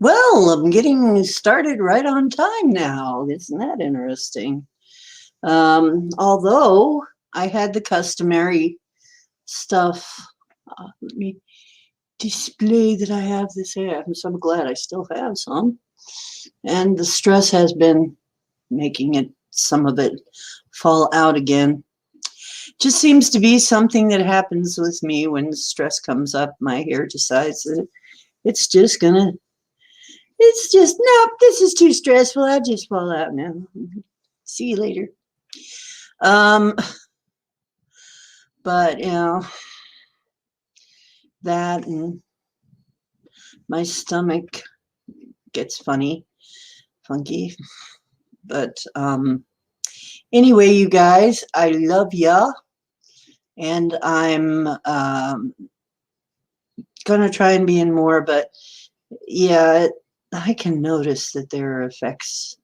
Well, I'm getting started right on time now. Isn't that interesting? Although I had the customary stuff. Let me display that I have this hair. I'm so glad I still have some. And the stress has been making some of it fall out again. Just seems to be something that happens with me when the stress comes up. My hair decides that it's just gonna nope, this is too stressful. I'll just fall out now. See you later. Um, but that and my stomach gets funky. But anyway, you guys, I love ya, and I'm gonna try and be in more. But yeah, I can notice that there are effects.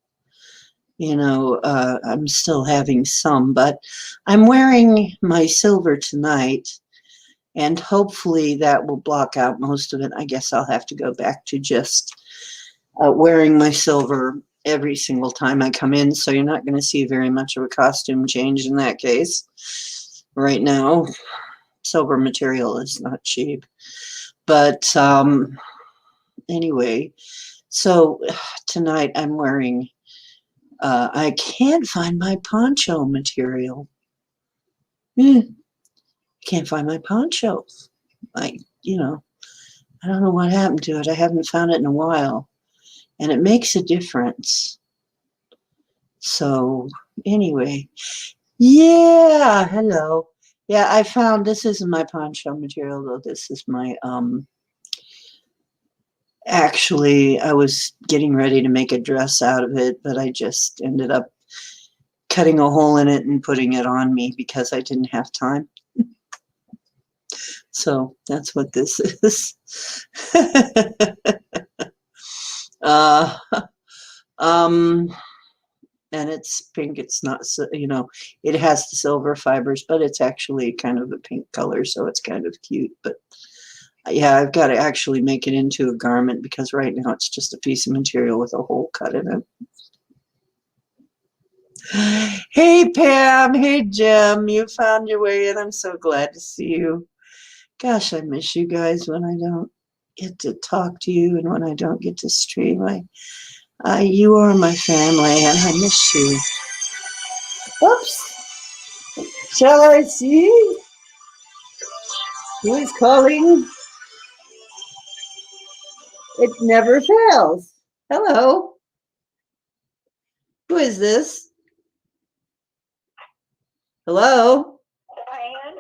I'm still having some, but I'm wearing my silver tonight, and hopefully that will block out most of it. I guess I'll have to go back to just wearing my silver every single time I come in, so you're not going to see very much of a costume change in that case. Right now, silver material is not cheap. But anyway, so tonight I'm wearing I can't find my poncho material. Can't find my poncho. I don't know what happened to it. I haven't found it in a while. And it makes a difference. So anyway, yeah, hello. Yeah, I found this isn't my poncho material though. This is my actually, I was getting ready to make a dress out of it, but I just ended up cutting a hole in it and putting it on me because I didn't have time. So that's what this is. And it's pink. It's not, it has the silver fibers, but it's actually kind of a pink color, so it's kind of cute. But yeah, I've got to actually make it into a garment because right now it's just a piece of material with a hole cut in it. Hey, Pam. Hey, Jim. You found your way in. I'm so glad to see you. Gosh, I miss you guys when I don't get to talk to you and when I don't get to stream. You are my family, and I miss you. Oops. Shall I see? Who is calling? It never fails. Hello. Who is this? Hello? Diane?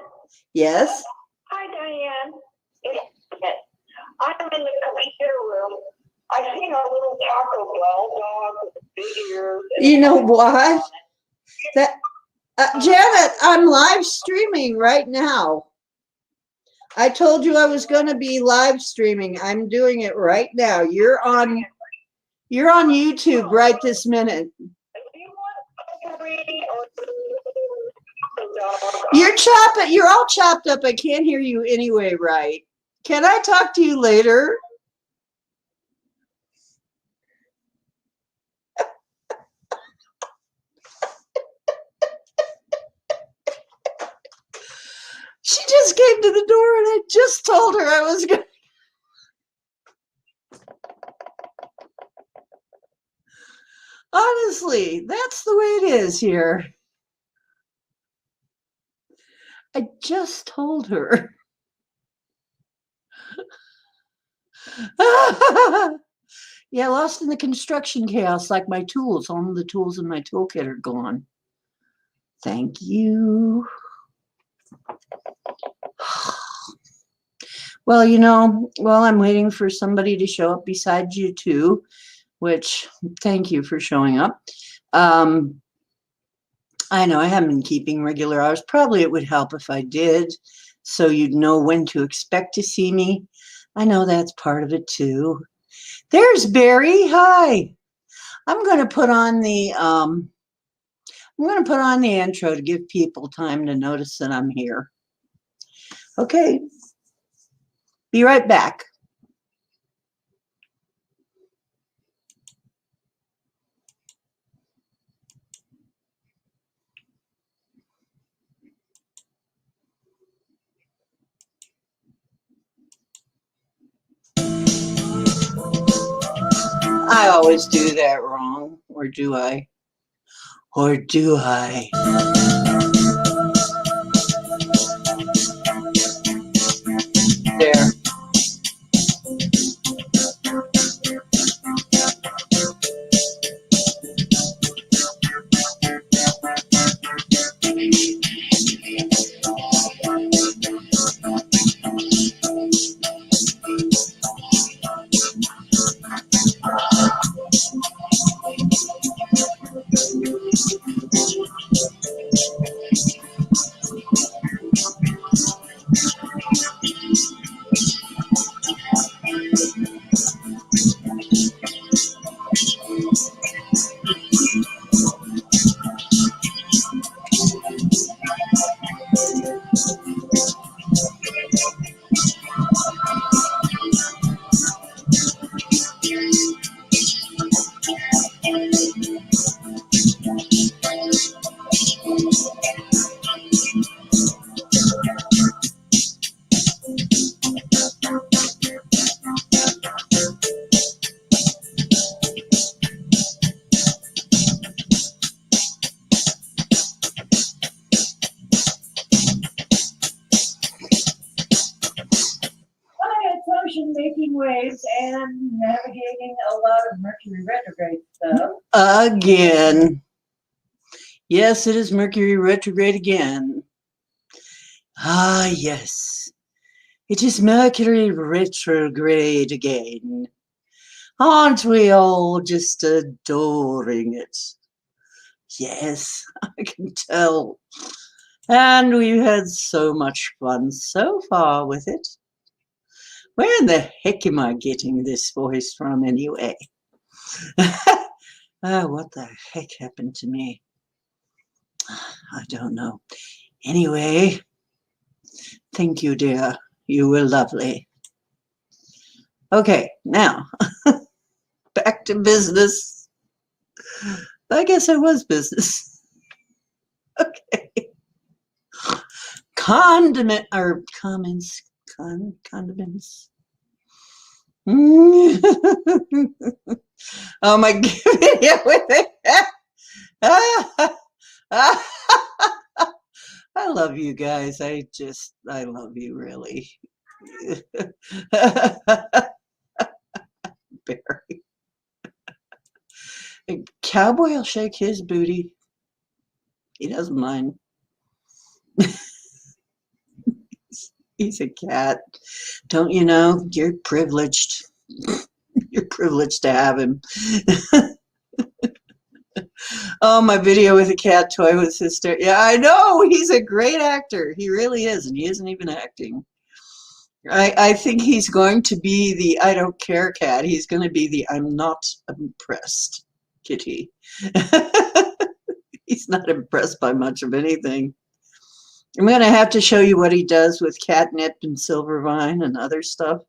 Yes? Hi, Diane. I'm in the computer room. I seen a little Taco Bell dog with big ears. You know what? Janet, I'm live streaming right now. I told you I was going to be live streaming. I'm doing it right now. You're on YouTube right this minute. You're all chopped up. I can't hear you anyway, right? Can I talk to you later? She just came to the door and I just told her I was going to. Honestly, that's the way it is here. I just told her. Yeah, lost in the construction chaos like my tools. All of the tools in my toolkit are gone. Thank you. Well, while I'm waiting for somebody to show up besides you two, which thank you for showing up. I know I haven't been keeping regular hours. Probably it would help if I did, so you'd know when to expect to see me. I know that's part of it too. There's Barry. Hi. I'm going to put on the intro to give people time to notice that I'm here. Okay. Be right back. always do that wrong? Or do I? Or do I? There. Making waves and navigating a lot of Mercury retrograde stuff. Again. Yes, it is Mercury retrograde again. Ah, yes. It is Mercury retrograde again. Aren't we all just adoring it? Yes, I can tell. And we've had so much fun so far with it. Where in the heck am I getting this voice from anyway? What the heck happened to me? I don't know. Anyway, thank you, dear. You were lovely. Okay, now, back to business. I guess it was business. Okay. Condiment, or comments, condiments. Oh my video with it. I love you guys. I love you really. Barry. A cowboy will shake his booty. He doesn't mind. He's a cat. Don't you know? You're privileged. You're privileged to have him. Oh, my video with a cat toy was hysterical. Yeah, I know. He's a great actor. He really is. And he isn't even acting. I think he's going to be the I don't care cat. He's going to be the I'm not impressed kitty. He's not impressed by much of anything. I'm going to have to show you what he does with catnip and silvervine and other stuff.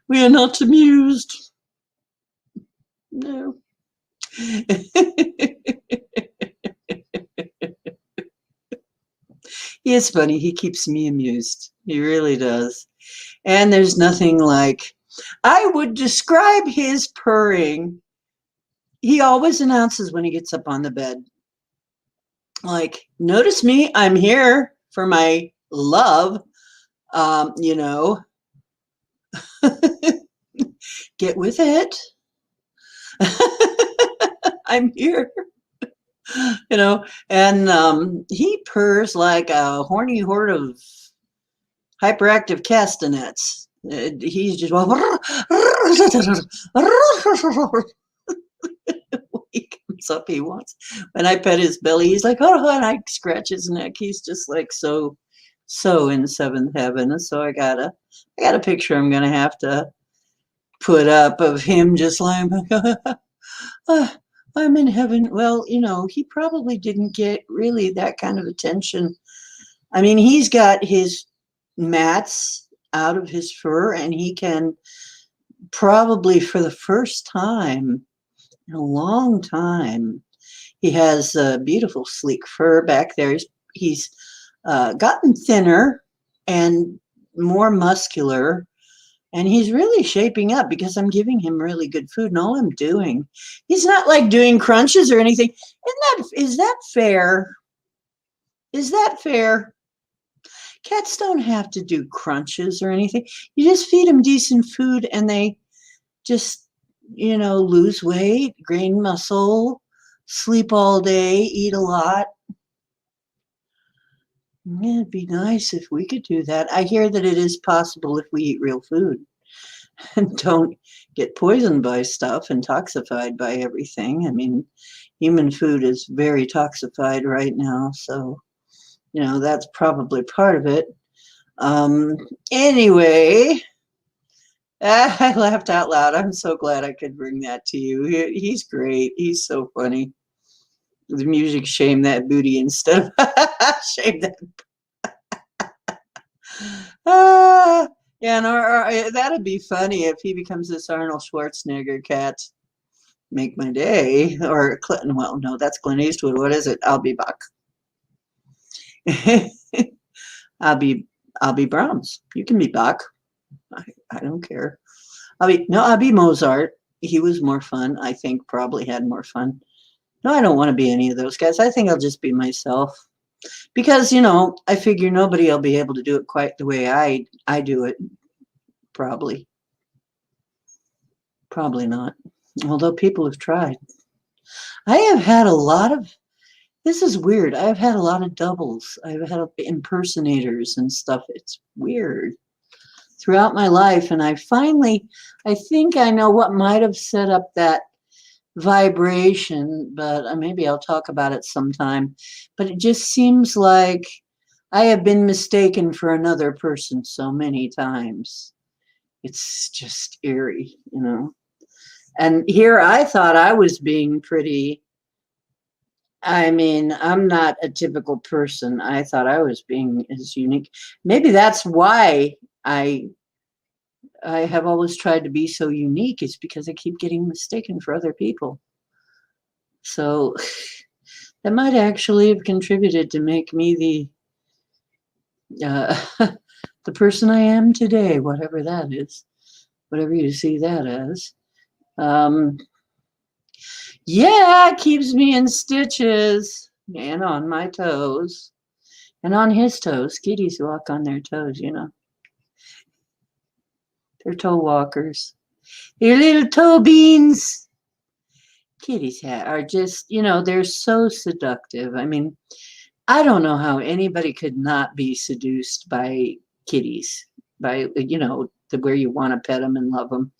We are not amused. No. He is funny. He keeps me amused. He really does. And there's nothing like, I would describe his purring. He always announces when he gets up on the bed, like, notice me, I'm here for my love, you know, get with it. I'm here, you know, and he purrs like a horny horde of hyperactive castanets. He's just he comes up, he wants. When I pet his belly, he's like, oh, and I scratch his neck. He's just like so in seventh heaven. And so I got a picture I'm gonna have to put up of him just like, I'm in heaven. Well, you know, he probably didn't get really that kind of attention. I mean, he's got his mats out of his fur, and he can probably for the first time in a long time, he has a beautiful sleek fur back there. He's gotten thinner and more muscular, And he's really shaping up because I'm giving him really good food. And all I'm doing, he's not like doing crunches or anything. Is that fair? Is that fair? Cats don't have to do crunches or anything. You just feed them decent food and they just, lose weight, gain muscle, sleep all day, eat a lot. Yeah, it'd be nice if we could do that. I hear that it is possible if we eat real food and don't get poisoned by stuff and toxified by everything. I mean, human food is very toxified right now. So, that's probably part of it. Anyway, I laughed out loud. I'm so glad I could bring that to you. He's great. He's so funny. The music shame that booty instead of shame that. Yeah, or that'd be funny if he becomes this Arnold Schwarzenegger cat. Make my day. Or Clinton. Well, no, that's Clint Eastwood. What is it? I'll be Buck. I'll be Brahms. You can be Bach. I don't care. I'll be Mozart. He was more fun. I think probably had more fun. No, I don't want to be any of those guys. I think I'll just be myself. Because, I figure nobody will be able to do it quite the way I do it. Probably. Probably not. Although people have tried. I have had a lot of, this is weird. I've had a lot of doubles. I've had impersonators and stuff. It's weird. Throughout my life. And I think I know what might have set up that vibration, but maybe I'll talk about it sometime. But it just seems like I have been mistaken for another person so many times. It's just eerie, And here I thought I was being pretty, I'm not a typical person. I thought I was being as unique. Maybe that's why I have always tried to be so unique, is because I keep getting mistaken for other people. So that might actually have contributed to make me the person I am today, whatever that is, whatever you see that as. Yeah, it keeps me in stitches and on my toes and on his toes. Kitties walk on their toes, They're toe walkers. They're little toe beans. Kitties are just, they're so seductive. I don't know how anybody could not be seduced by kitties, by, where you want to pet them and love them,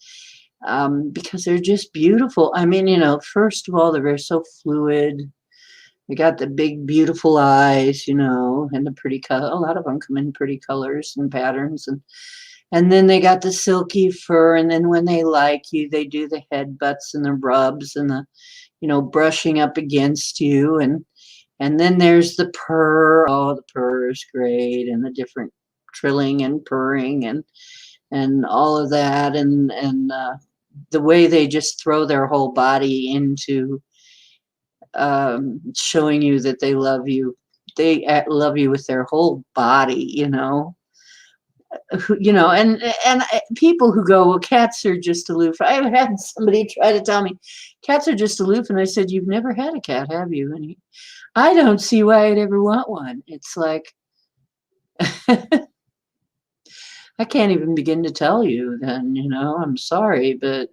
because they're just beautiful. First of all, they're so fluid. They got the big, beautiful eyes, and the pretty color. A lot of them come in pretty colors and patterns, and then they got the silky fur. And then when they like you, they do the head butts and the rubs and the, brushing up against you. And then there's the purr. Oh, the purr is great. And the different trilling and purring and all of that. And the way they just throw their whole body into showing you that they love you. They love you with their whole body, and people who go, well, cats are just aloof. I've had somebody try to tell me cats are just aloof. And I said, you've never had a cat, have you? And I don't see why I'd ever want one. It's like, I can't even begin to tell you then, I'm sorry, but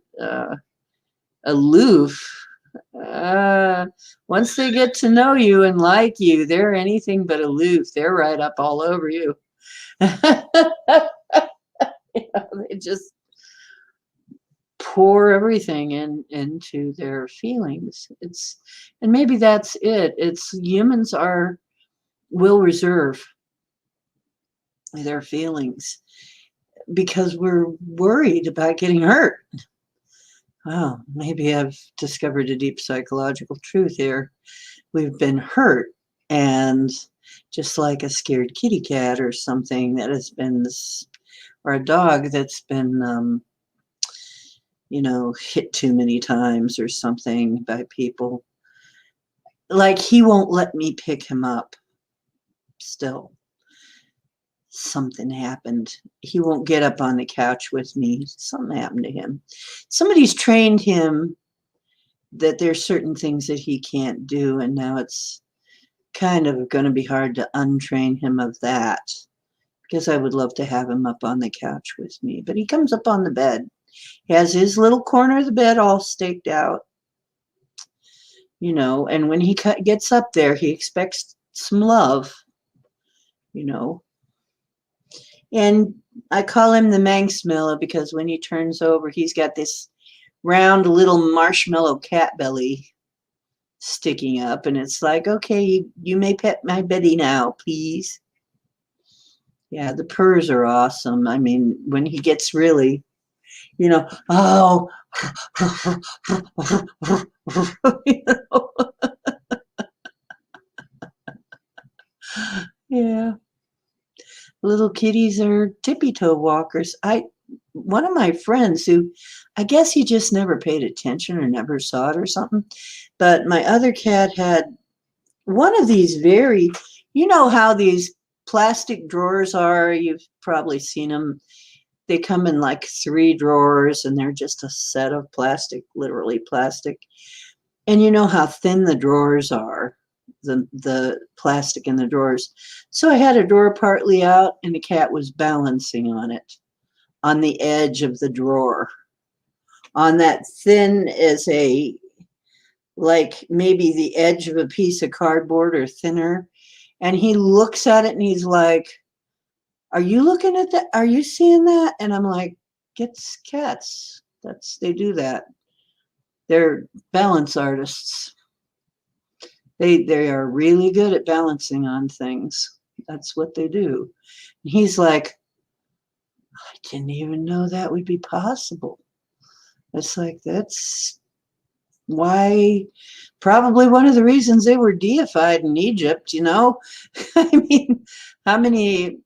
aloof, once they get to know you and like you, they're anything but aloof. They're right up all over you. They just pour everything into their feelings. And maybe that's it. It's humans will reserve their feelings because we're worried about getting hurt. Wow, maybe I've discovered a deep psychological truth here. We've been hurt, and just like a scared kitty cat or something that has been or a dog that's been hit too many times or something by people. Like, he won't let me pick him up still. something happened. He won't get up on the couch with me. Something happened to him. Somebody's trained him that there's certain things that he can't do, and now it's kind of going to be hard to untrain him of that, because I would love to have him up on the couch with me. But he comes up on the bed. He has his little corner of the bed all staked out, you know, and when he gets up there, he expects some love, you know. And I call him the Manxmilla because when he turns over, he's got this round little marshmallow cat belly sticking up, and it's like, okay, you may pet my Betty now, please. Yeah, the purrs are awesome. I mean, when he gets really, you know, oh, you know? Yeah. Little kitties are tippy toe walkers. One of my friends who, I guess he just never paid attention or never saw it or something, but my other cat had one of these very, you know how these plastic drawers are, you've probably seen them. They come in like 3 drawers and they're just a set of plastic, literally plastic. And you know how thin the drawers are, the plastic in the drawers. So I had a drawer partly out and the cat was balancing on it, on the edge of the drawer, on that thin as a, like maybe the edge of a piece of cardboard or thinner. And he looks at it and he's like, are you looking at that? Are you seeing that? And I'm like, it's cats. They do that. They're balance artists. They are really good at balancing on things. That's what they do. And he's like, I didn't even know that would be possible. It's like, that's why, probably one of the reasons they were deified in Egypt, you know? I mean, how many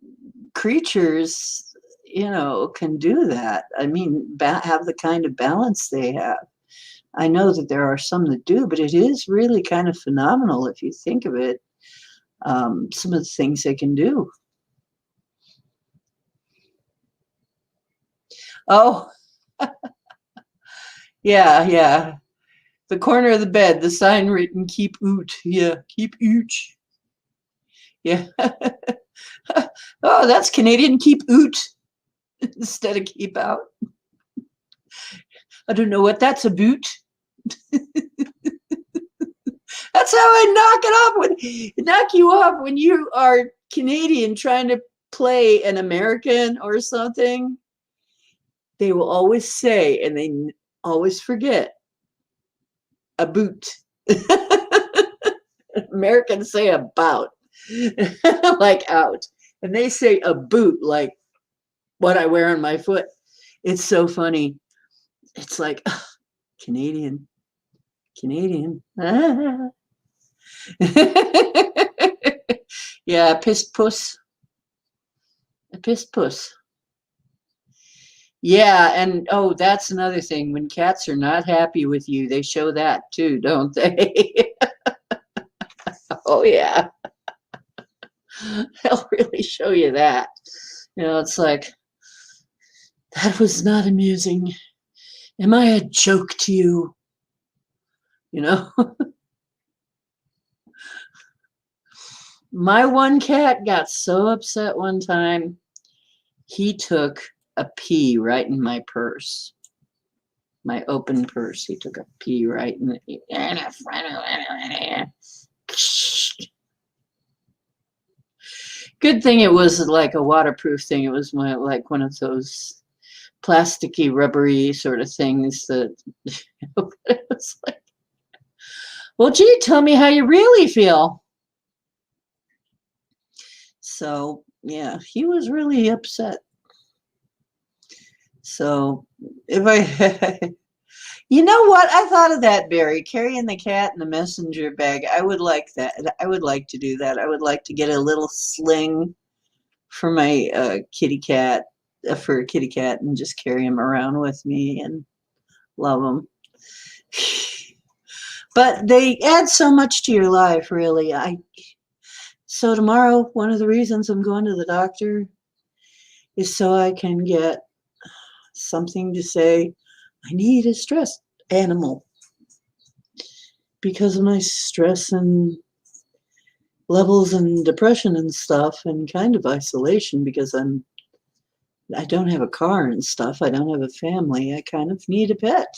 creatures, you know, can do that? I mean, have the kind of balance they have. I know that there are some that do, but it is really kind of phenomenal if you think of it, some of the things they can do. Oh, yeah. The corner of the bed, the sign written, keep oot. Yeah, keep ooch. Yeah. Oh, that's Canadian, keep oot instead of keep out. I don't know what that's about. That's how I knock you off when you are Canadian trying to play an American or something. They will always say, and they always forget, a boot. Americans say about, like out. And they say a boot, like what I wear on my foot. It's so funny. It's like, Canadian. Yeah, pissed puss. A pissed puss. Yeah, and oh, that's another thing. When cats are not happy with you, they show that too, don't they? Oh, yeah. They'll really show you that. You know, it's like, that was not amusing. Am I a joke to you? You know? My one cat got so upset one time, he took a pee right in my purse. My open purse. He took a pee right in the front of it. Good thing it was like a waterproof thing. It was like one of those plasticky, rubbery sort of things that, it was like, well, gee, tell me how you really feel. So, yeah, he was really upset. So, if I, you know what? I thought of that, Barry, carrying the cat in the messenger bag. I would like that. I would like to do that. I would like to get a little sling for my kitty cat, for a kitty cat, and just carry him around with me and love him. But they add so much to your life, really. So tomorrow, one of the reasons I'm going to the doctor is so I can get something to say, I need a stress animal because of my stress and levels and depression and stuff and kind of isolation because I don't have a car and stuff. I don't have a family. I kind of need a pet.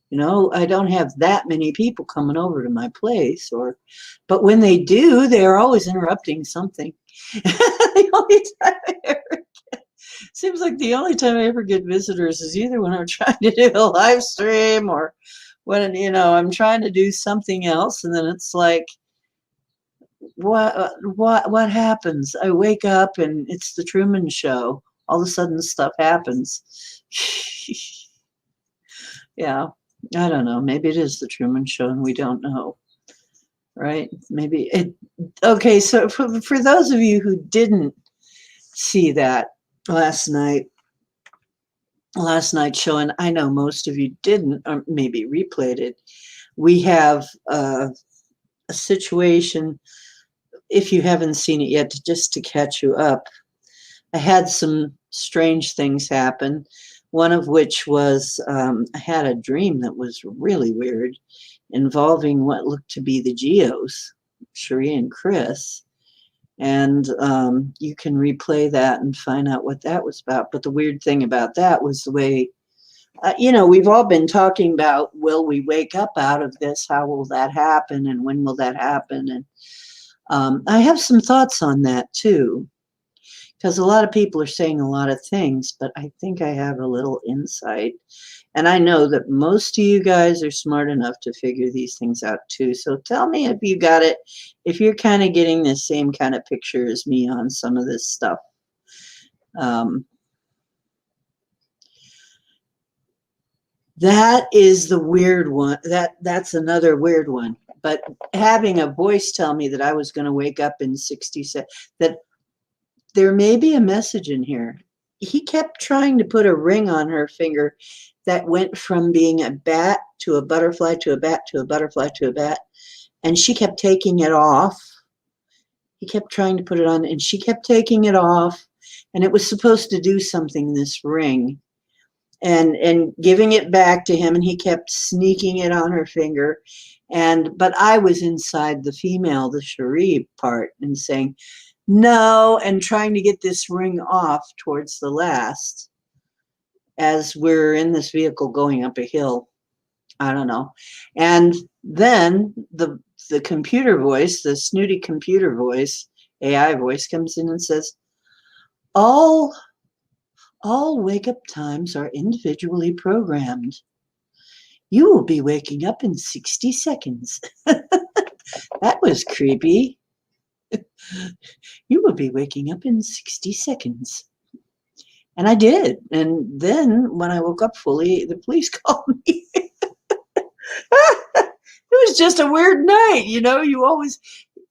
You know, I don't have that many people coming over to my place but when they do, they are always interrupting something. The only time I ever seems like the only time I ever get visitors is either when I'm trying to do a live stream or when, I'm trying to do something else. And then it's like, what happens? I wake up and it's the Truman Show. All of a sudden stuff happens. Yeah, I don't know. Maybe it is the Truman Show and we don't know. Right? Maybe it. Okay, so for those of you who didn't see that last night's show, and I know most of you didn't, or maybe replayed it, we have a situation, if you haven't seen it yet, just to catch you up. I had some strange things happen, one of which was I had a dream that was really weird involving what looked to be the Geos, Cherie and Chris. And you can replay that and find out what that was about. But the weird thing about that was the way, we've all been talking about, will we wake up out of this? How will that happen? And when will that happen? And I have some thoughts on that too, because a lot of people are saying a lot of things, but I think I have a little insight. And I know that most of you guys are smart enough to figure these things out too. So tell me if you got it, if you're kind of getting the same kind of picture as me on some of this stuff. That is the weird one. That's another weird one. But having a voice tell me that I was going to wake up in 60 seconds, that there may be a message in here. He kept trying to put a ring on her finger that went from being a bat to a butterfly to a bat to a butterfly to a bat. And she kept taking it off. He kept trying to put it on and she kept taking it off. And it was supposed to do something, this ring. And giving it back to him, and he kept sneaking it on her finger. But I was inside the female, the Cherie part, and saying, no, and trying to get this ring off towards the last as we're in this vehicle going up a hill. I don't know. And then the computer voice, the snooty computer voice, AI voice, comes in and says, all wake-up times are individually programmed. You will be waking up in 60 seconds. That was creepy. You will be waking up in 60 seconds. And I did. And then when I woke up fully, the police called me. It was just a weird night. You always,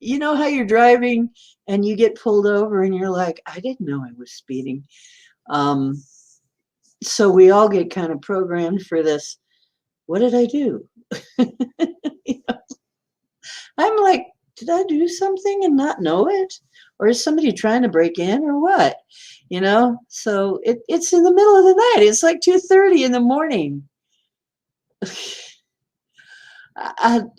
how you're driving and you get pulled over and you're like, I didn't know I was speeding. So we all get kind of programmed for this. What did I do? I'm like, did I do something and not know it? Or is somebody trying to break in or what? So it's in the middle of the night. It's like 2:30 in the morning.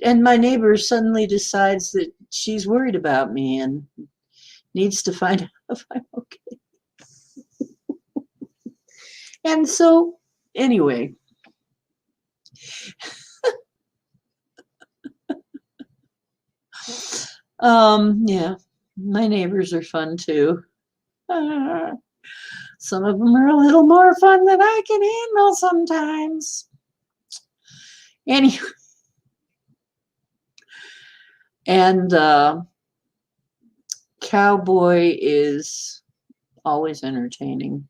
And my neighbor suddenly decides that she's worried about me and needs to find out if I'm okay. And so, anyway. Yeah, my neighbors are fun too. Some of them are a little more fun than I can handle sometimes. Anyway. And Cowboy is always entertaining.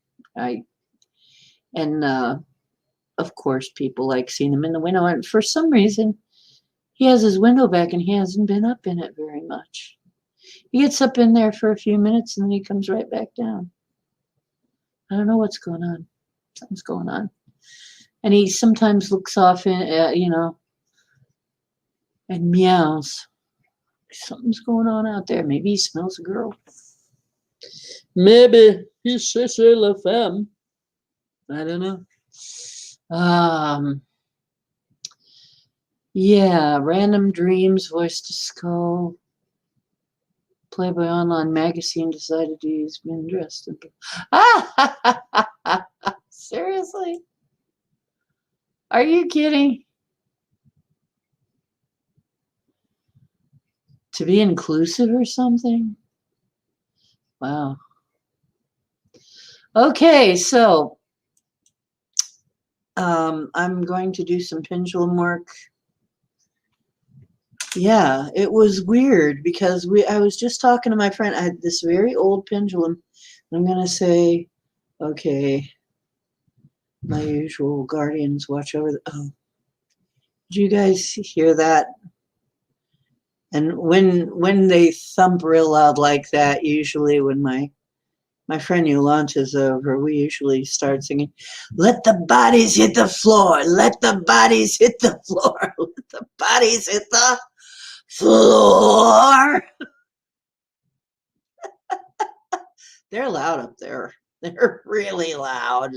Of course, people like seeing him in the window. And for some reason, he has his window back and he hasn't been up in it very much. He gets up in there for a few minutes and then he comes right back down. I don't know what's going on. Something's going on. And he sometimes looks off in, and meows. Something's going on out there. Maybe he smells a girl. Maybe. c'est la femme. I don't know. Yeah, random dreams, voice to skull. Playboy Online magazine decided to use men dressed in. Seriously? Are you kidding? To be inclusive or something? Wow. Okay, so I'm going to do some pendulum work. Yeah, it was weird because I was just talking to my friend. I had this very old pendulum. I'm gonna say, okay, my usual guardians watch over the, oh, did you guys hear that? And when they thump real loud like that, usually when my friend Yolanta's over, we usually start singing, "Let the bodies hit the floor, let the bodies hit the floor, let the bodies hit the floor." They're loud up there. They're really loud.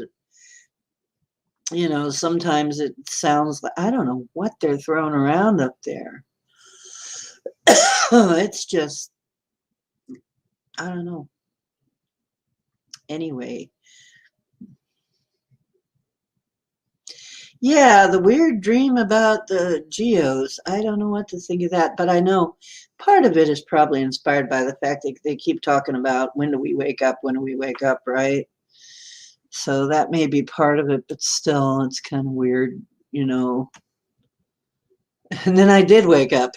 You know, sometimes it sounds like, I don't know what they're throwing around up there. It's just, I don't know. Anyway. Yeah, the weird dream about the geos. I don't know what to think of that, but I know part of it is probably inspired by the fact that they keep talking about when do we wake up, when do we wake up, right? So that may be part of it, but still, it's kind of weird, you know. And then I did wake up.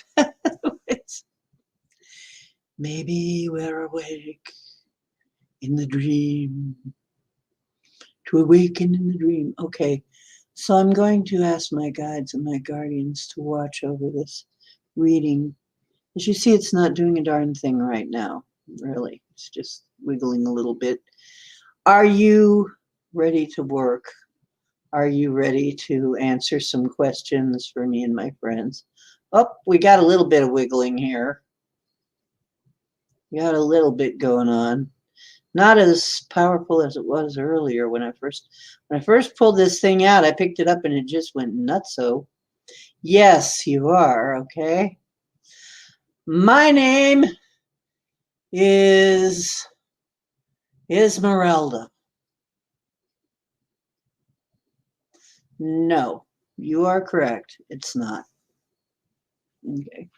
Maybe we're awake in the dream, to awaken in the dream. Okay, so I'm going to ask my guides and my guardians to watch over this reading. As you see, it's not doing a darn thing right now, really. It's just wiggling a little bit. Are you ready to work? Are you ready to answer some questions for me and my friends? Oh, we got a little bit of wiggling here. We got a little bit going on. Not as powerful as it was earlier when I first pulled this thing out. I picked it up and it just went nutso. Yes, you are, okay? My name is Esmeralda. No, you are correct. It's not. Okay.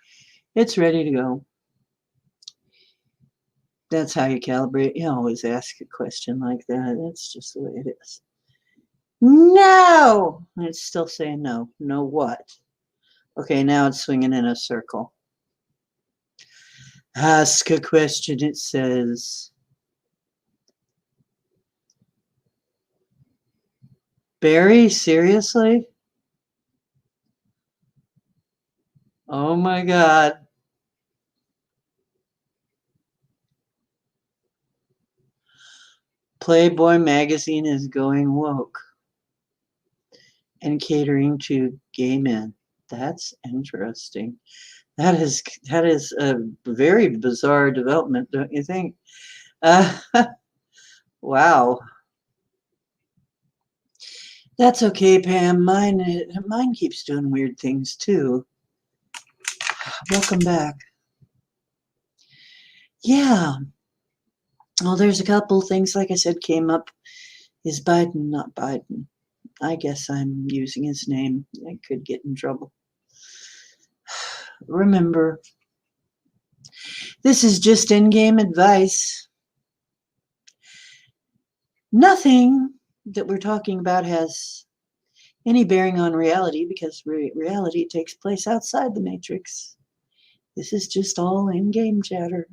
It's ready to go. That's how you calibrate. You always ask a question like that. That's just the way it is. No! It's still saying no. No what? Okay, now it's swinging in a circle. Ask a question, it says. Barry, seriously? Oh my God. Playboy magazine is going woke and catering to gay men. That's interesting. That is a very bizarre development, don't you think? Uh, wow. That's okay, Pam. Mine keeps doing weird things too. Welcome back. Yeah. Well, there's a couple things, like I said, came up. Is Biden not Biden? I guess I'm using his name. I could get in trouble. Remember, this is just in-game advice. Nothing that we're talking about has any bearing on reality because reality takes place outside the matrix. This is just all in-game chatter.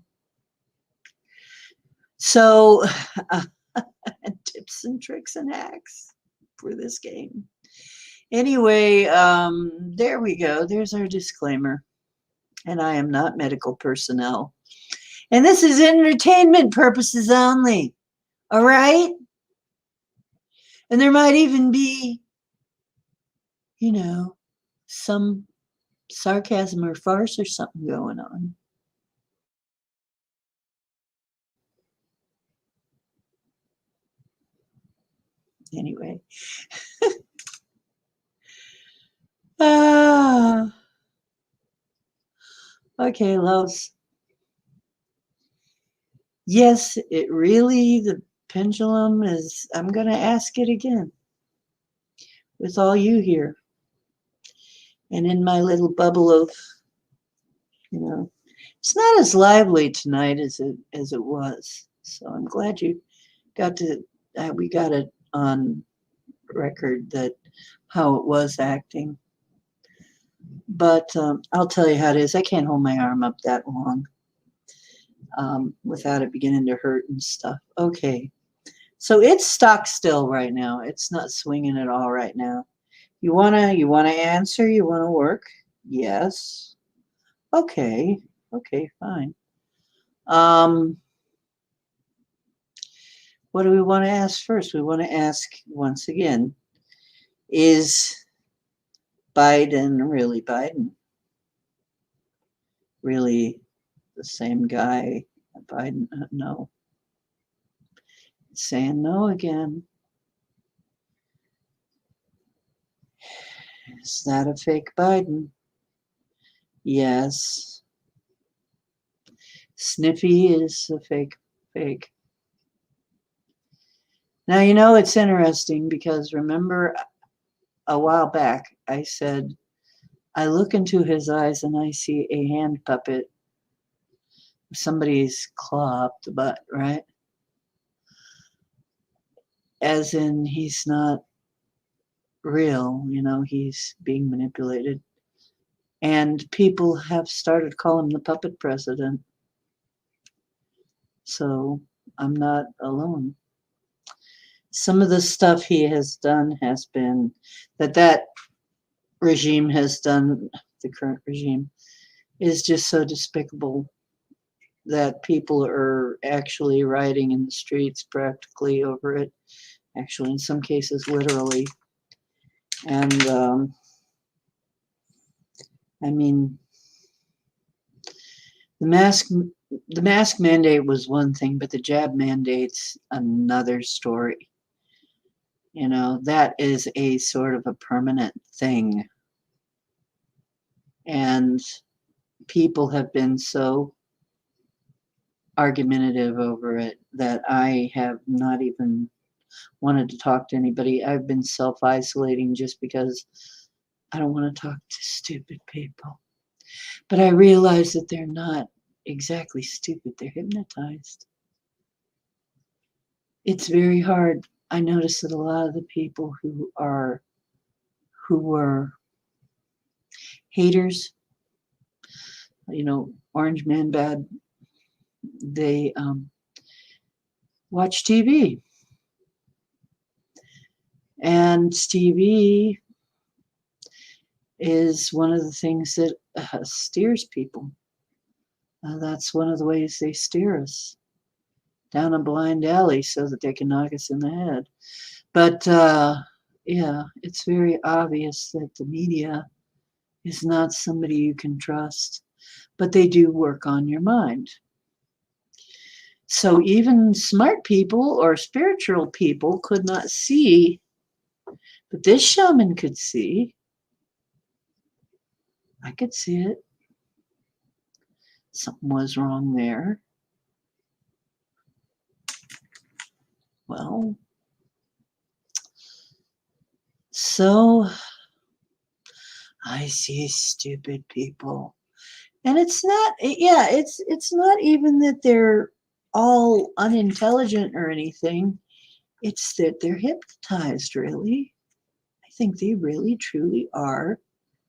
So, tips and tricks and hacks for this game. Anyway, there we go. There's our disclaimer. And I am not medical personnel. And this is entertainment purposes only. All right? And there might even be, you know, some sarcasm or farce or something going on. Anyway. Ah. Okay, loves. Yes, it really, the pendulum is, I'm going to ask it again with all you here and in my little bubble of, it's not as lively tonight as it was. So I'm glad you got to, we got it on record that how it was acting. But I'll tell you how it is. I can't hold my arm up that long without it beginning to hurt and stuff. Okay. So it's stock still right now. It's not swinging at all right now. You wanna answer? You wanna work? Yes. Okay. Okay, fine. What do we want to ask first? We want to ask once again, is Biden really Biden? Really the same guy? Biden? No. Saying no again. Is that a fake Biden? Yes. Sniffy is a fake. Now, it's interesting because remember a while back I said, I look into his eyes and I see a hand puppet. Somebody's claw up the butt, right? As in he's not real, he's being manipulated. And people have started calling him the puppet president. So I'm not alone. Some of the stuff he has done has been that regime has done, the current regime, is just so despicable that people are actually rioting in the streets practically over it. Actually, in some cases, literally. And I mean, the mask mandate was one thing, but the jab mandate's another story. That is a sort of a permanent thing. And people have been so argumentative over it that I have not even wanted to talk to anybody. I've been self-isolating just because I don't want to talk to stupid people. But I realize that they're not exactly stupid. They're hypnotized. It's very hard. I notice that a lot of the people who were haters, Orange Man Bad, they watch TV. And TV is one of the things that steers people. That's one of the ways they steer us down a blind alley so that they can knock us in the head. But yeah, it's very obvious that the media is not somebody you can trust, but they do work on your mind. So even smart people or spiritual people could not see, but this shaman could see. I could see it. Something was wrong there. Well, so I see stupid people. And it's not, yeah, it's not even that they're all unintelligent or anything. It's that they're hypnotized, really. I think they really, truly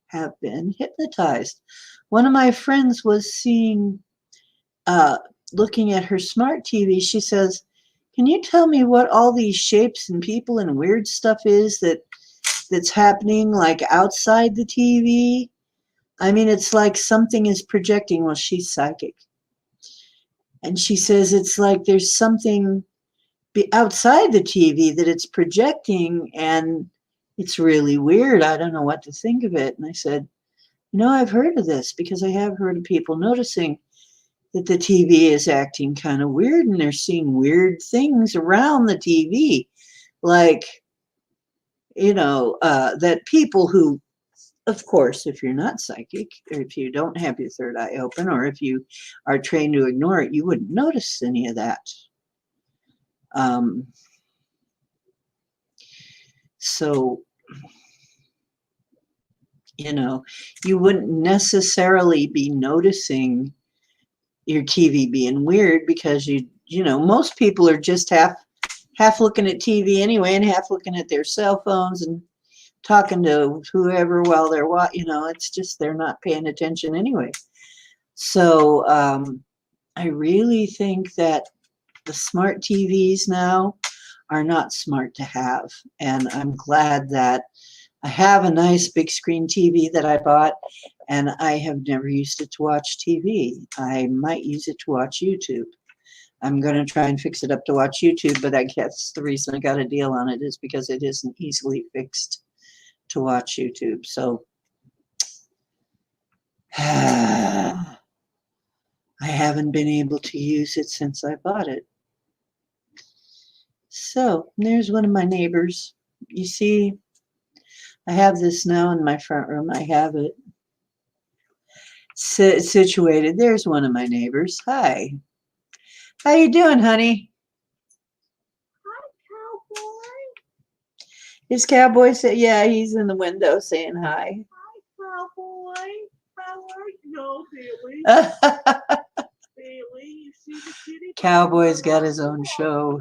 have been hypnotized. One of my friends was looking at her smart TV. She says, can you tell me what all these shapes and people and weird stuff is that's happening like outside the TV? I mean, it's like something is projecting. Well, she's psychic. And she says it's like there's something outside the TV that it's projecting, and it's really weird. I don't know what to think of it. And I said, I've heard of this because I have heard of people noticing that the TV is acting kind of weird and they're seeing weird things around the TV. Like that people who, of course, if you're not psychic, or if you don't have your third eye open, or if you are trained to ignore it, you wouldn't notice any of that. So, you wouldn't necessarily be noticing your TV being weird because most people are just half looking at TV anyway and half looking at their cell phones and talking to whoever while they're watching. It's just they're not paying attention anyway. So I really think that the smart TVs now are not smart to have, and I'm glad that I have a nice big screen TV that I bought, and I have never used it to watch TV. I might use it to watch YouTube. I'm going to try and fix it up to watch YouTube, but I guess the reason I got a deal on it is because it isn't easily fixed to watch YouTube. So I haven't been able to use it since I bought it. So there's one of my neighbors. You see, I have this now in my front room. I have it situated. There's one of my neighbors. Hi. How you doing, honey? Hi, cowboy. His cowboy said, yeah, he's in the window saying hi. Hi, cowboy. How are you? No, Bailey. Bailey, you see the kitty? Cowboy's got his own show.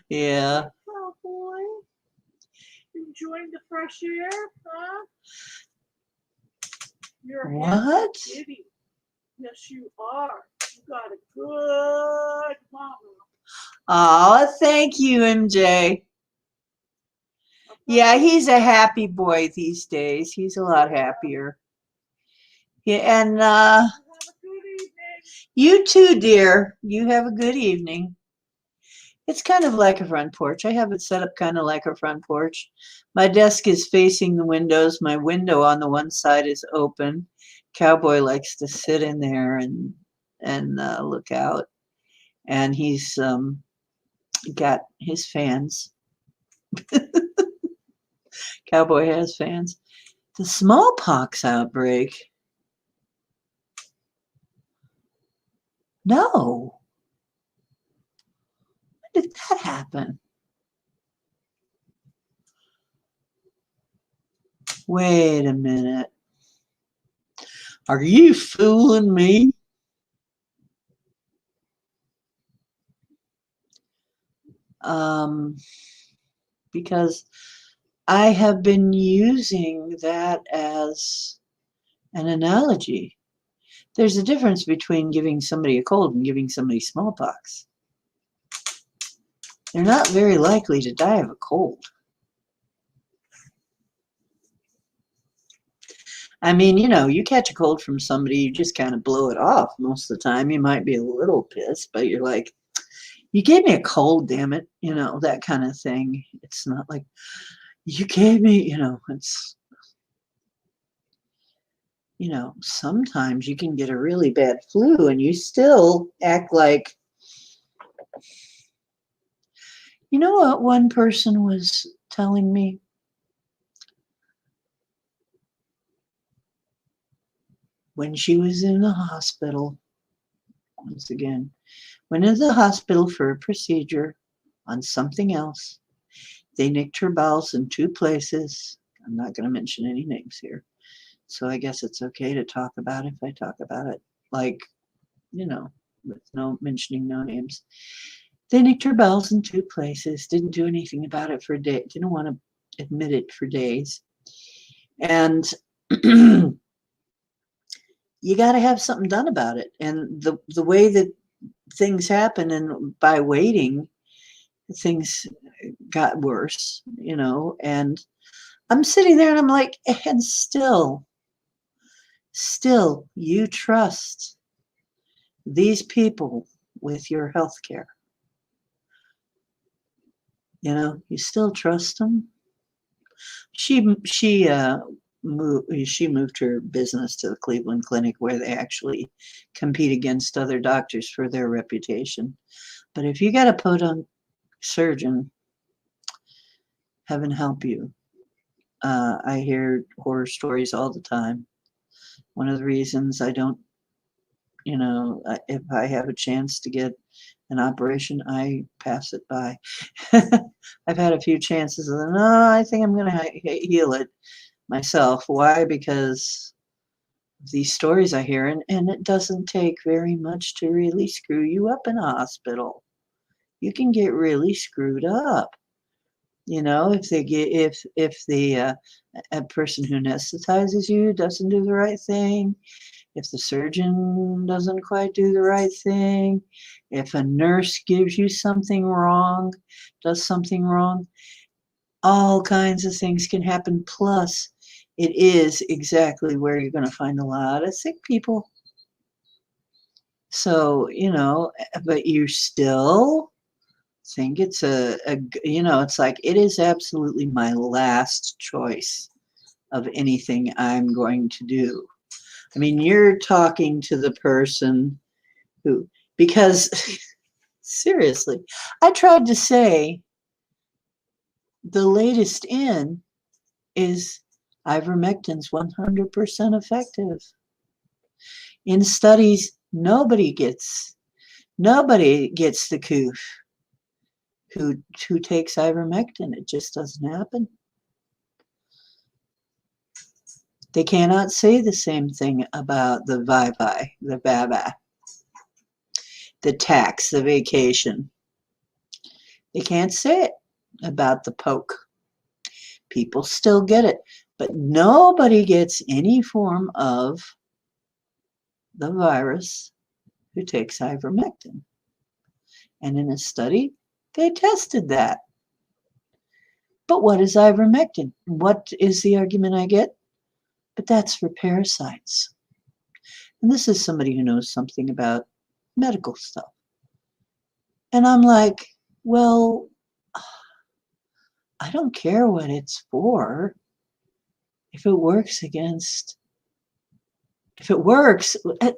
Yeah. Cowboy, enjoying the fresh air, huh? You're a What? handsome kitty. Yes, you are. You got a good mama. Oh, thank you, MJ. Yeah, he's a happy boy these days. He's a lot happier. Yeah, and Have a good evening. you too, dear. You have a good evening. It's kind of like a front porch. I have it set up kind of like a front porch. My desk is facing the windows. My window on the one side is open. Cowboy likes to sit in there and look out. And he's got his fans. Cowboy has fans. The smallpox outbreak. No. When did that happen? Wait a minute. Are you fooling me? Because I have been using that as an analogy. There's a difference between giving somebody a cold and giving somebody smallpox. They're not very likely to die of a cold. I mean, you catch a cold from somebody, you just kind of blow it off most of the time. You might be a little pissed, but you're like, you gave me a cold, damn it, that kind of thing. It's not like, you gave me, it's, sometimes you can get a really bad flu and you still act like, you know what one person was telling me? When she was in the hospital, once again, went into the hospital for a procedure on something else. They nicked her bowels in 2 places. I'm not going to mention any names here. So I guess it's okay to talk about it if I talk about it. Like, with no mentioning no names. They nicked her bowels in 2 places. Didn't do anything about it for a day. Didn't want to admit it for days. And you got to have something done about it. And the way that things happen, and by waiting, things got worse, and I'm sitting there and I'm like, and still you trust these people with your health care. You still trust them. She moved her business to the Cleveland Clinic, where they actually compete against other doctors for their reputation. But if you got a podunk surgeon, heaven help you. I hear horror stories all the time. One of the reasons I don't, if I have a chance to get an operation, I pass it by. I've had a few chances and no, I think I'm going to heal it myself. Why? Because of these stories I hear, and it doesn't take very much to really screw you up in a hospital. You can get really screwed up. If they get if the a person who anesthetizes you doesn't do the right thing, if the surgeon doesn't quite do the right thing, if a nurse gives you something wrong, does something wrong, all kinds of things can happen. Plus, it is exactly where you're going to find a lot of sick people. So, but you still think it's it's like it is absolutely my last choice of anything I'm going to do. I mean, you're talking to the person who, because seriously, I tried to say the latest in is ivermectin's 100% effective. In studies, nobody gets the coof who takes ivermectin. It just doesn't happen. They cannot say the same thing about the ViVi, the VABA, the tax, the vacation. They can't say it about the poke. People still get it, but nobody gets any form of the virus who takes ivermectin. And in a study, they tested that. But what is ivermectin? What is the argument I get? But that's for parasites. And this is somebody who knows something about medical stuff. And I'm like, well, I don't care what it's for. If it works,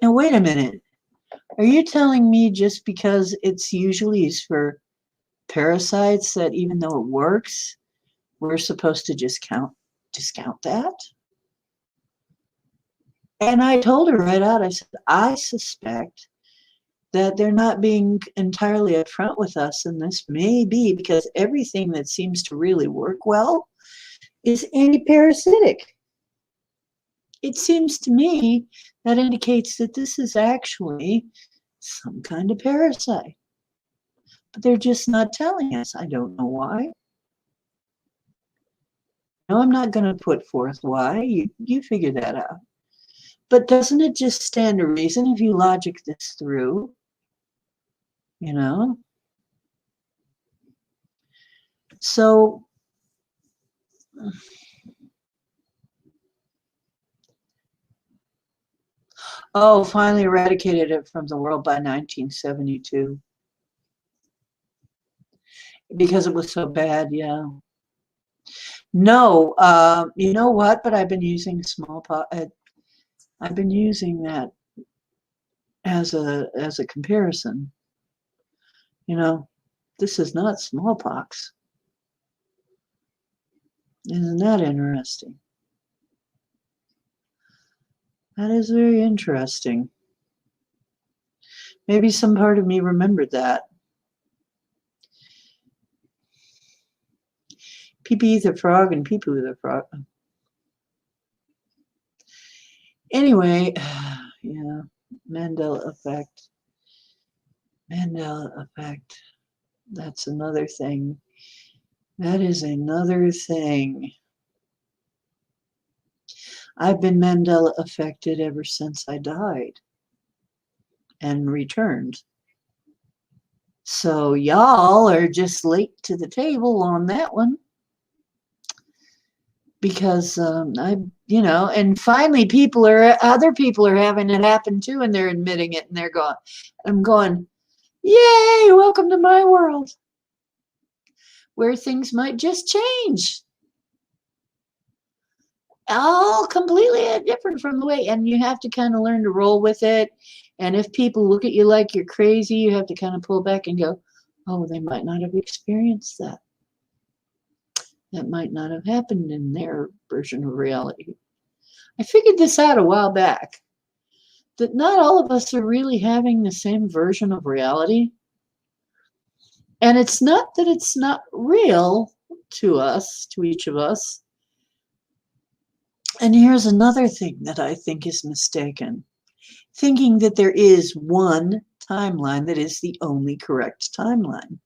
now wait a minute. Are you telling me just because it's usually used for parasites that even though it works, we're supposed to discount that? And I told her right out, I said, I suspect that they're not being entirely upfront with us, and this may be because everything that seems to really work well is antiparasitic. It seems to me that indicates that this is actually some kind of parasite. But they're just not telling us. I don't know why. No, I'm not going to put forth why. You figure that out. But doesn't it just stand to reason if you logic this through? So finally eradicated it from the world by 1972. Because it was so bad, yeah. No, you know what? But I've been using smallpox. I've been using that as a comparison. This is not smallpox. Isn't that interesting? That is very interesting. Maybe some part of me remembered that. Pee-pee the frog and pee-poo the frog. Anyway, yeah, Mandela effect. Mandela effect. That's another thing. That is another thing. I've been Mandela affected ever since I died and returned. So y'all are just late to the table on that one. Because and finally other people are having it happen too, and they're admitting it, and I'm going, yay, welcome to my world, where things might just change. All completely different from the way, and you have to kind of learn to roll with it. And if people look at you like you're crazy, you have to kind of pull back and go, oh, they might not have experienced that. That might not have happened in their version of reality. I figured this out a while back, that not all of us are really having the same version of reality. And it's not that it's not real to us, to each of us. And here's another thing that I think is mistaken. Thinking that there is one timeline that is the only correct timeline.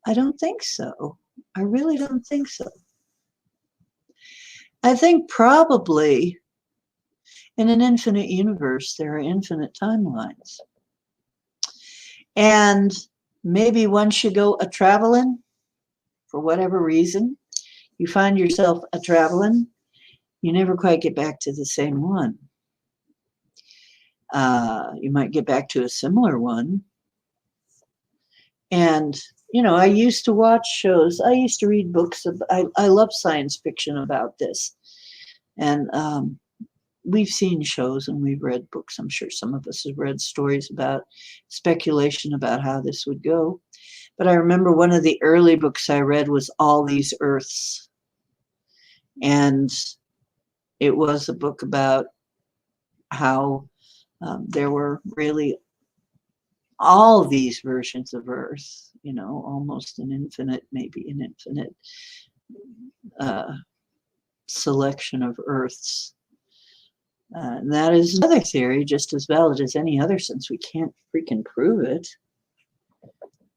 I don't think so. I really don't think so. I think probably in an infinite universe, there are infinite timelines. And maybe once you go a-traveling, for whatever reason, you find yourself a-traveling, you never quite get back to the same one. You might get back to a similar one. And, you know, I used to watch shows. I used to read books. I love science fiction about this. And we've seen shows and we've read books. I'm sure some of us have read stories about speculation about how this would go. But I remember one of the early books I read was All These Earths. And it was a book about how there were really all these versions of Earth, you know, almost an infinite, maybe an infinite selection of Earths. And that is another theory, just as valid as any other, since we can't freaking prove it.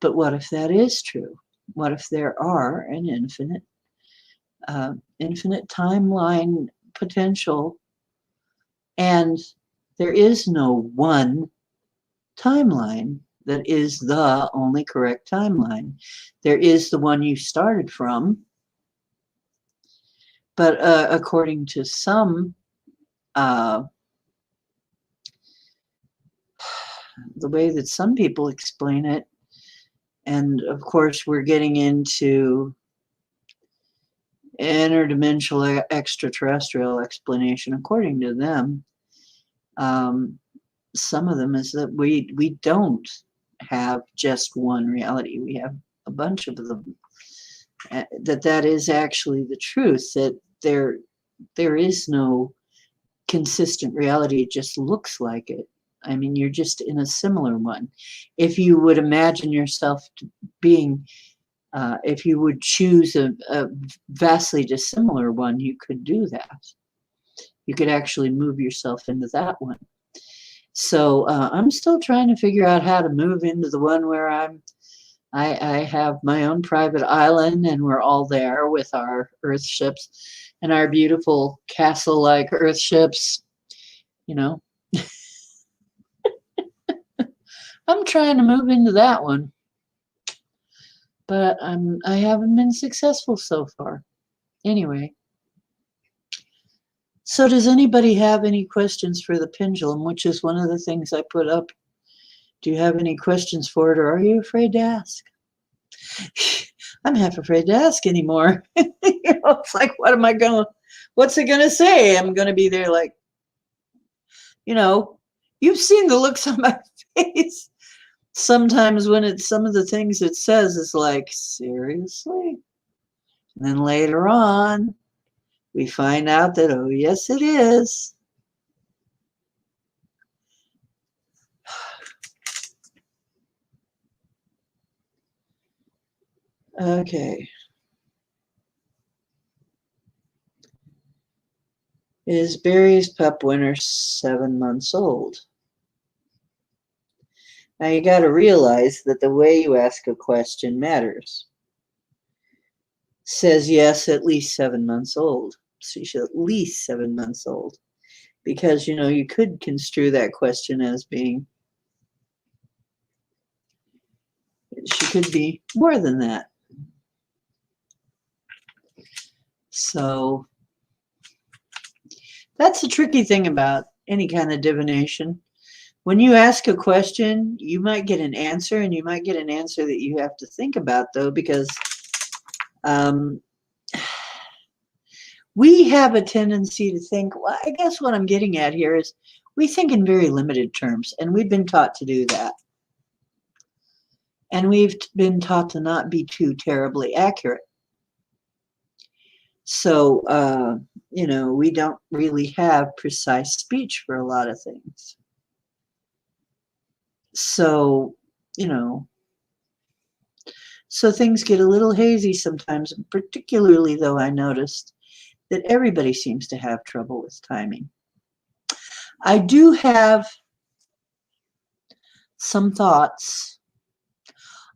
But what if that is true? What if there are an infinite timeline potential, and there is no one timeline that is the only correct timeline? There is the one you started from, but according to some, the way that some people explain it, and of course we're getting into interdimensional extraterrestrial explanation, according to them, some of them is that we don't have just one reality. We have a bunch of them. That is actually the truth, that there is no consistent reality. It just looks like it. I mean, you're just in a similar one. If you would imagine yourself being, if you would choose a vastly dissimilar one, you could do that. You could actually move yourself into that one. So I'm still trying to figure out how to move into the one where I have my own private island, and we're all there with our Earth ships and our beautiful castle-like Earth ships, you know. I'm trying to move into that one, but I haven't been successful so far. Anyway, so does anybody have any questions for the pendulum, which is one of the things I put up? Do you have any questions for it, or are you afraid to ask? I'm half afraid to ask anymore. You know, it's like, what's it gonna say? I'm gonna be there like, you know, you've seen the looks on my face. Sometimes when it's some of the things it says is like, seriously? And then later on, we find out that, oh, yes, it is. Okay. Is Barry's pup Winter 7 months old? Now you got to realize that the way you ask a question matters. Says yes, at least 7 months old. So she's at least 7 months old. Because, you know, you could construe that question as being, she could be more than that. So that's the tricky thing about any kind of divination. When you ask a question, you might get an answer, and you might get an answer that you have to think about, though, because we have a tendency to think, well, I guess what I'm getting at here is we think in very limited terms, and we've been taught to do that. And we've been taught to not be too terribly accurate. So, we don't really have precise speech for a lot of things. So, so things get a little hazy sometimes, particularly though I noticed that everybody seems to have trouble with timing. I do have some thoughts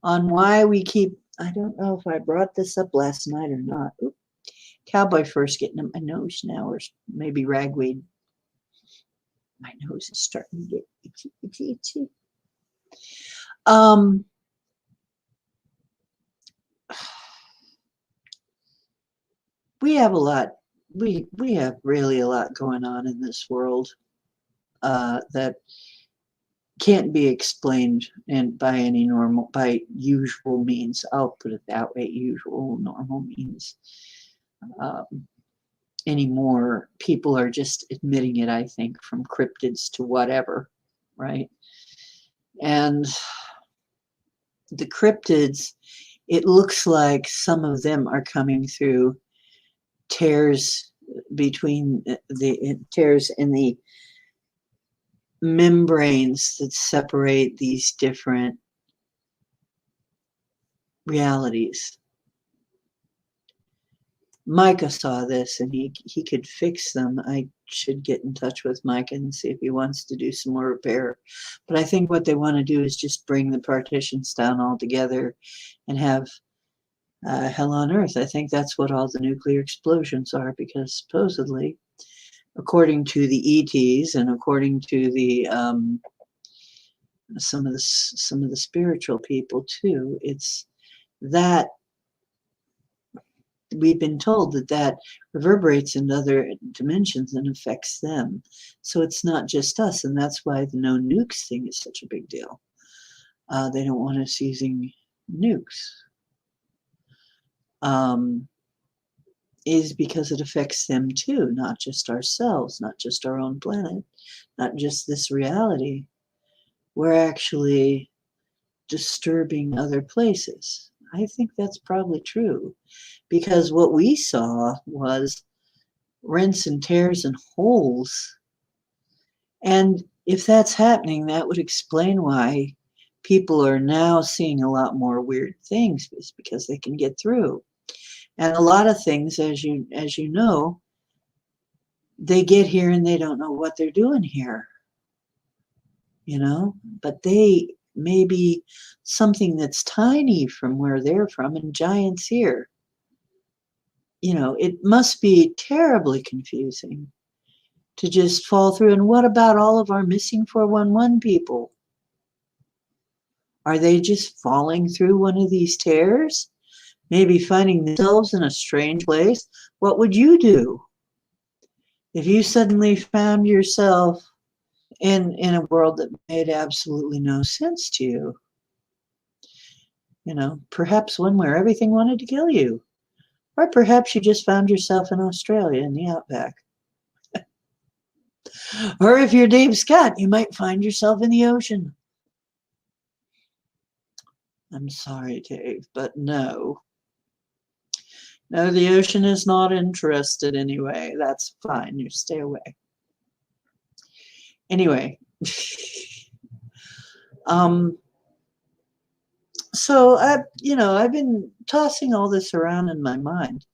on why we keep, I don't know if I brought this up last night or not. Oop, cowboy first getting in my nose now, or maybe ragweed. My nose is starting to get itchy. We have a lot. We have really a lot going on in this world that can't be explained by usual means. I'll put it that way: usual, normal means. Anymore, people are just admitting it. I think from cryptids to whatever, right? And the cryptids, it looks like some of them are coming through tears between the tears in the membranes that separate these different realities. Micah saw this and he could fix them. I should get in touch with Micah and see if he wants to do some more repair. But I think what they want to do is just bring the partitions down all together and have hell on earth. I think that's what all the nuclear explosions are, because supposedly, according to the ETs and according to the some of the spiritual people too, it's that we've been told that reverberates in other dimensions and affects them. So it's not just us, and that's why the no nukes thing is such a big deal. They don't want us using nukes. Is because it affects them too, not just ourselves, not just our own planet, not just this reality. We're actually disturbing other places. I think that's probably true, because what we saw was rents and tears and holes. And if that's happening, that would explain why people are now seeing a lot more weird things, is because they can get through. And a lot of things, as you know, they get here and they don't know what they're doing here. But they may be something that's tiny from where they're from and giants here. It must be terribly confusing to just fall through. And what about all of our missing 411 people? Are they just falling through one of these tears? Maybe finding themselves in a strange place? What would you do if you suddenly found yourself in a world that made absolutely no sense to you? Perhaps one where everything wanted to kill you. Or perhaps you just found yourself in Australia in the outback. Or if you're Dave Scott, you might find yourself in the ocean. I'm sorry, Dave, but no. No, the ocean is not interested anyway. That's fine. You stay away. Anyway. So I've been tossing all this around in my mind.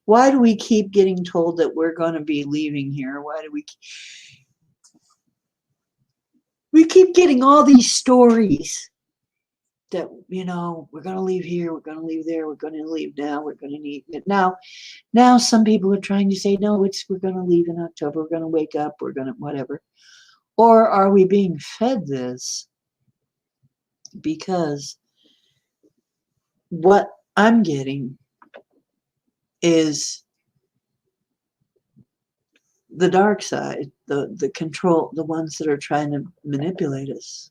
Why do we keep getting told that we're going to be leaving here? Why do we keep getting all these stories that, we're going to leave here, we're going to leave there, we're going to leave now, we're going to need it now. Now some people are trying to say, no, we're going to leave in October, we're going to wake up, we're going to whatever. Or are we being fed this? Because what I'm getting is the dark side, the control, the ones that are trying to manipulate us.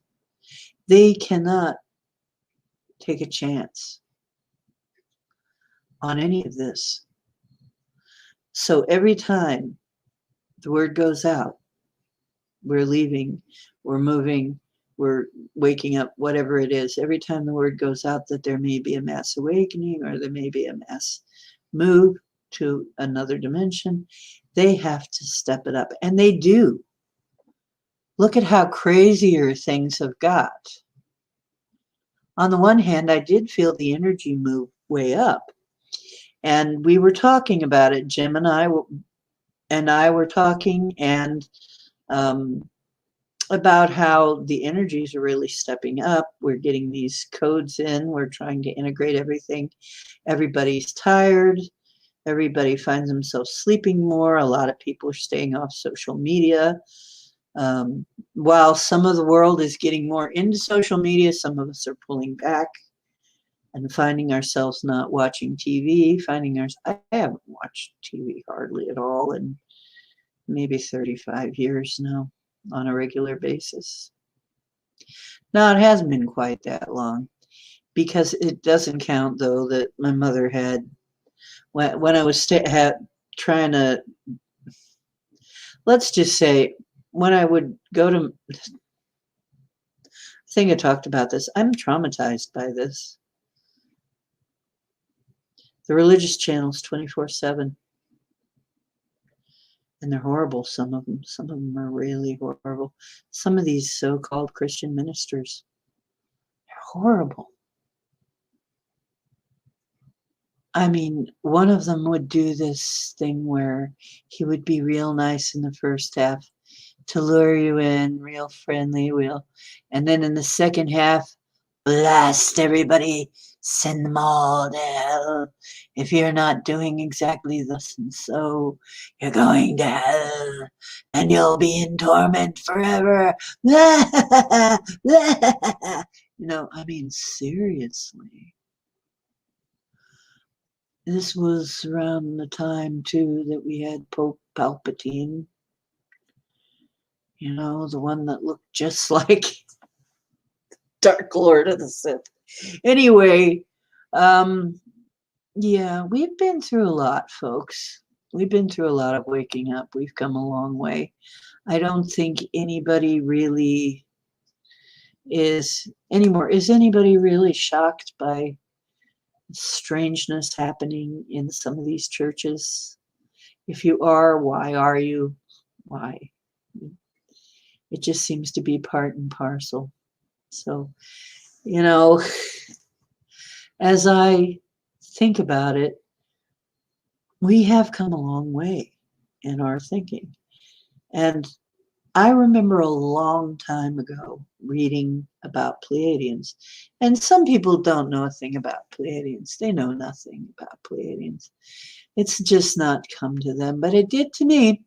They cannot take a chance on any of this. So every time the word goes out, we're leaving, we're moving, we're waking up, whatever it is. Every time the word goes out that there may be a mass awakening or there may be a mass move to another dimension, they have to step it up. And they do. Look at how crazier things have got. On the one hand, I did feel the energy move way up. And we were talking about it. Jim and I were talking and about how the energies are really stepping up. We're getting these codes in. We're trying to integrate everything. Everybody's tired. Everybody finds themselves sleeping more. A lot of people are staying off social media. While some of the world is getting more into social media, some of us are pulling back and finding ourselves not watching TV. I haven't watched TV hardly at all in maybe 35 years now on a regular basis. Now, it hasn't been quite that long, because it doesn't count, though, that my mother had, when I was trying to, let's just say, when I would go to, I think I talked about this, I'm traumatized by this. The religious channels 24/7. And they're horrible, some of them. Some of them are really horrible. Some of these so-called Christian ministers, they're horrible. I mean, one of them would do this thing where he would be real nice in the first half to lure you in, real friendly, and then in the second half, blast everybody, send them all to hell. If you're not doing exactly this and so, you're going to hell, and you'll be in torment forever. I mean, seriously. This was around the time, too, that we had Pope Palpatine. The one that looked just like Dark Lord of the Sith. Anyway, yeah, we've been through a lot, folks. We've been through a lot of waking up. We've come a long way. I don't think anybody really is anymore. Is anybody really shocked by strangeness happening in some of these churches? If you are, why are you? Why? It just seems to be part and parcel. So, as I think about it, we have come a long way in our thinking. And I remember a long time ago reading about Pleiadians. And some people don't know a thing about Pleiadians. They know nothing about Pleiadians. It's just not come to them, but it did to me.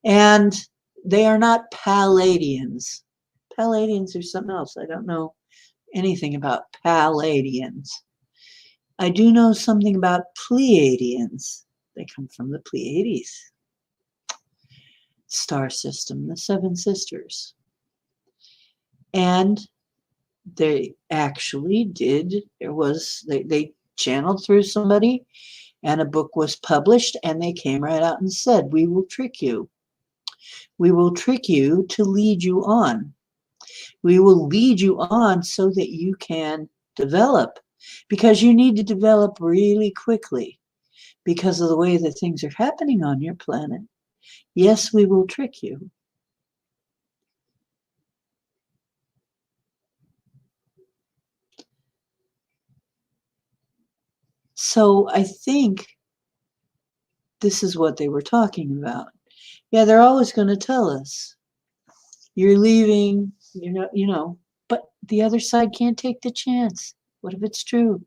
And they are not Palladians. Palladians are something else. I don't know anything about Palladians. I do know something about Pleiadians. They come from the Pleiades star system, the Seven Sisters. And they actually did, they channeled through somebody, and a book was published, and they came right out and said, we will trick you. We will trick you to lead you on. We will lead you on so that you can develop, because you need to develop really quickly because of the way that things are happening on your planet. Yes, we will trick you. So I think this is what they were talking about. Yeah, they're always going to tell us, you're leaving, but the other side can't take the chance. What if it's true?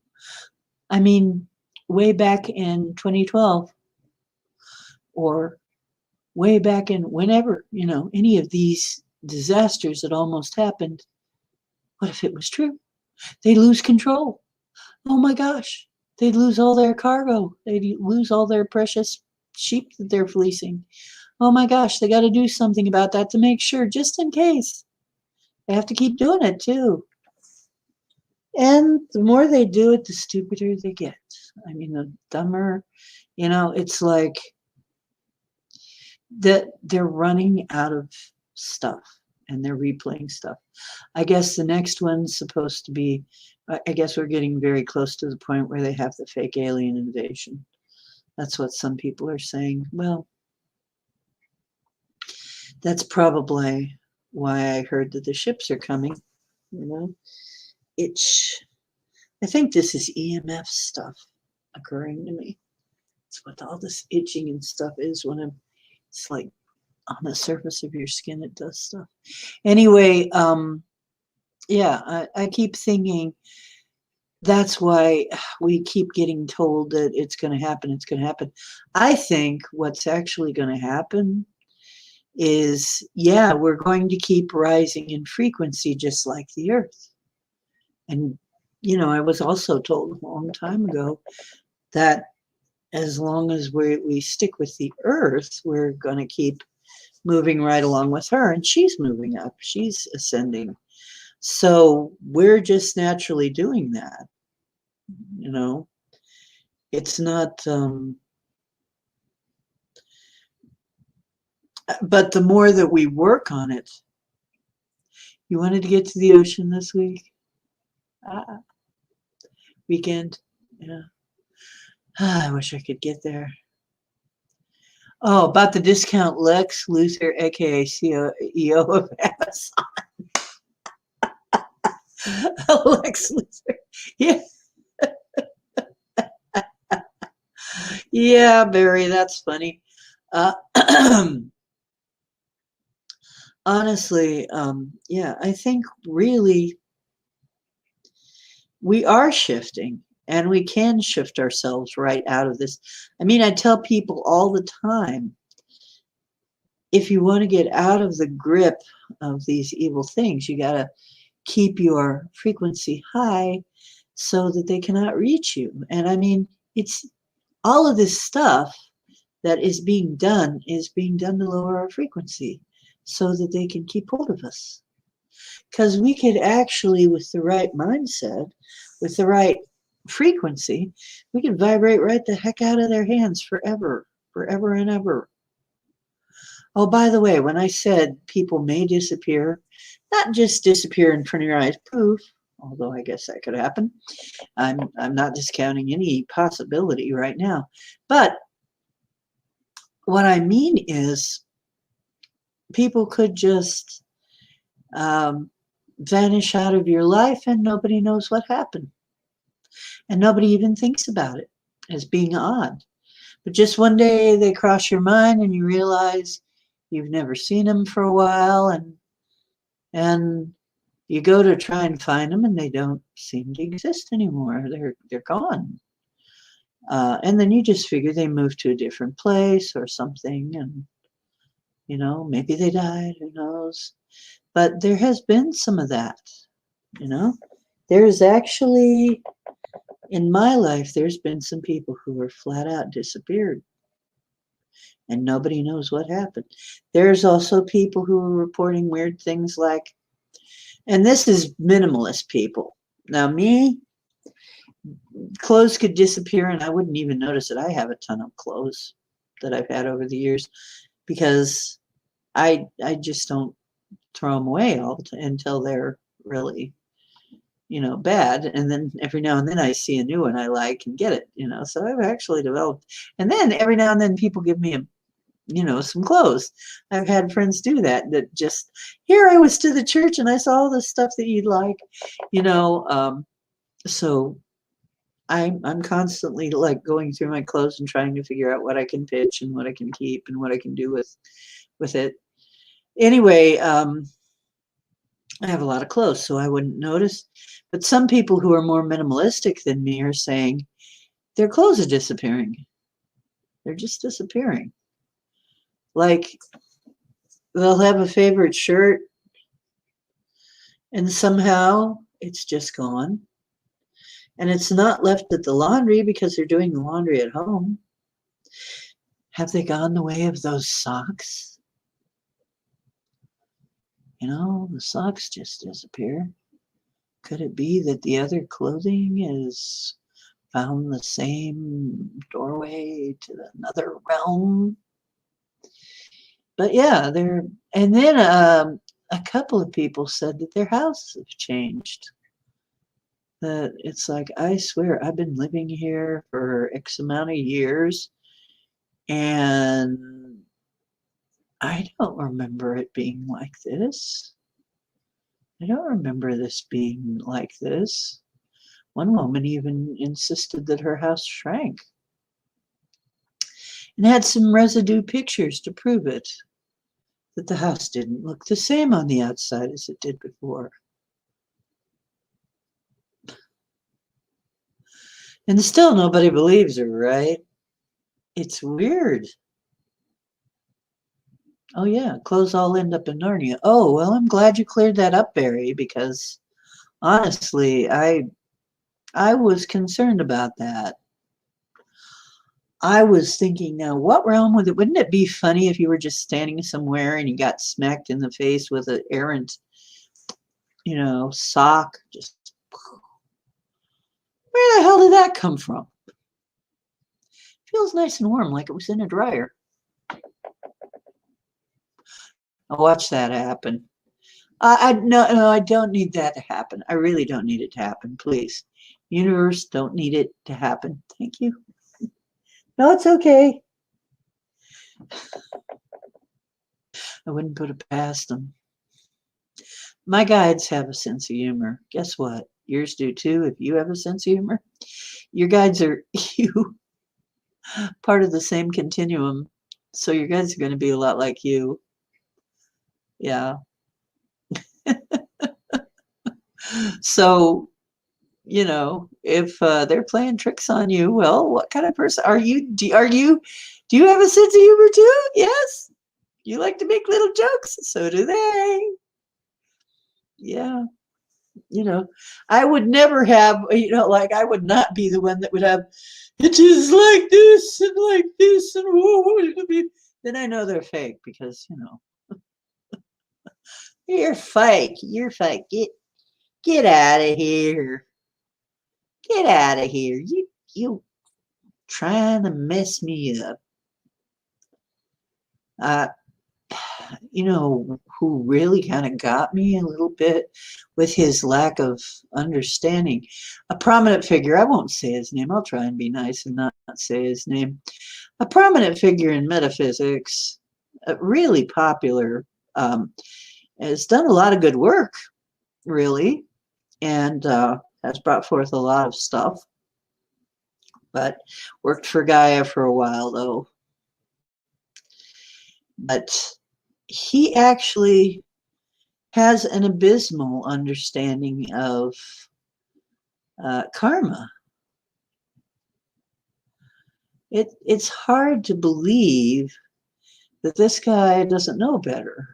I mean, way back in 2012, or way back in whenever, any of these disasters that almost happened, what if it was true? They lose control. Oh my gosh, they'd lose all their cargo. They'd lose all their precious sheep that they're fleecing. Oh my gosh, they got to do something about that to make sure, just in case. They have to keep doing it too. And the more they do it, the stupider they get. I mean, the dumber, it's like that they're running out of stuff. and they're replaying stuff. I guess the next one's supposed to be, I guess we're getting very close to the point where they have the fake alien invasion. That's what some people are saying. Well, that's probably why I heard that the ships are coming. You know, I think this is EMF stuff occurring to me. It's what all this itching and stuff is when it's like on the surface of your skin, it does stuff. Anyway, yeah, I keep thinking that's why we keep getting told that it's going to happen, it's going to happen. I think what's actually going to happen is, yeah, we're going to keep rising in frequency just like the Earth. And, you know, I was also told a long time ago that as long as we stick with the Earth, we're going to keep moving right along with her. And she's moving up, she's ascending. So we're just naturally doing that. You know, it's not, but the more that we work on it, you wanted to get to the ocean this week? Weekend? Yeah. I wish I could get there. Oh, about the discount Lex Luthor, aka CEO of Amazon. Lex Luthor. Yeah. Yeah, Barry, that's funny. Honestly, yeah, I think really we are shifting, and we can shift ourselves right out of this. I mean, I tell people all the time, if you want to get out of the grip of these evil things, you got to keep your frequency high so that they cannot reach you. And I mean, it's all of this stuff that is being done to lower our frequency so that they can keep hold of us. Because we could actually, with the right mindset, with the right frequency, we could vibrate right the heck out of their hands forever, forever and ever. Oh, by the way, when I said people may disappear, not just disappear in front of your eyes, poof, although I guess that could happen. I'm not discounting any possibility right now. But what I mean is people could just vanish out of your life and nobody knows what happened. And nobody even thinks about it as being odd. But just one day they cross your mind and you realize you've never seen them for a while, and you go to try and find them and they don't seem to exist anymore. They're gone. And then you just figure they moved to a different place or something, and you know, maybe they died, who knows. But there has been some of that, you know. There's actually, in my life, there's been some people who were flat out disappeared and nobody knows what happened. There's also people who are reporting weird things like, and this is minimalist people. Now me, clothes could disappear and I wouldn't even notice it. I have a ton of clothes that I've had over the years because I just don't throw them away until they're really, you know, bad. And then every now and then I see a new one I like and get it, you know. So I've actually developed. And then every now and then people give me some clothes. I've had friends do that just, here I was to the church and I saw all the stuff that you'd like, you know. So I'm constantly like going through my clothes and trying to figure out what I can pitch and what I can keep and what I can do with it. Anyway, I have a lot of clothes, so I wouldn't notice. But some people who are more minimalistic than me are saying their clothes are disappearing. They're just disappearing. Like they'll have a favorite shirt and somehow it's just gone. And it's not left at the laundry because they're doing the laundry at home. Have they gone the way of those socks? You know, the socks just disappear. Could it be that the other clothing is found the same doorway to another realm? But yeah, and then a couple of people said that their houses have changed. That it's like, I swear, I've been living here for X amount of years, and I don't remember it being like this. I don't remember this being like this. One woman even insisted that her house shrank and had some residue pictures to prove it, that the house didn't look the same on the outside as it did before. And still nobody believes her, right? It's weird. Oh yeah, clothes all end up in Narnia. Oh, well, I'm glad you cleared that up, Barry, because honestly, I was concerned about that. I was thinking, now, what realm would it? Wouldn't it be funny if you were just standing somewhere and you got smacked in the face with an errant, sock? Just where the hell did that come from? Feels nice and warm, like it was in a dryer. I'll watch that happen. No, I don't need that to happen. I really don't need it to happen. Please, universe, don't need it to happen. Thank you. No, it's okay. I wouldn't put it past them. My guides have a sense of humor. Guess what? Yours do too. If you have a sense of humor, your guides are you, part of the same continuum. So your guides are going to be a lot like you. Yeah. So, if they're playing tricks on you, well, what kind of person are you? Do you have a sense of humor too? Yes. You like to make little jokes. So do they. Yeah. I would never have, like I would not be the one that would have, it is like this and like this and whoa, it'll be. Then I know they're fake because, you're fake. You're fake. Get out of here. Get out of here. You trying to mess me up. Uh, who really kind of got me a little bit with his lack of understanding. A prominent figure, I won't say his name, I'll try and be nice and not say his name. A prominent figure in metaphysics, really popular, has done a lot of good work, really, and has brought forth a lot of stuff, but worked for Gaia for a while, though. But he actually has an abysmal understanding of karma. It's hard to believe that this guy doesn't know better,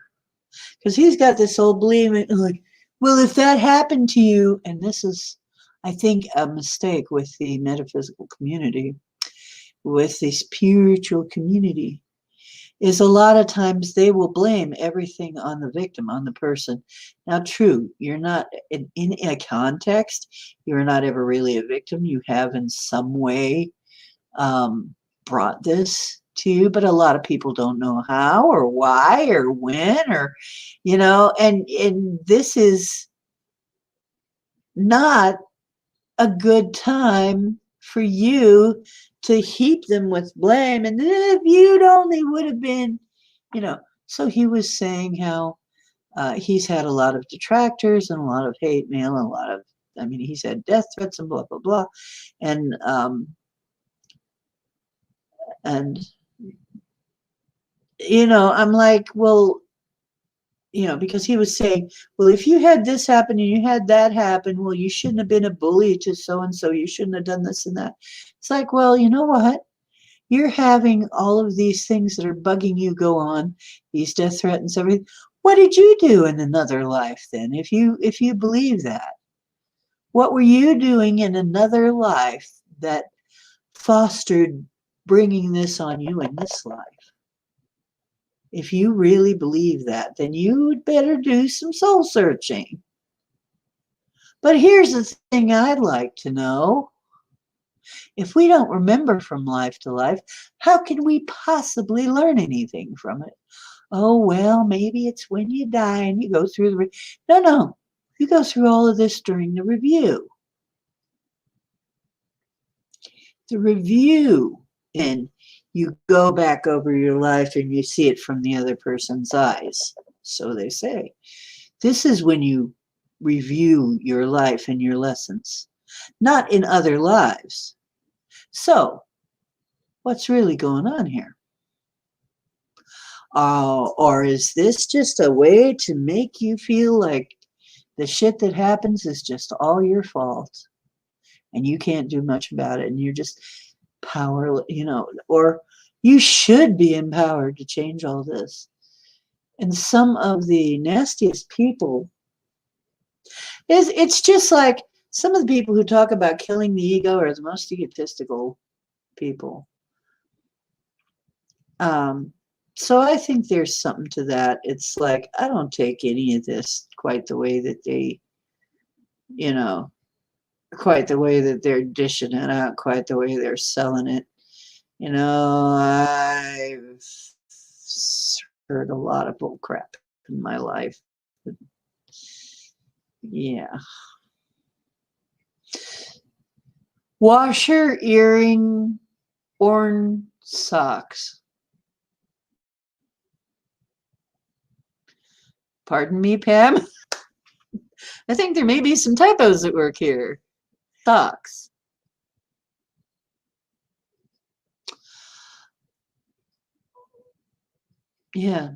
because he's got this old belief like, well, if that happened to you, and this is, I think, a mistake with the metaphysical community, with the spiritual community, is a lot of times they will blame everything on the victim, on the person. Now, true, you're not, in a context, you're not ever really a victim. You have in some way brought this to you, but a lot of people don't know how or why or when, or, and this is not a good time for you to heap them with blame. And if you'd only would have been, so he was saying how he's had a lot of detractors and a lot of hate mail and a lot of, he's had death threats and blah, blah, blah. And I'm like, well, because he was saying, well, if you had this happen and you had that happen, well, you shouldn't have been a bully to so-and-so. You shouldn't have done this and that. It's like, well, you know what? You're having all of these things that are bugging you go on, these death threats, everything. What did you do in another life then? If you believe that, what were you doing in another life that fostered bringing this on you in this life? If you really believe that, then you'd better do some soul searching. But here's the thing I'd like to know. If we don't remember from life to life, how can we possibly learn anything from it? Oh, well, maybe it's when you die and you go through the. No, no. You go through all of this during the review. The review, and you go back over your life and you see it from the other person's eyes. So they say. This is when you review your life and your lessons, not in other lives. So, what's really going on here? Or is this just a way to make you feel like the shit that happens is just all your fault and you can't do much about it and you're just powerless, or you should be empowered to change all this. And some of the nastiest people it's just like some of the people who talk about killing the ego are the most egotistical people. So I think there's something to that. It's like, I don't take any of this quite the way that they, quite the way that they're dishing it out, quite the way they're selling it. I've heard a lot of bull crap in my life. Yeah. Washer, earring, worn socks. Pardon me, Pam? I think there may be some typos at work here. Socks. Yeah.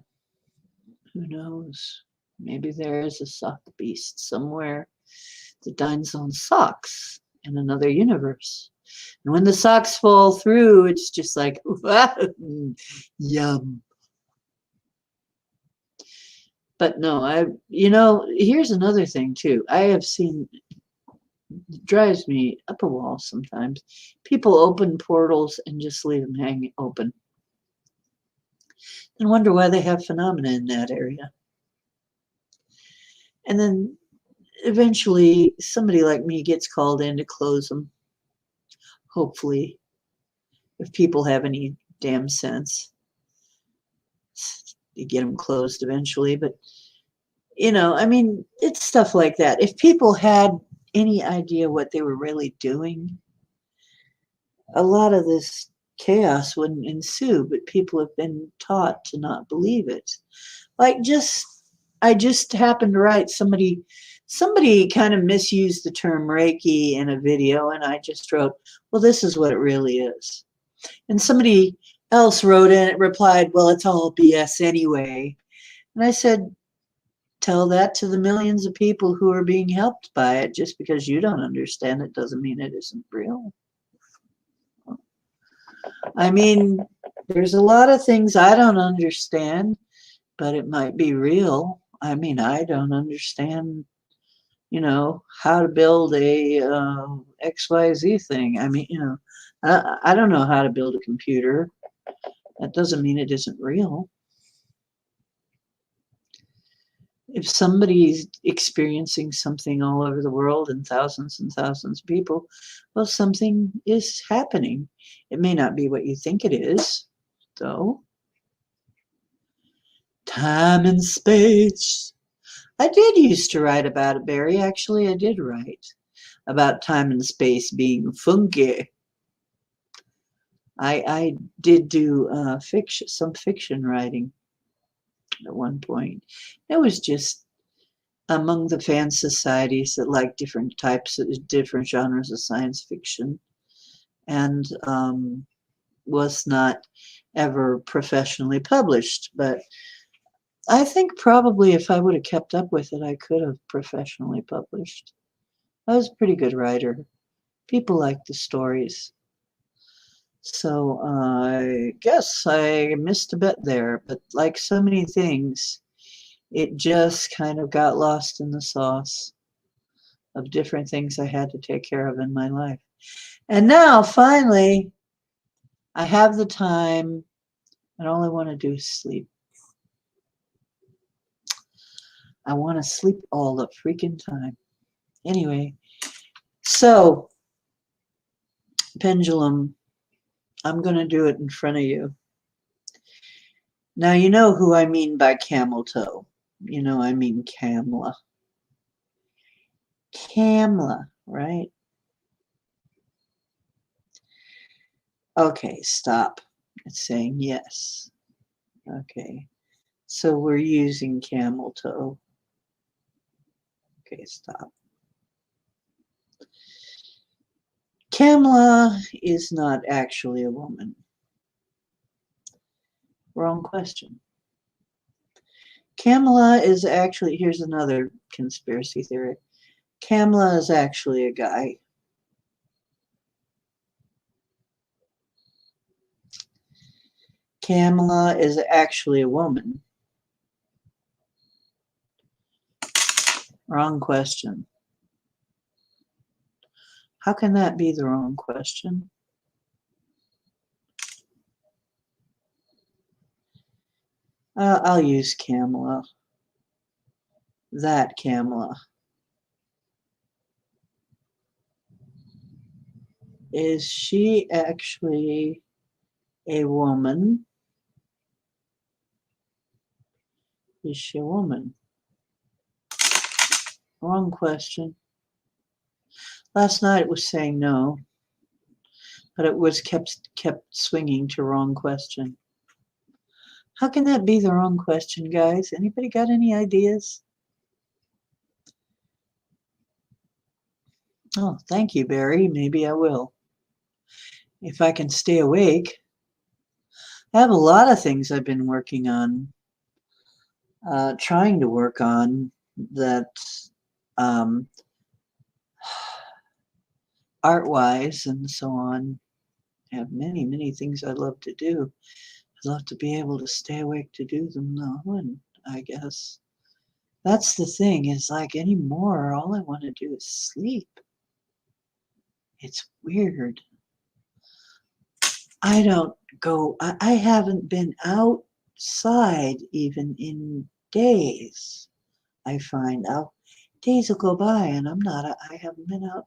Who knows? Maybe there is a sock beast somewhere that dines on socks in another universe. And when the socks fall through, it's just like, yum. But no, here's another thing too. I have seen, it drives me up a wall sometimes. People open portals and just leave them hanging open. And wonder why they have phenomena in that area. And then eventually somebody like me gets called in to close them. Hopefully, if people have any damn sense, you get them closed eventually. But, it's stuff like that. If people had any idea what they were really doing, a lot of this chaos wouldn't ensue, but people have been taught to not believe it. Like I just happened to write somebody kind of misused the term Reiki in a video, and I just wrote, well, this is what it really is. And somebody else wrote in it, replied, well, it's all BS anyway. And I said, tell that to the millions of people who are being helped by it. Just because you don't understand it doesn't mean it isn't real. I mean, there's a lot of things I don't understand, but it might be real. I mean, I don't understand, how to build a XYZ thing. I mean, I don't know how to build a computer. That doesn't mean it isn't real. If somebody's experiencing something all over the world and thousands of people, well, something is happening. It may not be what you think it is, though. Time and space. I did used to write about it, Barry. Actually, I did write about time and space being funky. I did do some fiction writing at one point. It was just among the fan societies that like different genres of science fiction, and was not ever professionally published. But I think probably if I would have kept up with it, I could have professionally published. I was a pretty good writer. People liked the stories. So I guess I missed a bet there, but like so many things, it just kind of got lost in the sauce of different things I had to take care of in my life. And now, finally, I have the time and all I want to do is sleep. I want to sleep all the freaking time. Anyway, so pendulum. I'm going to do it in front of you. Now you know who I mean by camel toe. You know I mean Kamla. Kamla, right? Okay, stop. It's saying yes. Okay, so we're using camel toe. Okay, stop. Kamla is not actually a woman. Wrong question. Kamla is actually, here's another conspiracy theory. Kamla is actually a guy. Kamla is actually a woman. Wrong question. How can that be the wrong question? I'll use Kamla. That Kamla. Is she actually a woman? Is she a woman? Wrong question. Last night it was saying no, but it was kept swinging to wrong question. How can that be the wrong question, guys? Anybody got any ideas? Oh, thank you, Barry. Maybe I will. If I can stay awake. I have a lot of things I've been working on, trying to work on that art-wise and so on. I have many, many things I'd love to do. I'd love to be able to stay awake to do them though, and I guess that's the thing, is like anymore, all I want to do is sleep. It's weird. I don't go, I haven't been outside even in days. I find out days will go by and I haven't been out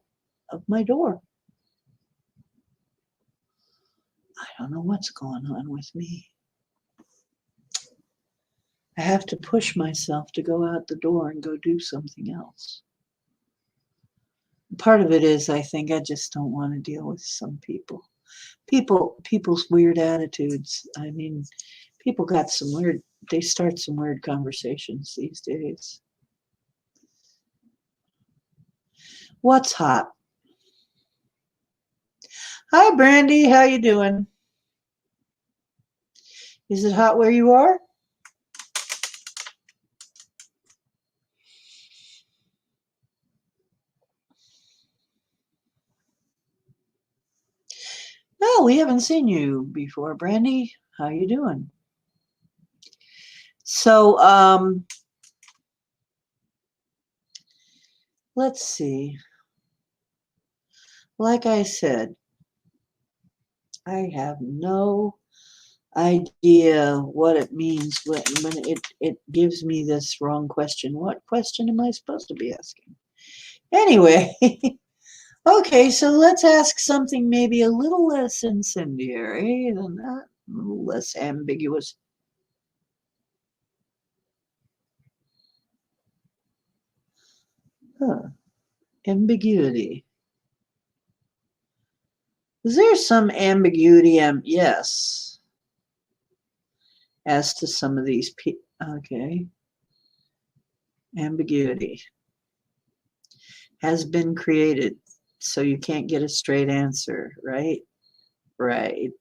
of my door. I don't know what's going on with me. I have to push myself to go out the door and go do something else. Part of it is I think I just don't want to deal with some people. People's weird attitudes. I mean, people got some weird, they start some weird conversations these days. What's hot? Hi, Brandy. How you doing? Is it hot where you are? No, we haven't seen you before, Brandy. How you doing? So, let's see. Like I said, I have no idea what it means when it gives me this wrong question. What question am I supposed to be asking? Anyway, okay, so let's ask something maybe a little less incendiary than that, a little less ambiguous. Huh. Ambiguity. Is there some ambiguity? Yes. As to some of these people. Okay. Ambiguity has been created, so you can't get a straight answer, right? Right.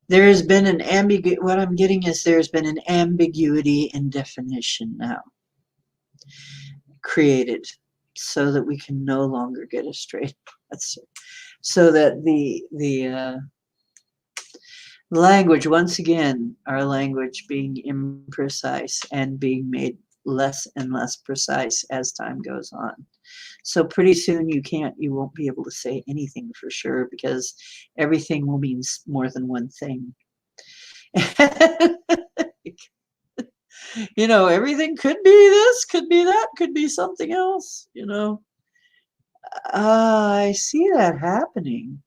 There has been an ambiguity. What I'm getting is there's been an ambiguity in definition now created so that we can no longer get a straight answer. So that the language, once again, our language being imprecise and being made less and less precise as time goes on. So pretty soon you won't be able to say anything for sure because everything will mean more than one thing. You know, everything could be this, could be that, could be something else, you know. I see that happening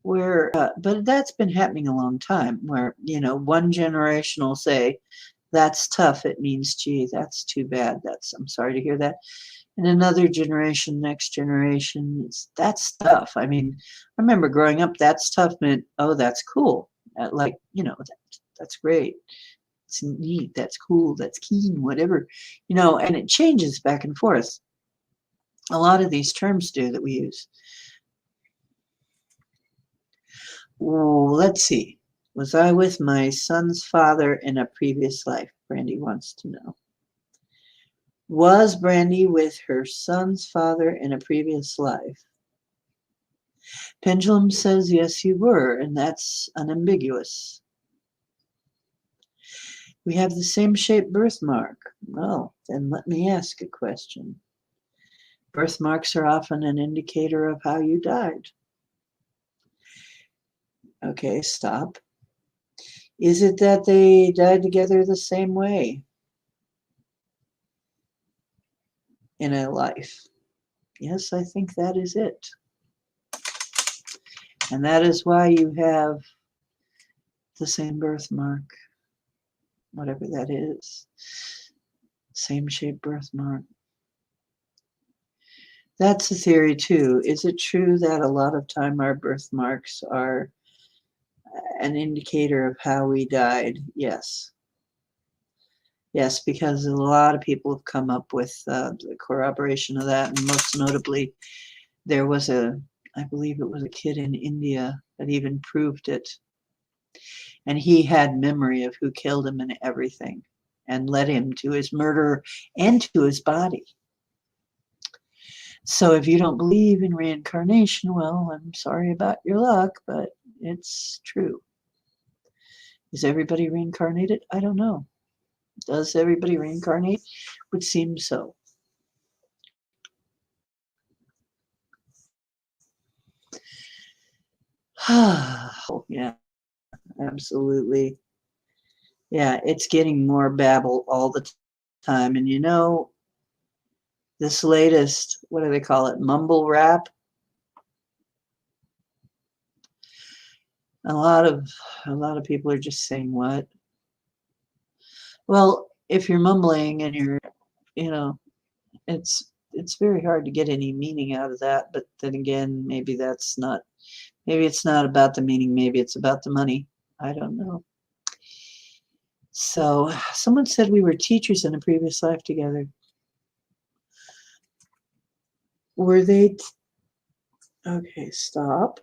where, but that's been happening a long time where, one generation will say, that's tough. It means, gee, that's too bad. I'm sorry to hear that. And another generation, next generation, that's tough. I mean, I remember growing up, that's tough meant, oh, that's cool. Like, that's great. It's neat. That's cool. That's keen, whatever, and it changes back and forth. A lot of these terms do that we use. Oh, let's see. Was I with my son's father in a previous life? Brandy wants to know. Was Brandy with her son's father in a previous life? Pendulum says yes, you were, and that's unambiguous. We have the same shaped birthmark. Well, then let me ask a question. Birthmarks are often an indicator of how you died. Okay, stop. Is it that they died together the same way in a life? Yes, I think that is it. And that is why you have the same birthmark, whatever that is. Same shaped birthmark. That's a theory too. Is it true that a lot of time our birthmarks are an indicator of how we died? Yes. Yes, because a lot of people have come up with the corroboration of that, and most notably, there was I believe it was a kid in India that even proved it. And he had memory of who killed him and everything, and led him to his murder and to his body. So if you don't believe in reincarnation, well, I'm sorry about your luck, but it's true. Is everybody reincarnated? I don't know. Does everybody reincarnate? Would seem so. Oh, yeah, absolutely. Yeah, it's getting more babble all the time. And this latest, what do they call it? Mumble rap. A lot of people are just saying what? Well, if you're mumbling and you know, it's very hard to get any meaning out of that, but then again, maybe it's not about the meaning, maybe it's about the money. I don't know. So, someone said we were teachers in a previous life together. Were they okay, stop.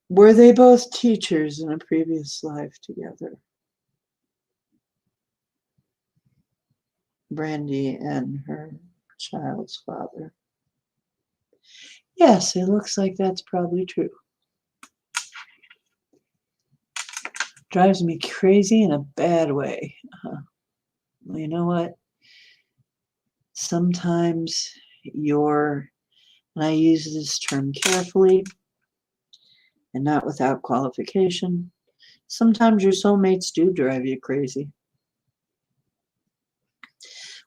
Were they both teachers in a previous life together? Brandy and her child's father. Yes, it looks like that's probably true. Drives me crazy in a bad way. Well, you know what? Sometimes and I use this term carefully and not without qualification, sometimes your soulmates do drive you crazy.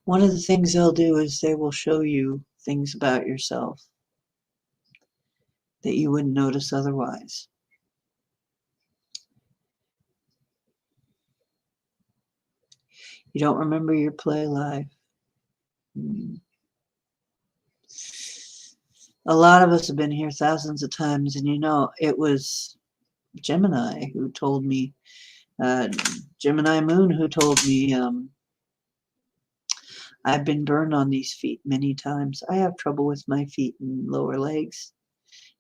One of the things they'll do is they will show you things about yourself that you wouldn't notice otherwise. You don't remember your play life. A lot of us have been here thousands of times, and it was Gemini who told me, Gemini Moon who told me, I've been burned on these feet many times. I have trouble with my feet and lower legs.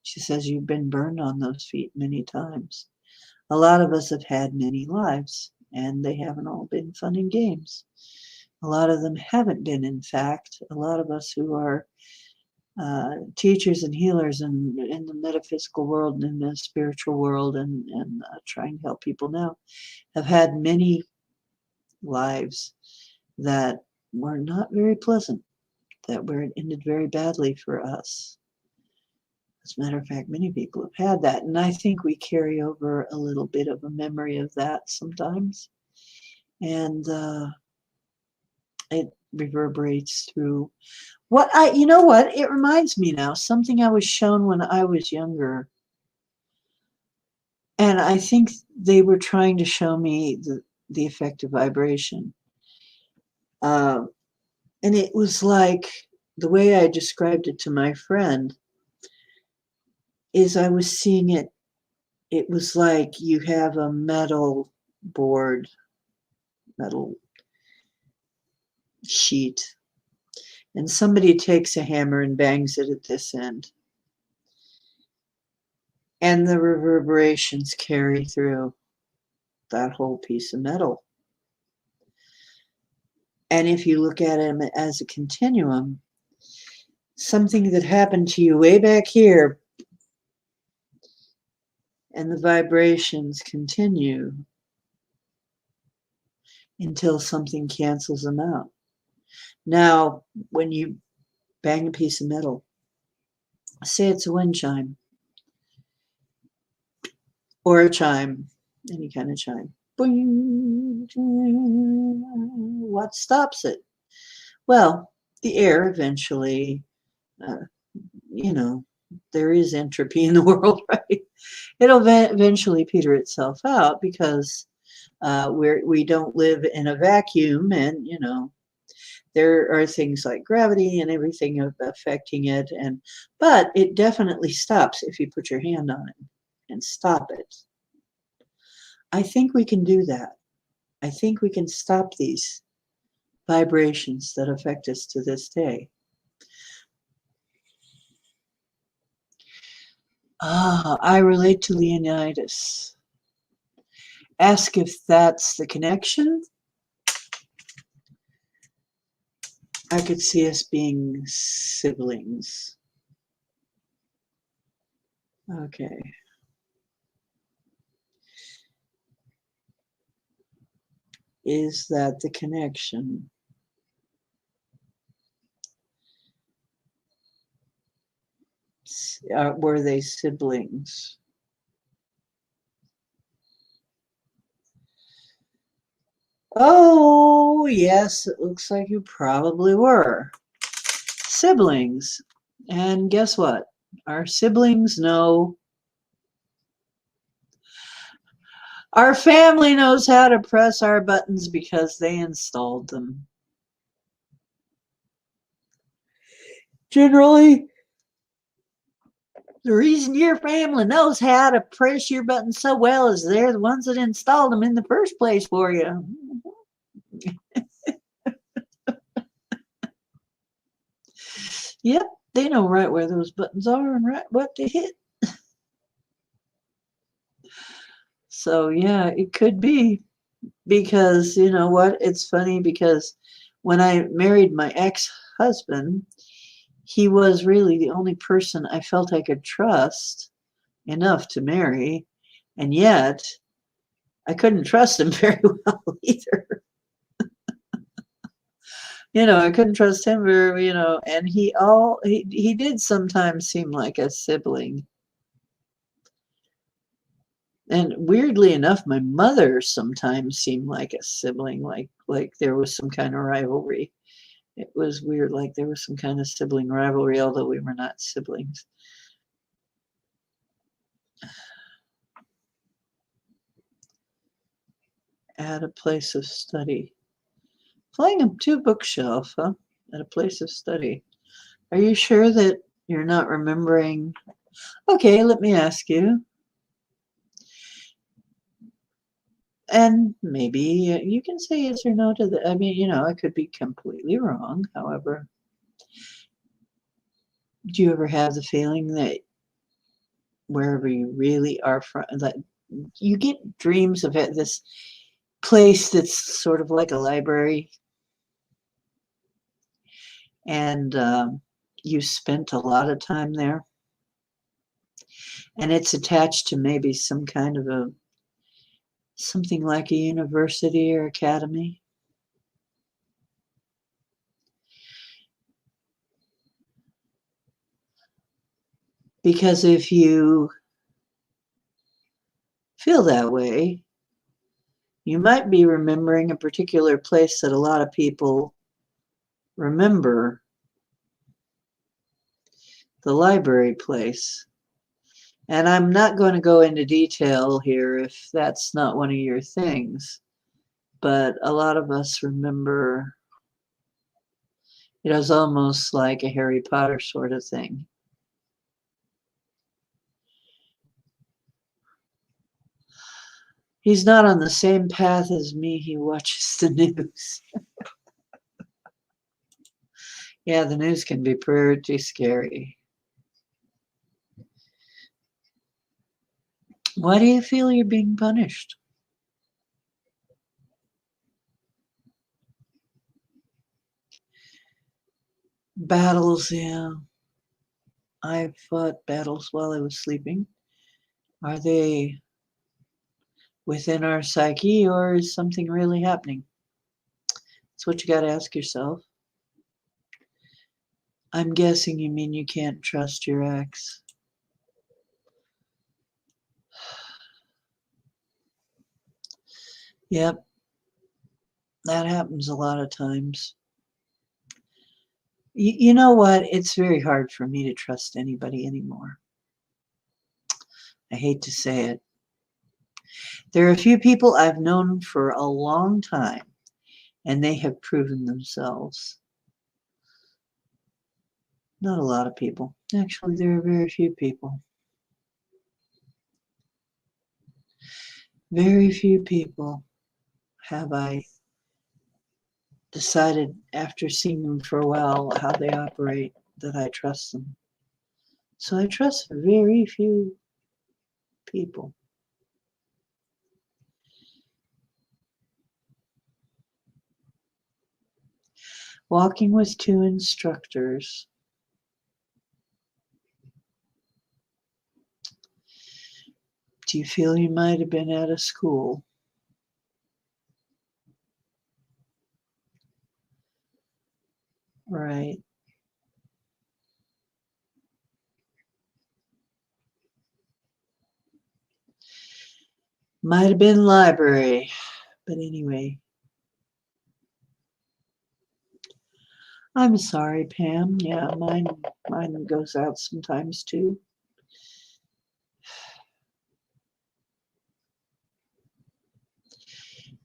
She says, you've been burned on those feet many times. A lot of us have had many lives, and they haven't all been fun and games. A lot of them haven't been, in fact. A lot of us who are teachers and healers in the metaphysical world and in the spiritual world and trying to help people now have had many lives that were not very pleasant, that were ended very badly for us. As a matter of fact, many people have had that, and I think we carry over a little bit of a memory of that sometimes. And reverberates through. It reminds me now, something I was shown when I was younger. And I think they were trying to show me the effect of vibration. Uh, and it was like, the way I described it to my friend is I was seeing it, it was like you have a metal board, metal sheet, and somebody takes a hammer and bangs it at this end. And the reverberations carry through that whole piece of metal. And if you look at it as a continuum, something that happened to you way back here, and the vibrations continue until something cancels them out. Now, when you bang a piece of metal, say it's a wind chime or a chime, any kind of chime, boing, what stops it? Well, the air eventually, there is entropy in the world, right? It'll eventually peter itself out because we don't live in a vacuum, and there are things like gravity and everything affecting it, but it definitely stops if you put your hand on it and stop it. I think we can do that. I think we can stop these vibrations that affect us to this day. I relate to Leonidas. Ask if that's the connection. I could see us being siblings. Okay. Is that the connection? Were they siblings? Oh, yes, it looks like you probably were. Siblings. And guess what? Our siblings know. Our family knows how to press our buttons because they installed them. Generally, the reason your family knows how to press your buttons so well is they're the ones that installed them in the first place for you. Yep, they know right where those buttons are and right what to hit. So yeah, it could be, because you know what? It's funny because when I married my ex-husband, he was really the only person I felt I could trust enough to marry, and yet I couldn't trust him very well either. I couldn't trust him very, and he did sometimes seem like a sibling. And weirdly enough, my mother sometimes seemed like a sibling, like there was some kind of rivalry. It was weird, like there was some kind of sibling rivalry, although we were not siblings. At a place of study. Playing a two bookshelf, huh? At a place of study. Are you sure that you're not remembering? Okay, let me ask you. And maybe you can say yes or no to that. I mean, I could be completely wrong. However, do you ever have the feeling that wherever you really are from, that you get dreams of this place that's sort of like a library, and you spent a lot of time there, and it's attached to maybe some kind of something like a university or academy? Because if you feel that way, you might be remembering a particular place that a lot of people remember the library place. And I'm not going to go into detail here if that's not one of your things, but a lot of us remember it was almost like a Harry Potter sort of thing. He's not on the same path as me. He watches the news. Yeah, the news can be pretty scary. Why do you feel you're being punished? Battles, yeah. I fought battles while I was sleeping. Are they within our psyche, or is something really happening? That's what you got to ask yourself. I'm guessing you mean you can't trust your ex. Yep, that happens a lot of times. You know what? It's very hard for me to trust anybody anymore. I hate to say it. There are a few people I've known for a long time, and they have proven themselves. Not a lot of people. Actually, there are very few people. Very few people have I decided after seeing them for a while how they operate that I trust them. So I trust very few people. Walking with two instructors. Do you feel you might have been at a school? Right. Might have been library, but anyway. I'm sorry, Pam. Yeah, mine goes out sometimes too.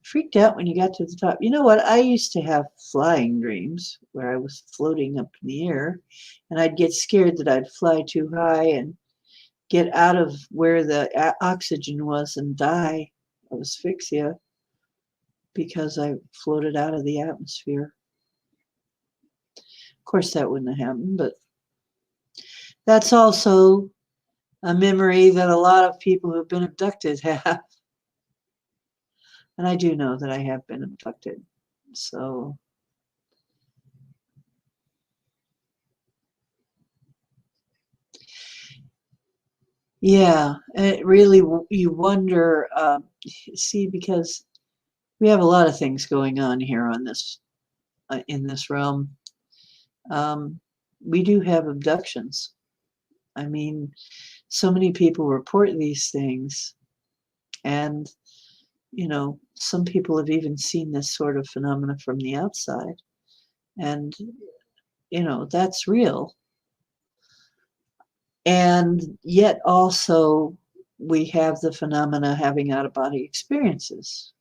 Freaked out when you got to the top. You know what? I used to have flying dreams where I was floating up in the air, and I'd get scared that I'd fly too high and get out of where the oxygen was and die of asphyxia because I floated out of the atmosphere. Of course, that wouldn't have happened, but that's also a memory that a lot of people who've been abducted have. And I do know that I have been abducted. So, yeah, it really, you wonder, see, because we have a lot of things going on here on this, in this realm. We do have abductions. I mean, so many people report these things, and some people have even seen this sort of phenomena from the outside, and that's real. And yet also we have the phenomena having out of body experiences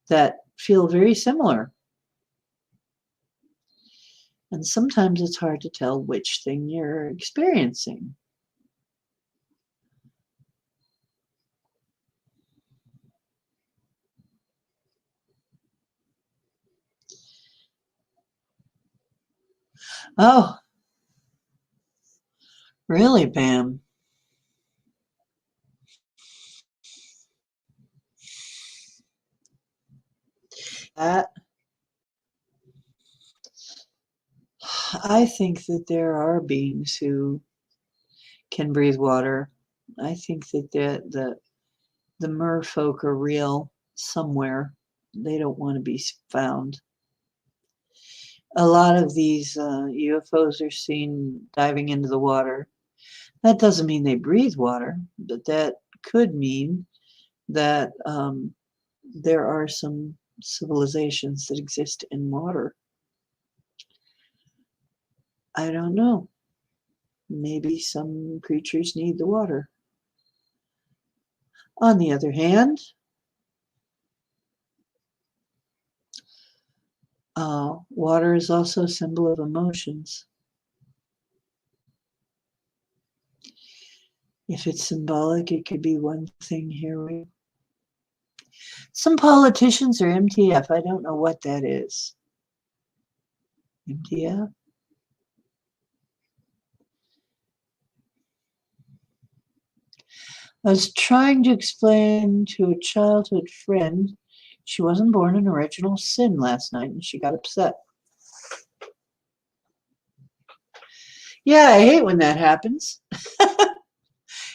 that feel very similar. And sometimes it's hard to tell which thing you're experiencing. Oh, really, Pam? That I think that there are beings who can breathe water. I think that the merfolk are real somewhere. They don't want to be found. A lot of these UFOs are seen diving into the water. That doesn't mean they breathe water, but that could mean that there are some civilizations that exist in water. I don't know. Maybe some creatures need the water. On the other hand, water is also a symbol of emotions. If it's symbolic, it could be one thing here. Some politicians are MTF. I don't know what that is. MTF? I was trying to explain to a childhood friend she wasn't born in original sin last night and she got upset. Yeah, I hate when that happens.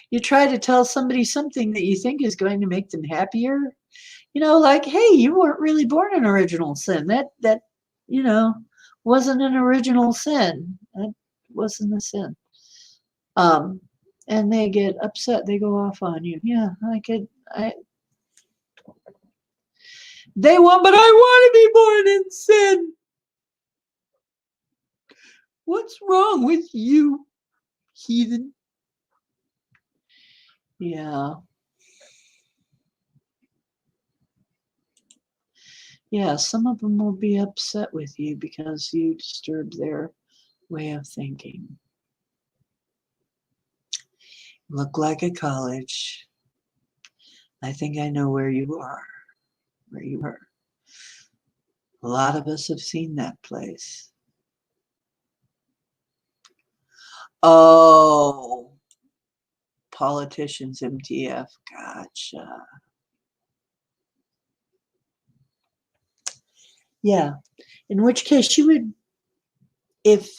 You try to tell somebody something that you think is going to make them happier. You know, like, hey, you weren't really born in original sin. That wasn't an original sin. That wasn't a sin. And they get upset. They go off on you. Yeah, they want, but I want to be born in sin. What's wrong with you, heathen? Yeah. Yeah, some of them will be upset with you because you disturb their way of thinking. Look like a college. I think I know where you are. Where you are. A lot of us have seen that place. Oh, politicians, MTF. Gotcha. Yeah. In which case you would, if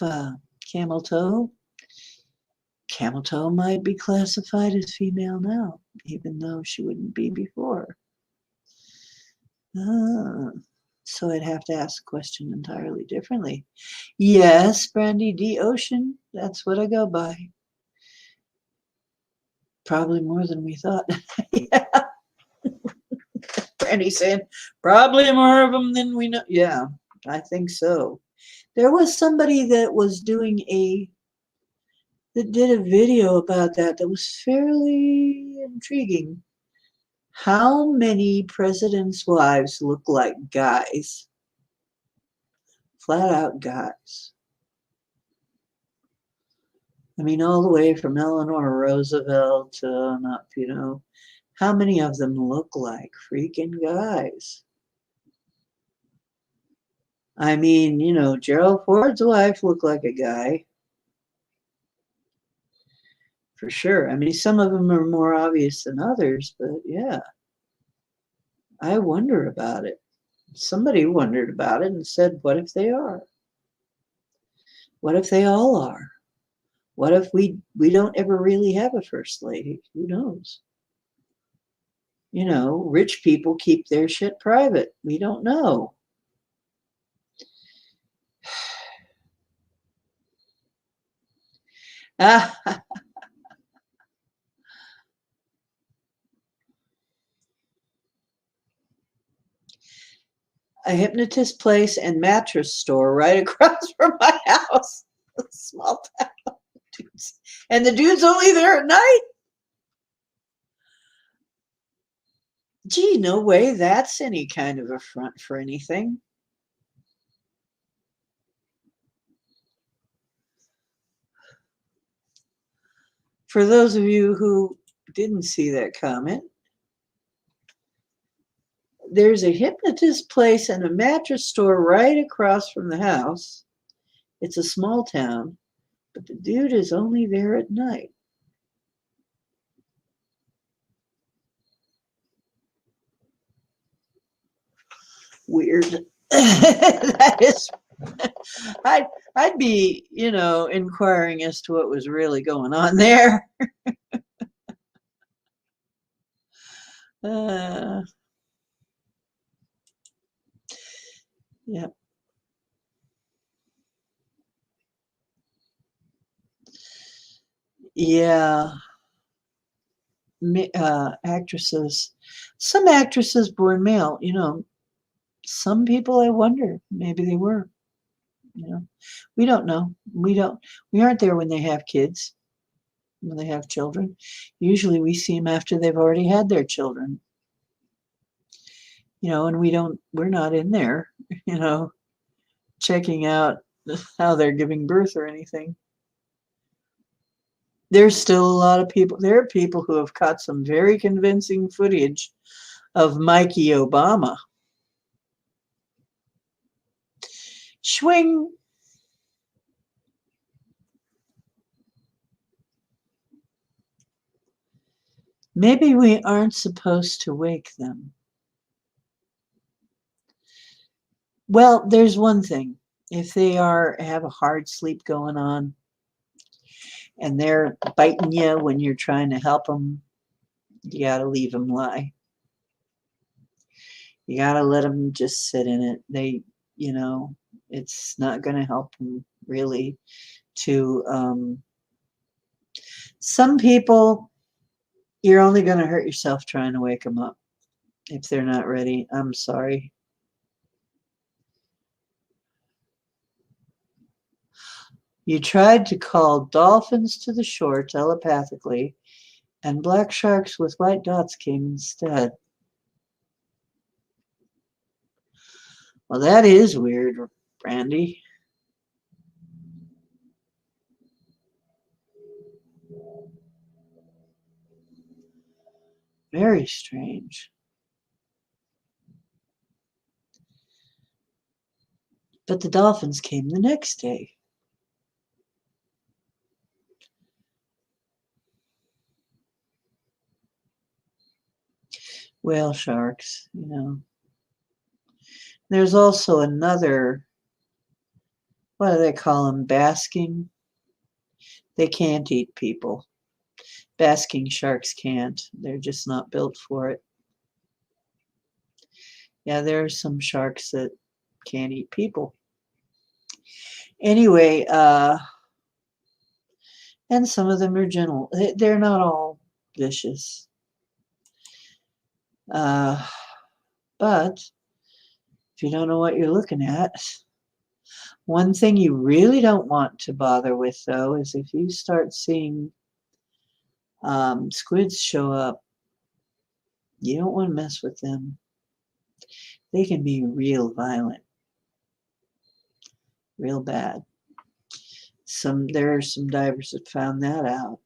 camel toe might be classified as female now, even though she wouldn't be before. So I'd have to ask the question entirely differently. Yes, Brandy D. Ocean, that's what I go by. Probably more than we thought. Yeah. Brandy saying, probably more of them than we know. Yeah, I think so. There was somebody that was that did a video about that was fairly intriguing. How many presidents' wives look like guys? Flat out guys. I mean, all the way from Eleanor Roosevelt to, how many of them look like freaking guys? I mean, Gerald Ford's wife looked like a guy. For sure. I mean, some of them are more obvious than others, but yeah. I wonder about it. Somebody wondered about it and said, what if they are? What if they all are? What if we don't ever really have a first lady? Who knows? Rich people keep their shit private. We don't know. A hypnotist place and mattress store right across from my house. Small town dudes. And the dude's only there at night? Gee, no way that's any kind of a front for anything. For those of you who didn't see that comment, there's a hypnotist place and a mattress store right across from the house. It's a small town, but the dude is only there at night. Weird. That is, I'd be, inquiring as to what was really going on there. Yeah. Yeah. Actresses. Some actresses born male, some people I wonder, maybe they were. You know, we don't know. We aren't there when they have kids, when they have children. Usually we see them after they've already had their children. And we're not in there, you know, checking out how they're giving birth or anything. There's still a lot of people. There are people who have caught some very convincing footage of Mikey Obama. Swing. Maybe we aren't supposed to wake them. Well, there's one thing. If they have a hard sleep going on and they're biting you when you're trying to help them, you got to leave them lie. You got to let them just sit in it. It's not going to help them really to, some people, you're only going to hurt yourself trying to wake them up if they're not ready. I'm sorry. You tried to call dolphins to the shore telepathically, and black sharks with white dots came instead. Well, that is weird, Brandy. Very strange. But the dolphins came the next day. Whale sharks, There's also another, what do they call them, basking? They can't eat people. Basking sharks can't. They're just not built for it. Yeah, there are some sharks that can't eat people. Anyway, and some of them are gentle. They're not all vicious. But if you don't know what you're looking at, one thing you really don't want to bother with, though, is if you start seeing squids show up, you don't want to mess with them. They can be real violent, real bad. There are some divers that found that out.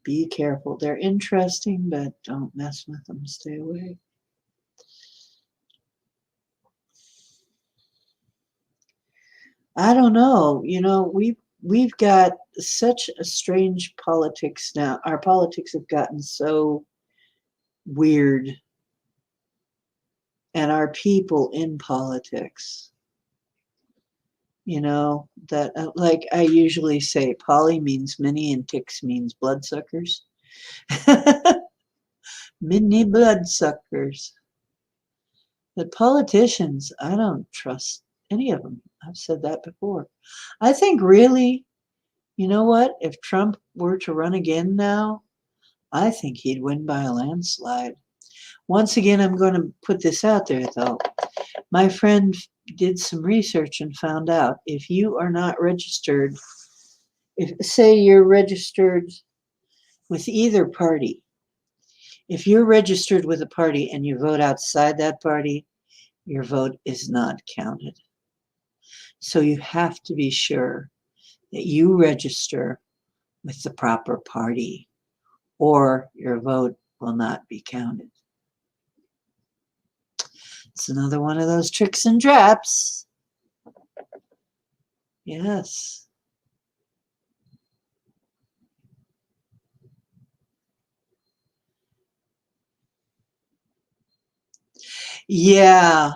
Be careful. They're interesting, but don't mess with them. Stay away. I don't know. We've got such a strange politics now. Our politics have gotten so weird, and our people in politics. That like I usually say, poly means many and ticks means bloodsuckers. Mini bloodsuckers. But politicians, I don't trust any of them. I've said that before. I think really, you know what? If Trump were to run again now, I think he'd win by a landslide. Once again, I'm going to put this out there, though. My friend did some research and found out if you are not registered, say you're registered with either party, if you're registered with a party and you vote outside that party, your vote is not counted. So you have to be sure that you register with the proper party, or your vote will not be counted. It's another one of those tricks and traps. Yes. Yeah.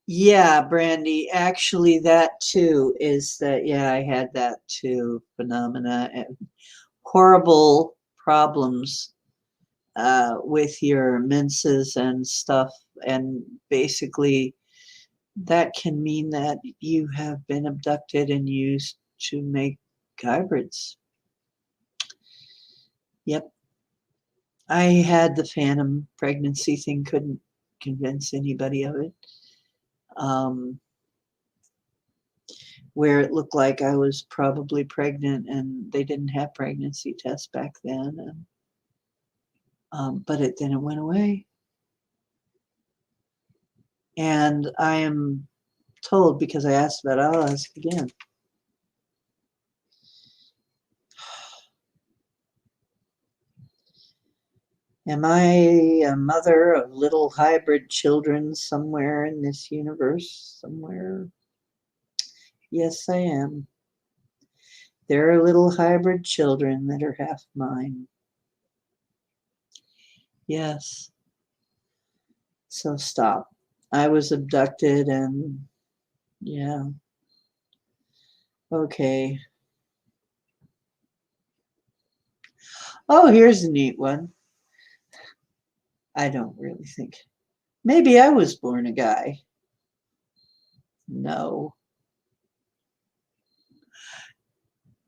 Yeah, Brandy. Actually, that too is that, yeah, I had that too, phenomena and horrible problems with your menses and stuff. And basically, that can mean that you have been abducted and used to make hybrids. Yep. I had the phantom pregnancy thing, couldn't convince anybody of it. where it looked like I was probably pregnant, and they didn't have pregnancy tests back then. And but then it went away. And I am told, because I asked about it, I'll ask again. Am I a mother of little hybrid children somewhere in this universe? Somewhere? Yes, I am. There are little hybrid children that are half mine. Yes. So stop. I was abducted, and yeah. Okay. Oh, here's a neat one. I don't really think. Maybe I was born a guy. No.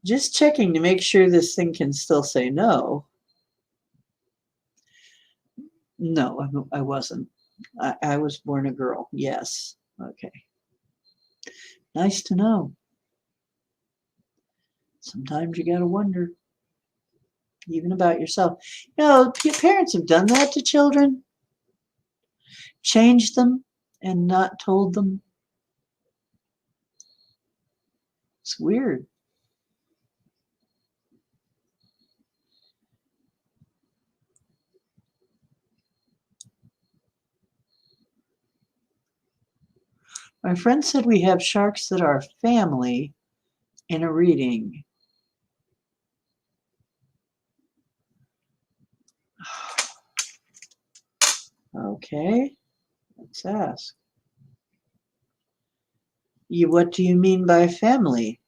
Just checking to make sure this thing can still say no. No, I wasn't. I was born a girl. Yes. Okay. Nice to know. Sometimes you got to wonder, even about yourself. You know, parents have done that to children, changed them and not told them. It's weird. My friend said we have sharks that are family in a reading. Okay, let's ask. What do you mean by family?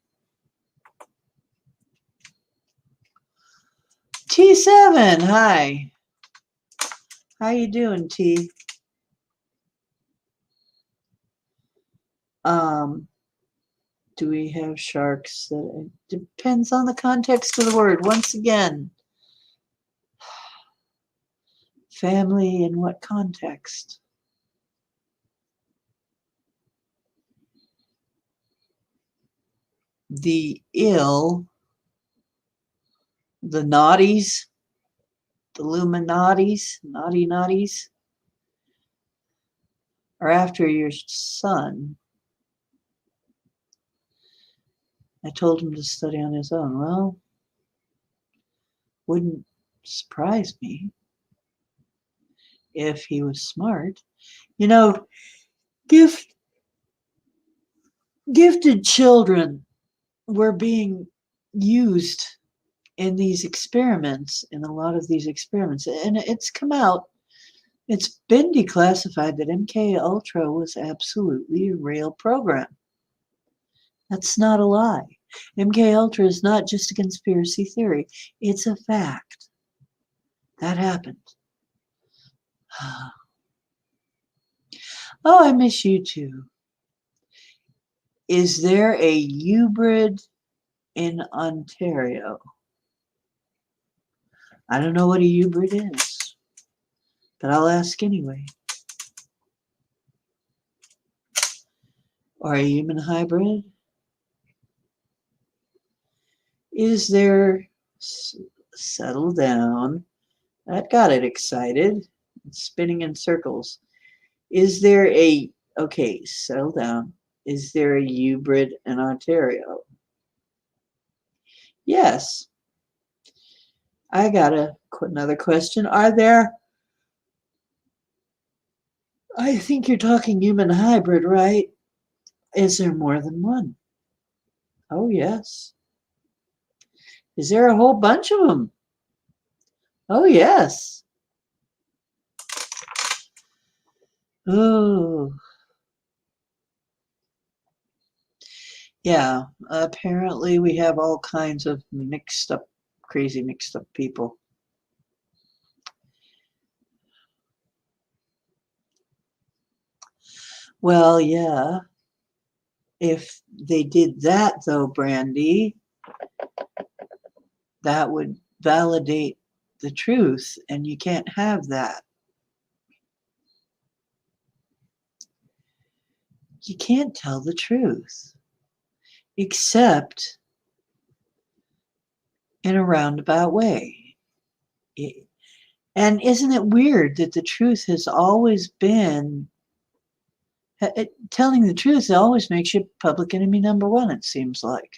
T7, hi. How you doing, T? Do we have sharks? It depends on the context of the word. Once again, family in what context? The ill, the naughties, the Illuminatis, naughties, are after your son. I told him to study on his own. Well, wouldn't surprise me if he was smart. You know, gifted children were being used in these experiments, in a lot of these experiments, and it's come out. It's been declassified that MK Ultra was absolutely a real program. That's not a lie. MK Ultra is not just a conspiracy theory. It's a fact. That happened. Oh, I miss you too. Is there a hybrid in Ontario? I don't know what a hybrid is, but I'll ask anyway. Or a human hybrid? Is there, settle down, that got it excited, it's spinning in circles. Is there okay, settle down. Is there a hybrid in Ontario? Yes. I got another question. Are there, I think you're talking human hybrid, right? Is there more than one? Oh, yes. Is there a whole bunch of them? Oh, yes. Oh, yeah. Apparently, we have all kinds of crazy mixed up people. Well, yeah. If they did that, though, Brandy, that would validate the truth, and you can't have that. You can't tell the truth. except in a roundabout way. And isn't it weird that the truth has always been, telling the truth always makes you public enemy number one, it seems like.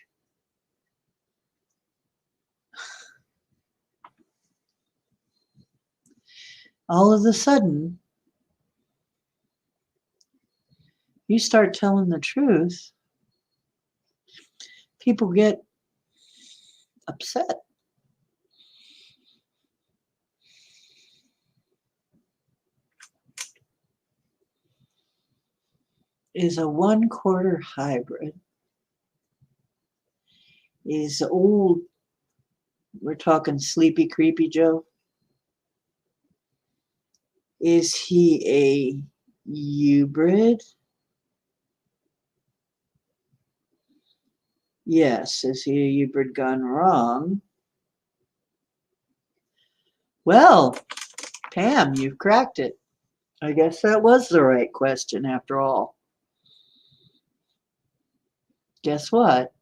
All of a sudden, you start telling the truth, people get upset. Is a 1/4 hybrid. Is old, we're talking Sleepy Creepy Joe. Is he a hybrid? Yes. Is he a hybrid gone wrong? Well, Pam, you've cracked it. I guess that was the right question after all. Guess what?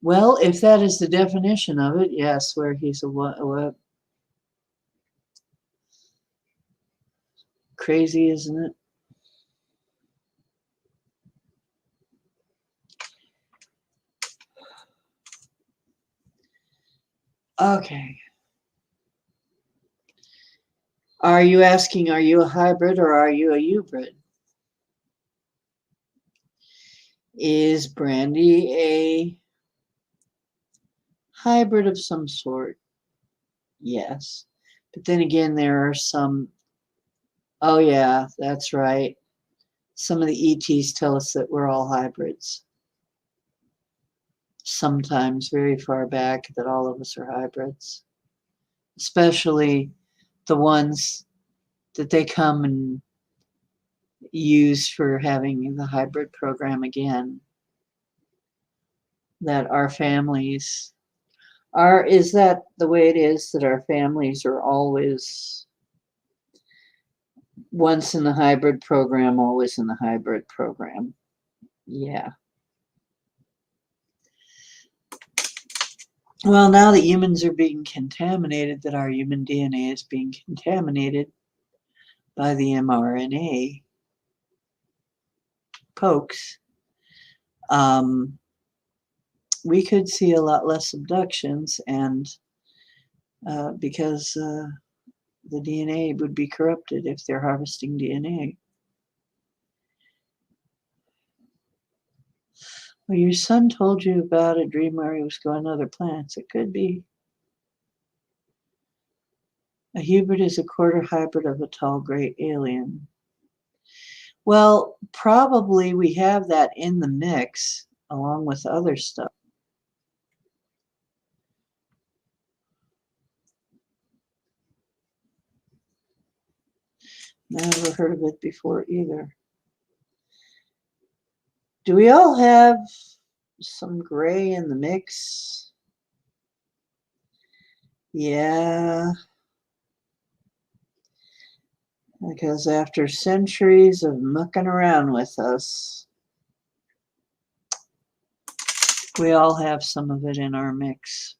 Well, if that is the definition of it, yes, where he's a what? Crazy, isn't it? Okay. Are you asking, are you a hybrid or are you a hybrid? Is Brandy a hybrid of some sort? Yes. But then again, there are some, oh yeah, that's right. Some of the ETs tell us that we're all hybrids. Sometimes very far back that all of us are hybrids. Especially the ones that they come and use for having the hybrid program again. That our families are, is that the way it is, that our families are always once in the hybrid program, always in the hybrid program? Yeah. Well, now that humans are being contaminated, that our human DNA is being contaminated by the mRNA pokes, we could see a lot less abductions, and because the DNA would be corrupted if they're harvesting DNA. Well, your son told you about a dream where he was going to other planets. It could be. A hybrid is a 1/4 hybrid of a tall gray alien. Well, probably we have that in the mix along with other stuff. Never heard of it before either. Do we all have some gray in the mix? Yeah. Because after centuries of mucking around with us, we all have some of it in our mix.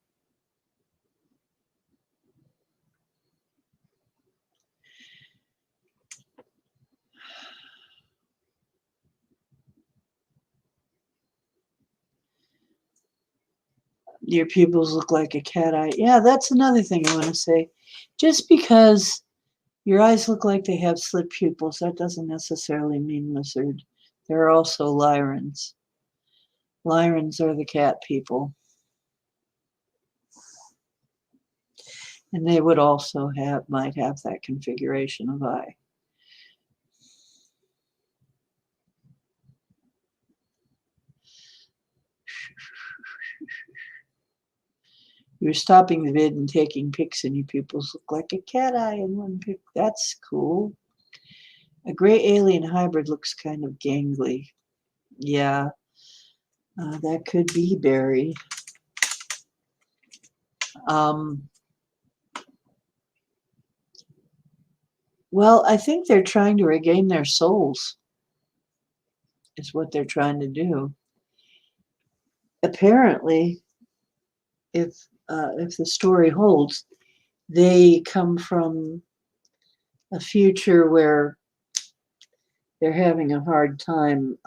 Your pupils look like a cat eye. Yeah, that's another thing I want to say. Just because your eyes look like they have slit pupils, that doesn't necessarily mean lizard. There are also lyrans. Lyrans are the cat people. And they would also might have that configuration of eye. You're stopping the vid and taking pics, and your pupils look like a cat eye in one pic. That's cool. A gray alien hybrid looks kind of gangly. Yeah, that could be Barry. Well, I think they're trying to regain their souls, is what they're trying to do. apparently, if the story holds, they come from a future where they're having a hard time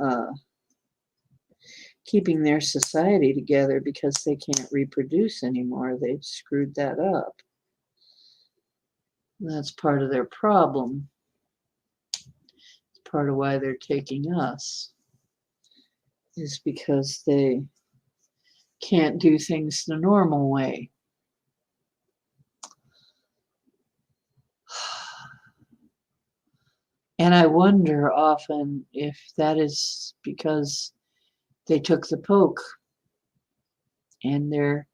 keeping their society together because they can't reproduce anymore. They've screwed that up. That's part of their problem. It's part of why they're taking us, is because they can't do things the normal way. And I wonder often if that is because they took the poke and their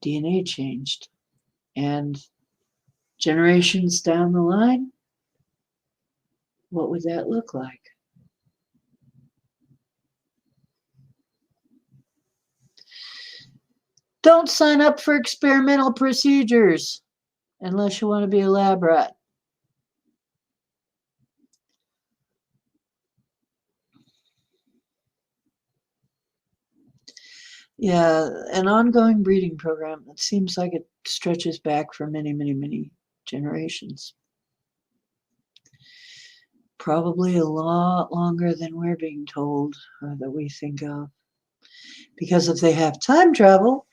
DNA changed. And generations down the line, what would that look like? Don't sign up for experimental procedures unless you want to be a lab rat. Yeah, an ongoing breeding program, it seems like it stretches back for many, many, many generations. Probably a lot longer than we're being told or that we think of. Because if they have time travel,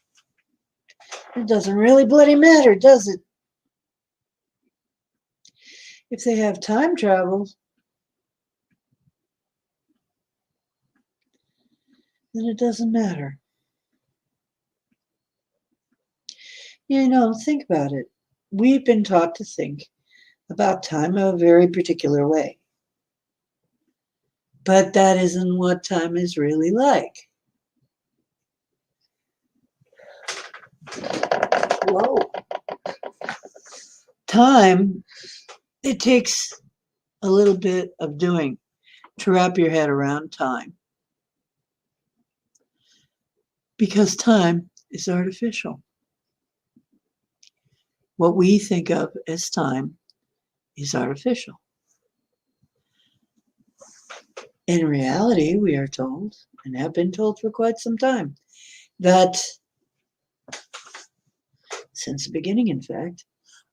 it doesn't really bloody matter, does it? If they have time travel, then it doesn't matter. You know, think about it. We've been taught to think about time a very particular way. But that isn't what time is really like. Whoa. Time, it takes a little bit of doing to wrap your head around time. Because time is artificial. What we think of as time is artificial. In reality, we are told, and have been told for quite some time, that since the beginning, in fact,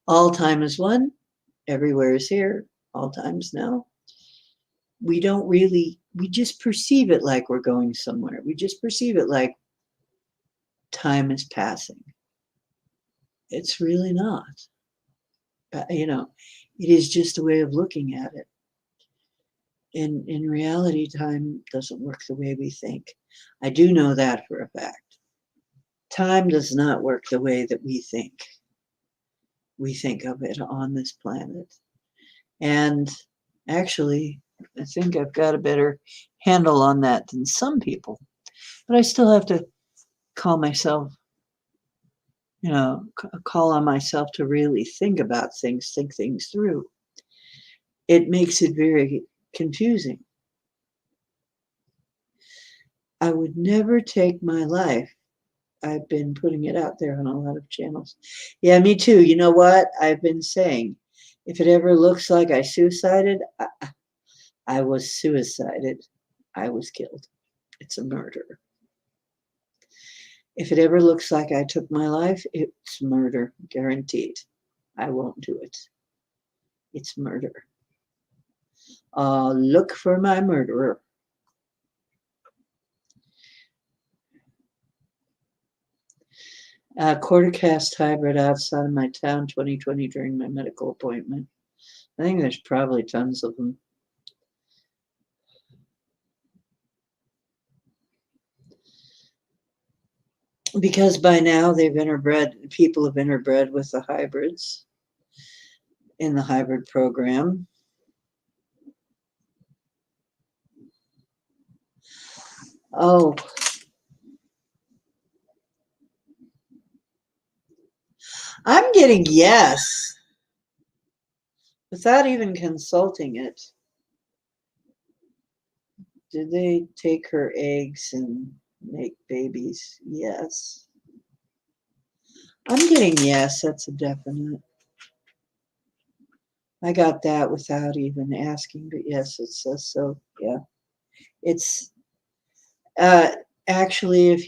all time is one, everywhere is here, all time's now. We don't really, we just perceive it like we're going somewhere. We just perceive it like time is passing. It's really not. You know, it is just a way of looking at it. In reality, time doesn't work the way we think. I do know that for a fact. Time does not work the way that we think. We think of it on this planet. And actually, I think I've got a better handle on that than some people. But I still have to call myself, you know, call on myself to really think about things, think things through. It makes it very confusing. I would never take my life. I've been putting it out there on a lot of channels. Yeah, me too. You know what? I've been saying, if it ever looks like I suicided, I was suicided. I was killed. It's a murder. If it ever looks like I took my life, it's murder, guaranteed. I won't do it. It's murder. Look for my murderer. Quarter cast hybrid outside of my town 2020 during my medical appointment. I think there's probably tons of them. Because by now they've interbred, people have interbred with the hybrids in the hybrid program. Oh. I'm getting yes, without even consulting it. Did they take her eggs and make babies? Yes. I'm getting yes, that's a definite. I got that without even asking, but yes, it says so. Yeah. It's actually, if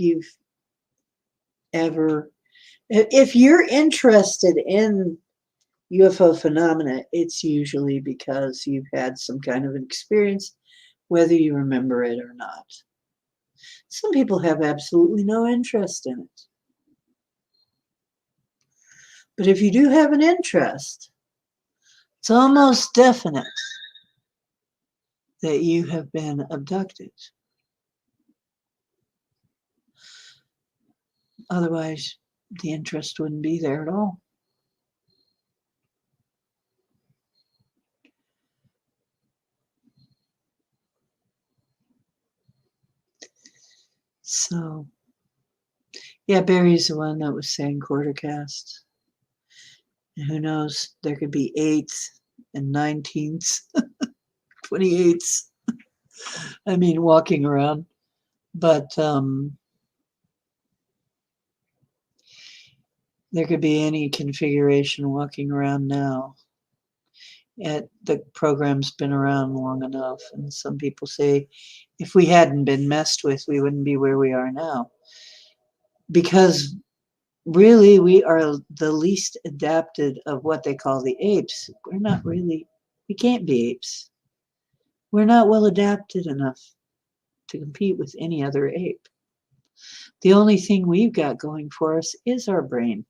you're interested in UFO phenomena, it's usually because you've had some kind of an experience, whether you remember it or not. Some people have absolutely no interest in it. But if you do have an interest, it's almost definite that you have been abducted. Otherwise, the interest wouldn't be there at all. So, yeah, Barry's the one that was saying quarter cast. And who knows, there could be 8ths and 19ths, 28ths. I mean, walking around. But there could be any configuration walking around now. The program's been around long enough. And some people say if we hadn't been messed with, we wouldn't be where we are now. Because really, we are the least adapted of what they call the apes. We're not really, we can't be apes. We're not well adapted enough to compete with any other ape. The only thing we've got going for us is our brain.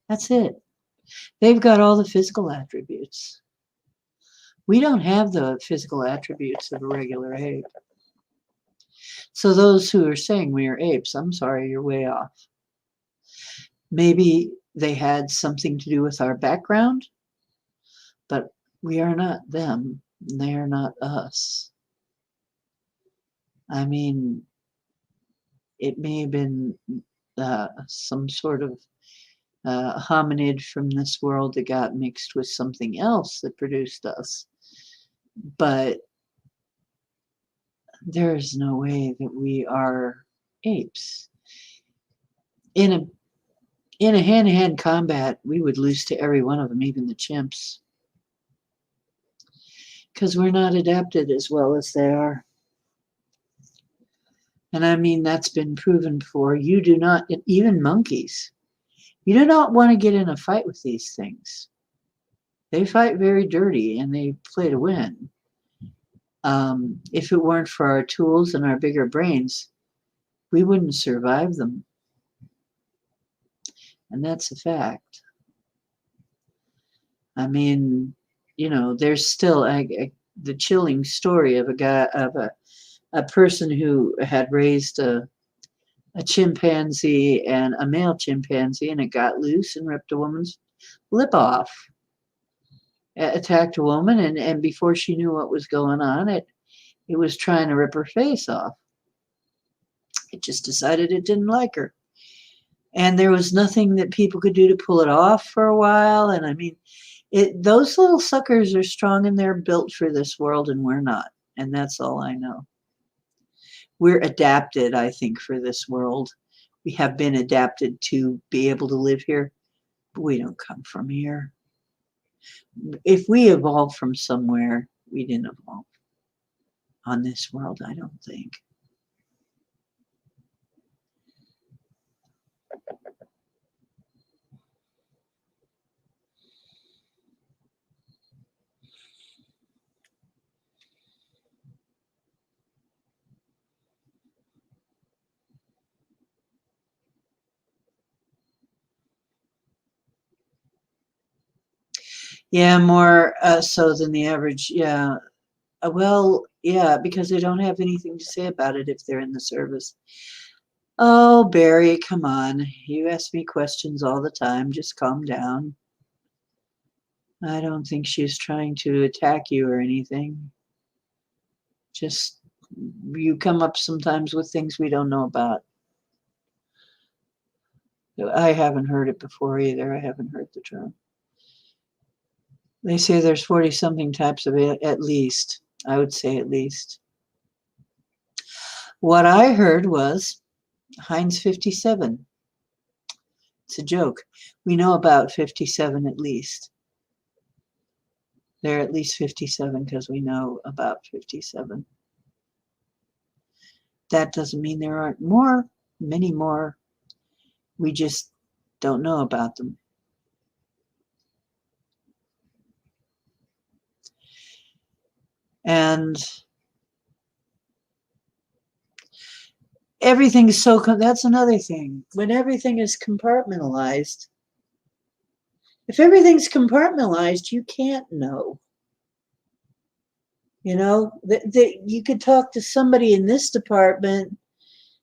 That's it. They've got all the physical attributes. We don't have the physical attributes of a regular ape. So those who are saying we are apes, I'm sorry, you're way off. Maybe they had something to do with our background, but we are not them. They are not us. I mean, it may have been some sort of hominid from this world that got mixed with something else that produced us. But there is no way that we are apes. In a hand-to-hand combat, we would lose to every one of them, even the chimps. Because we're not adapted as well as they are. And I mean, that's been proven before. You do not, even monkeys, you do not want to get in a fight with these things. They fight very dirty and they play to win. If it weren't for our tools and our bigger brains, we wouldn't survive them. And that's a fact. I mean, you know, there's still the chilling story of a person who had raised a chimpanzee and a male chimpanzee, and it got loose and ripped a woman's lip off. It attacked a woman, and before she knew what was going on, it was trying to rip her face off. It just decided it didn't like her. And there was nothing that people could do to pull it off for a while. And I mean, those little suckers are strong and they're built for this world, and we're not. And that's all I know. We're adapted, I think, for this world. We have been adapted to be able to live here, but we don't come from here. If we evolved from somewhere, we didn't evolve on this world, I don't think. Yeah, more so than the average. Yeah. Well, yeah, because they don't have anything to say about it if they're in the service. Oh, Barry, come on. You ask me questions all the time. Just calm down. I don't think she's trying to attack you or anything. Just, you come up sometimes with things we don't know about. I haven't heard it before either. I haven't heard the term. They say there's 40-something types of it, at least. I would say at least. What I heard was Heinz 57. It's a joke. We know about 57 at least. There are at least 57 because we know about 57. That doesn't mean there aren't many more. We just don't know about them. And everything's that's another thing. When everything is compartmentalized, if everything's compartmentalized, you can't know. You know, you could talk to somebody in this department.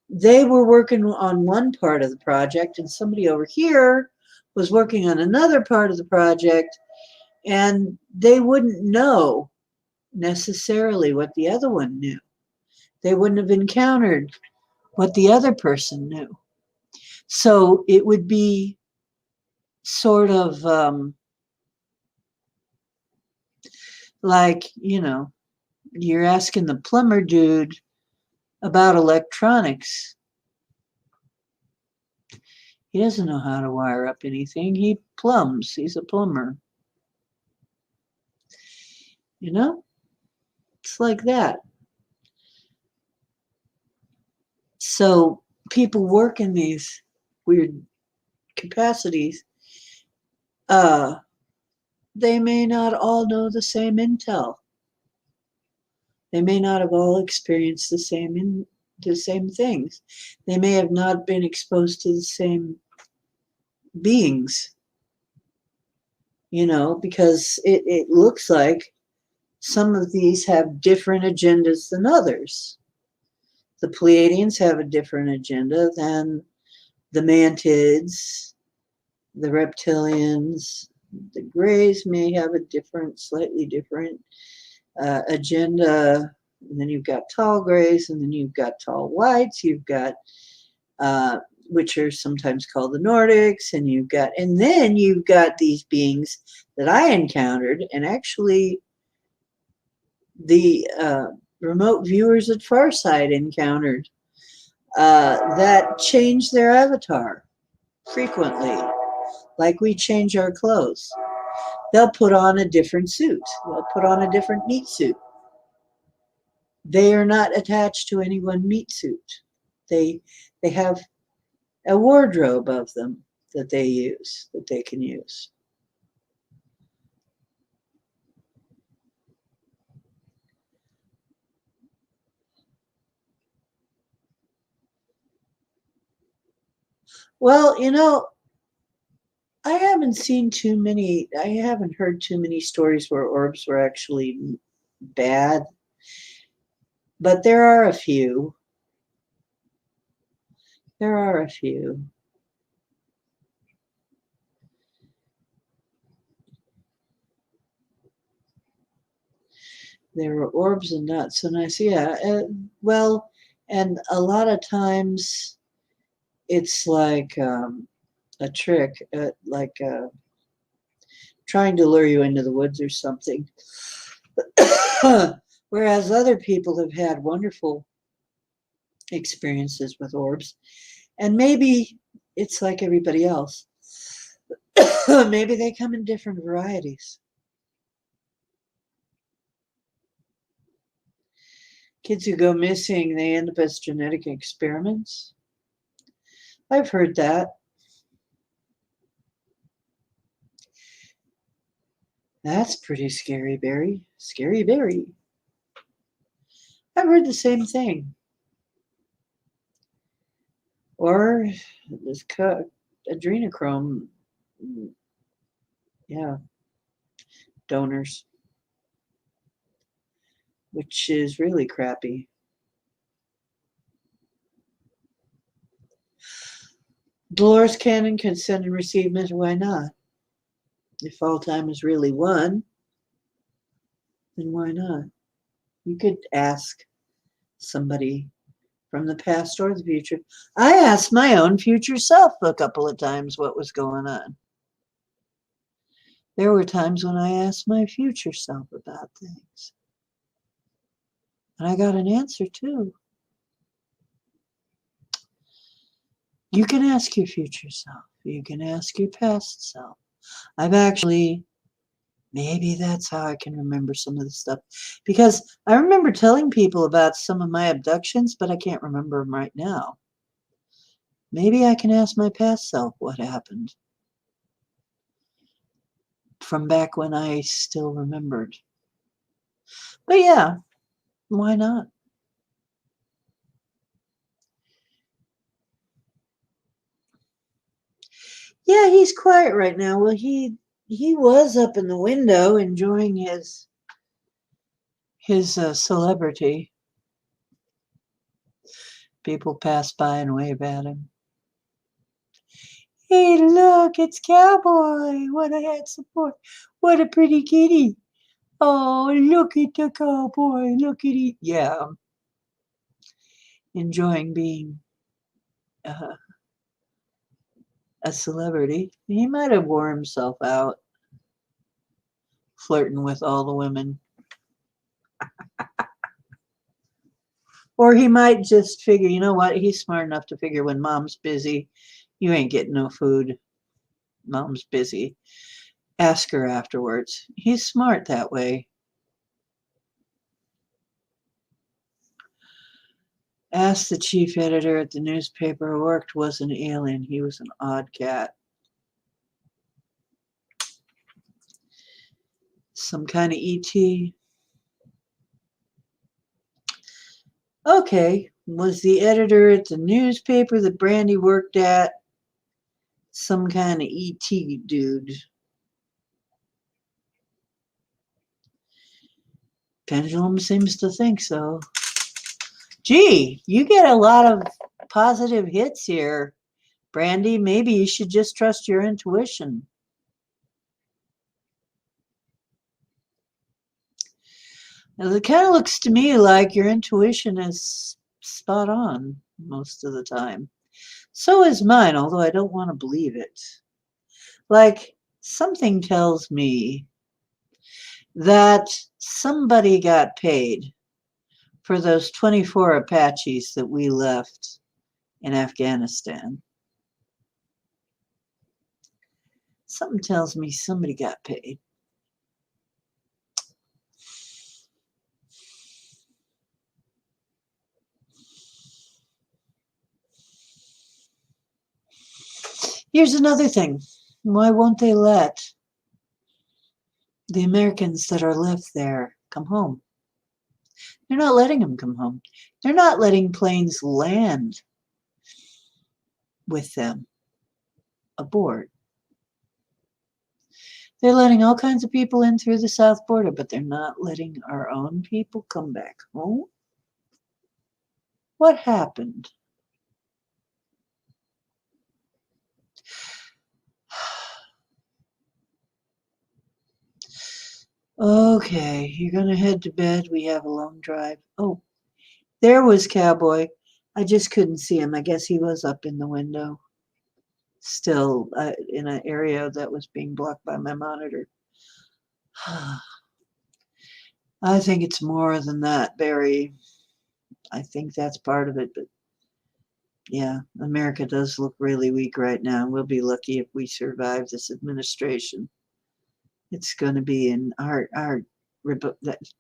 They were working on one part of the project, and somebody over here was working on another part of the project, and they wouldn't know necessarily what the other one knew. They wouldn't have encountered what the other person knew. So it would be sort of like, you know, you're asking the plumber dude about electronics. He doesn't know how to wire up anything. He plumbs. He's a plumber. You know? It's like that. So people work in these weird capacities. They may not all know the same intel. They may not have all experienced the same things. They may have not been exposed to the same beings. You know, because it looks like some of these have different agendas than others. The Pleiadians have a different agenda than the Mantids, the Reptilians. The Greys may have a slightly different agenda. And then you've got tall Greys, and then you've got tall Whites. You've got, which are sometimes called the Nordics, and then you've got these beings that I encountered, and actually the remote viewers at Farside encountered that change their avatar frequently, like we change our clothes. They'll put on a different suit. They'll put on a different meat suit. They are not attached to any one meat suit. They have a wardrobe of them that they can use. Well, you know, I haven't heard too many stories where orbs were actually bad, but there are a few. There are a few. There were orbs and not so nice. Yeah. Well, and a lot of times it's like a trick, trying to lure you into the woods or something. Whereas other people have had wonderful experiences with orbs. And maybe it's like everybody else. Maybe they come in different varieties. Kids who go missing, they end up as genetic experiments. I've heard that. That's pretty scary, Barry. Scary Barry. I've heard the same thing. Or this adrenochrome, yeah, donors, which is really crappy. Dolores Cannon can send and receive matter. Why not? If all time is really one, then why not? You could ask somebody from the past or the future. I asked my own future self a couple of times what was going on. There were times when I asked my future self about things. And I got an answer too. You can ask your future self. You can ask your past self. I've actually Maybe that's how I can remember some of the stuff. Because I remember telling people about some of my abductions, but I can't remember them right now. Maybe I can ask my past self what happened from back when I still remembered. But yeah, why not? Yeah, he's quiet right now. Well, he was up in the window enjoying his celebrity. People pass by and wave at him. Hey, look, it's Cowboy. What a handsome boy. What a pretty kitty. Oh, look at the cowboy. Look at it. Yeah, enjoying being uh, a celebrity. He might have wore himself out flirting with all the women. Or he might just figure, you know what? He's smart enough to figure when mom's busy, you ain't getting no food. Mom's busy. Ask her afterwards. He's smart that way. Ask the chief editor at the newspaper who worked was an alien. He was an odd cat. Some kind of ET. Okay, was the editor at the newspaper that Brandy worked at some kind of ET dude? Pendulum seems to think so. Gee, you get a lot of positive hits here, Brandy. Maybe you should just trust your intuition. Now, it kind of looks to me like your intuition is spot on most of the time. So is mine, although I don't want to believe it. Like, something tells me that somebody got paid for those 24 Apaches that we left in Afghanistan. Something tells me somebody got paid. Here's another thing. Why won't they let the Americans that are left there come home? They're not letting them come home. They're not letting planes land with them aboard. They're letting all kinds of people in through the south border, but they're not letting our own people come back home. What happened? Okay, you're going to head to bed. We have a long drive. Oh, there was Cowboy. I just couldn't see him. I guess he was up in the window, still in an area that was being blocked by my monitor. I think it's more than that, Barry. I think that's part of it, but yeah, America does look really weak right now. We'll be lucky if we survive this administration. It's going to be in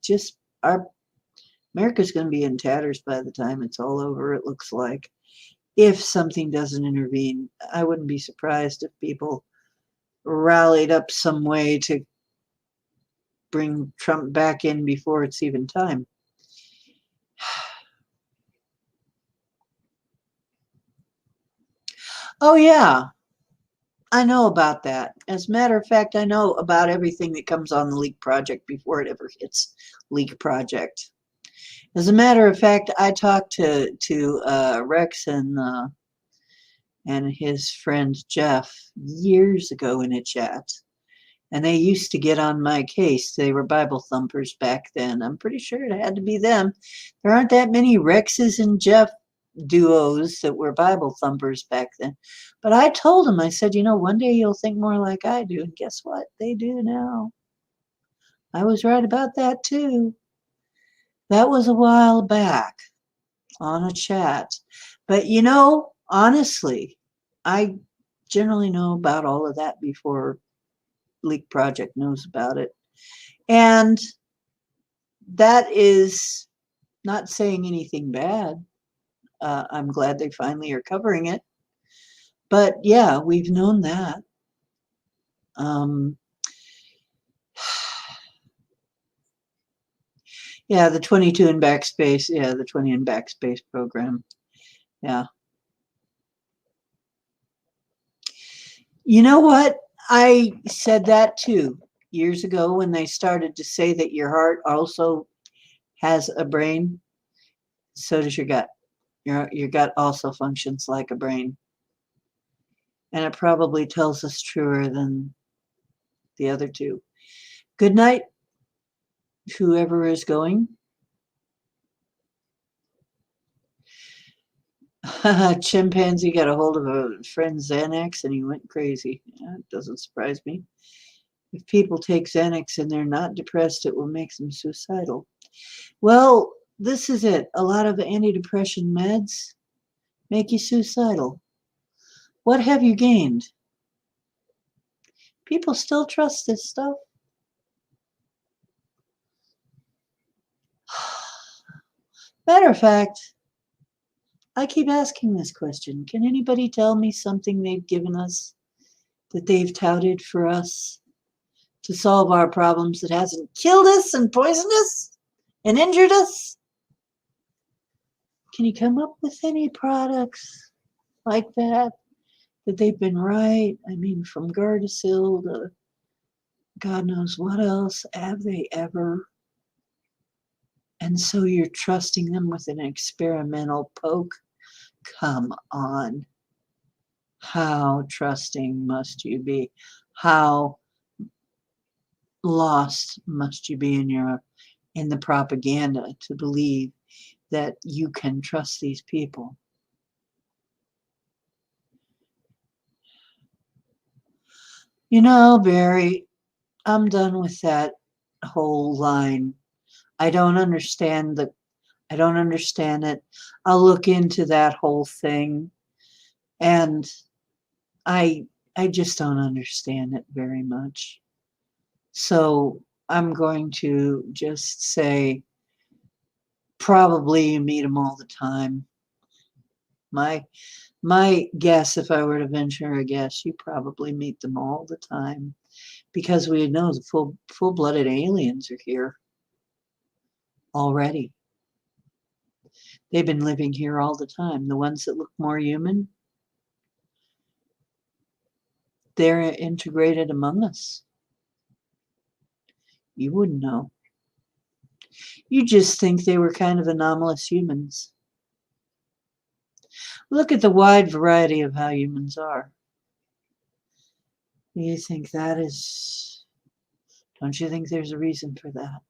just our America's going to be in tatters by the time it's all over, it looks like. If something doesn't intervene, I wouldn't be surprised if people rallied up some way to bring Trump back in before it's even time. Oh, yeah, I know about that. As a matter of fact, I know about everything that comes on the Leak Project before it ever hits Leak Project. As a matter of fact, I talked to Rex and his friend Jeff years ago in a chat, and they used to get on my case. They were Bible thumpers back then. I'm pretty sure it had to be them. There aren't that many Rexes and Jeff duos that were Bible thumpers back then. But I told them, I said, one day you'll think more like I do. And guess what? They do now. I was right about that too. That was a while back on a chat. But honestly, I generally know about all of that before Leak Project knows about it. And that is not saying anything bad. I'm glad they finally are covering it. But yeah, we've known that. Yeah, the 22 in backspace. Yeah, the 20 in backspace program. Yeah. You know what? I said that too years ago when they started to say that your heart also has a brain. So does your gut. Your gut also functions like a brain. And it probably tells us truer than the other two. Good night, whoever is going. Chimpanzee got a hold of a friend's Xanax and he went crazy. Yeah, it doesn't surprise me. If people take Xanax and they're not depressed, it will make them suicidal. Well, this is it. A lot of antidepressant meds make you suicidal. What have you gained? People still trust this stuff. Matter of fact, I keep asking this question. Can anybody tell me something they've given us that they've touted for us to solve our problems that hasn't killed us and poisoned us and injured us? Can you come up with any products like that they've been right? I mean, from Gardasil to God knows what else have they ever? And so you're trusting them with an experimental poke? Come on. How trusting must you be? How lost must you be in the propaganda to believe that you can trust these people? You know, Barry, I'm done with that whole line. I don't understand it. I'll look into that whole thing, and I just don't understand it very much. So I'm going to just say probably you meet them all the time. My guess, if I were to venture a guess, you probably meet them all the time because we know the full-blooded aliens are here already. They've been living here all the time. The ones that look more human, they're integrated among us. You wouldn't know. You just think they were kind of anomalous humans. Look at the wide variety of how humans are. You think that is... Don't you think there's a reason for that?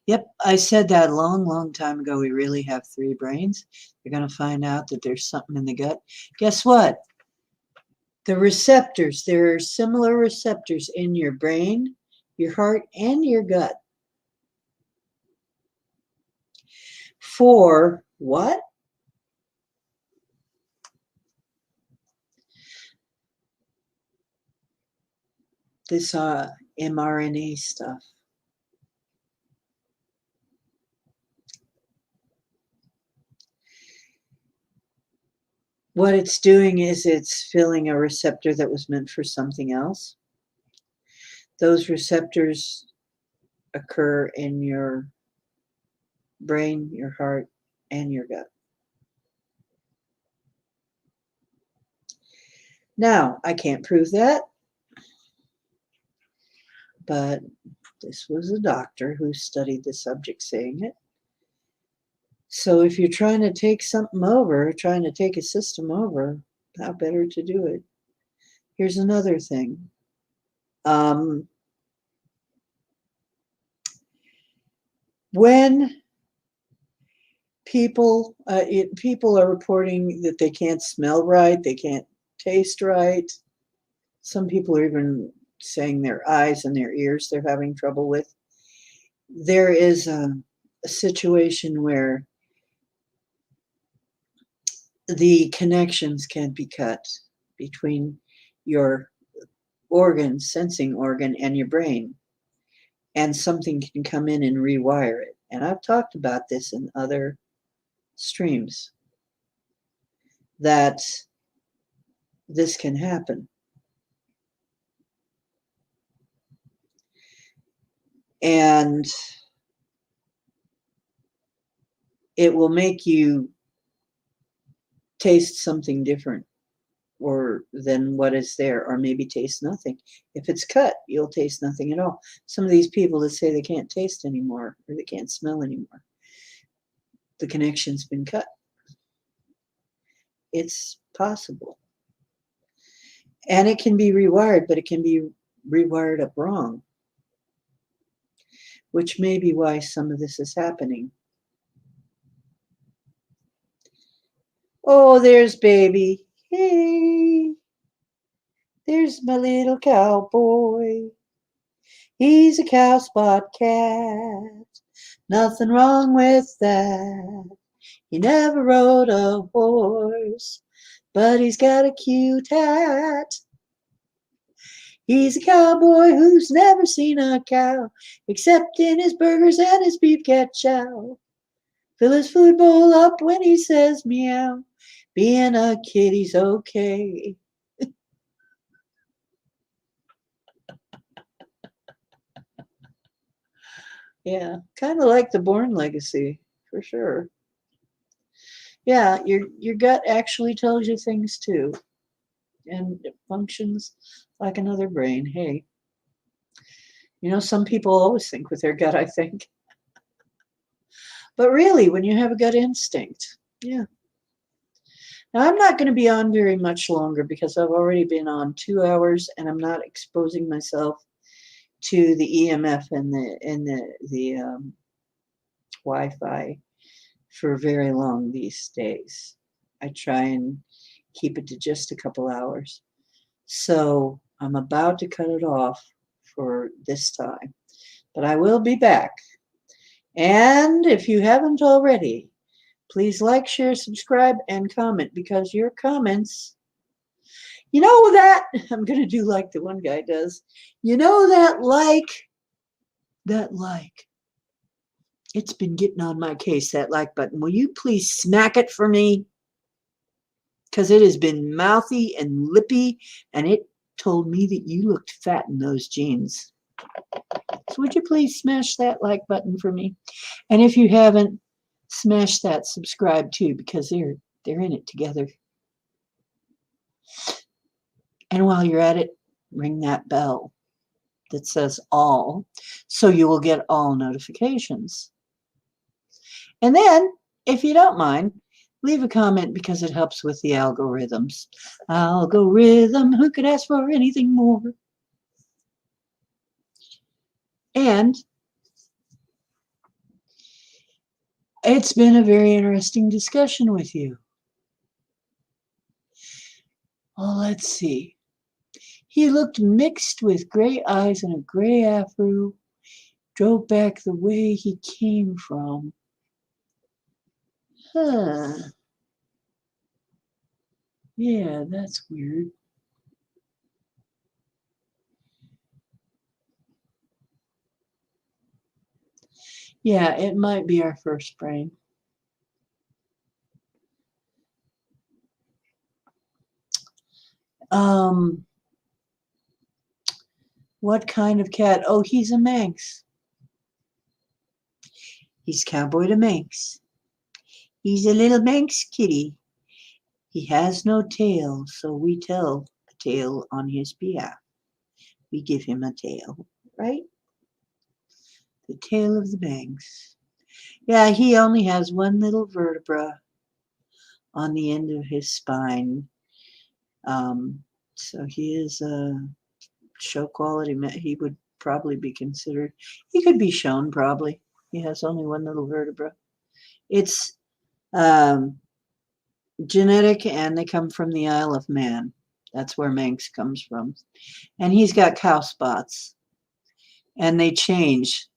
Yep, I said that a long, long time ago. We really have 3 brains. You're going to find out that there's something in the gut. Guess what? The receptors, there are similar receptors in your brain, your heart, and your gut. For what? This mRNA stuff. What it's doing is it's filling a receptor that was meant for something else. Those receptors occur in your brain, your heart, and your gut. Now, I can't prove that, but this was a doctor who studied the subject saying it. So if you're trying to take something over, trying to take a system over, how better to do it? Here's another thing. When people are reporting that they can't smell right, they can't taste right. Some people are even saying their eyes and their ears they're having trouble with. There is a situation where the connections can be cut between your organ, sensing organ, and your brain, and something can come in and rewire it. And I've talked about this in other streams, that this can happen. And it will make you taste something different or than what is there, or maybe taste nothing. If it's cut, you'll taste nothing at all. Some of these people that say they can't taste anymore or they can't smell anymore, the connection's been cut. It's possible. And it can be rewired, but it can be rewired up wrong, which may be why some of this is happening. Oh, there's baby. Hey, there's my little cowboy. He's a cow spot cat. Nothing wrong with that. He never rode a horse, but he's got a cute hat. He's a cowboy who's never seen a cow, except in his burgers and his beef cat chow. Fill his food bowl up when he says meow. Being a kitty's okay. Yeah, kind of like the Bourne legacy, for sure. Yeah, your gut actually tells you things too, and it functions like another brain. Hey, some people always think with their gut, I think. But really, when you have a gut instinct, yeah. Now, I'm not going to be on very much longer because I've already been on 2 hours, and I'm not exposing myself to the EMF and the Wi-Fi for very long these days. I try and keep it to just a couple hours. So I'm about to cut it off for this time, but I will be back. And if you haven't already, please like, share, subscribe, and comment, because your comments, that, I'm going to do like the one guy does, that like, it's been getting on my case, that like button. Will you please smack it for me? Because it has been mouthy and lippy, and it told me that you looked fat in those jeans. So would you please smash that like button for me? And if you haven't, smash that subscribe too, because they're in it together. And while you're at it, ring that bell that says all, so you will get all notifications. And then, if you don't mind, leave a comment, because it helps with the algorithms. Algorithm, who could ask for anything more? And it's been a very interesting discussion with you. Well, let's see. He looked mixed with gray eyes and a gray afro, drove back the way he came from. Huh. Yeah, that's weird. Yeah, it might be our first brain. What kind of cat? Oh, he's a Manx. He's Cowboy to Manx. He's a little Manx kitty. He has no tail, so we tell a tale on his behalf. We give him a tail, right? The tail of the Manx. Yeah, he only has one little vertebra on the end of his spine. So he is a show quality. He would probably be considered. He could be shown probably. He has only one little vertebra. It's genetic, and they come from the Isle of Man. That's where Manx comes from. And he's got cow spots. And they change.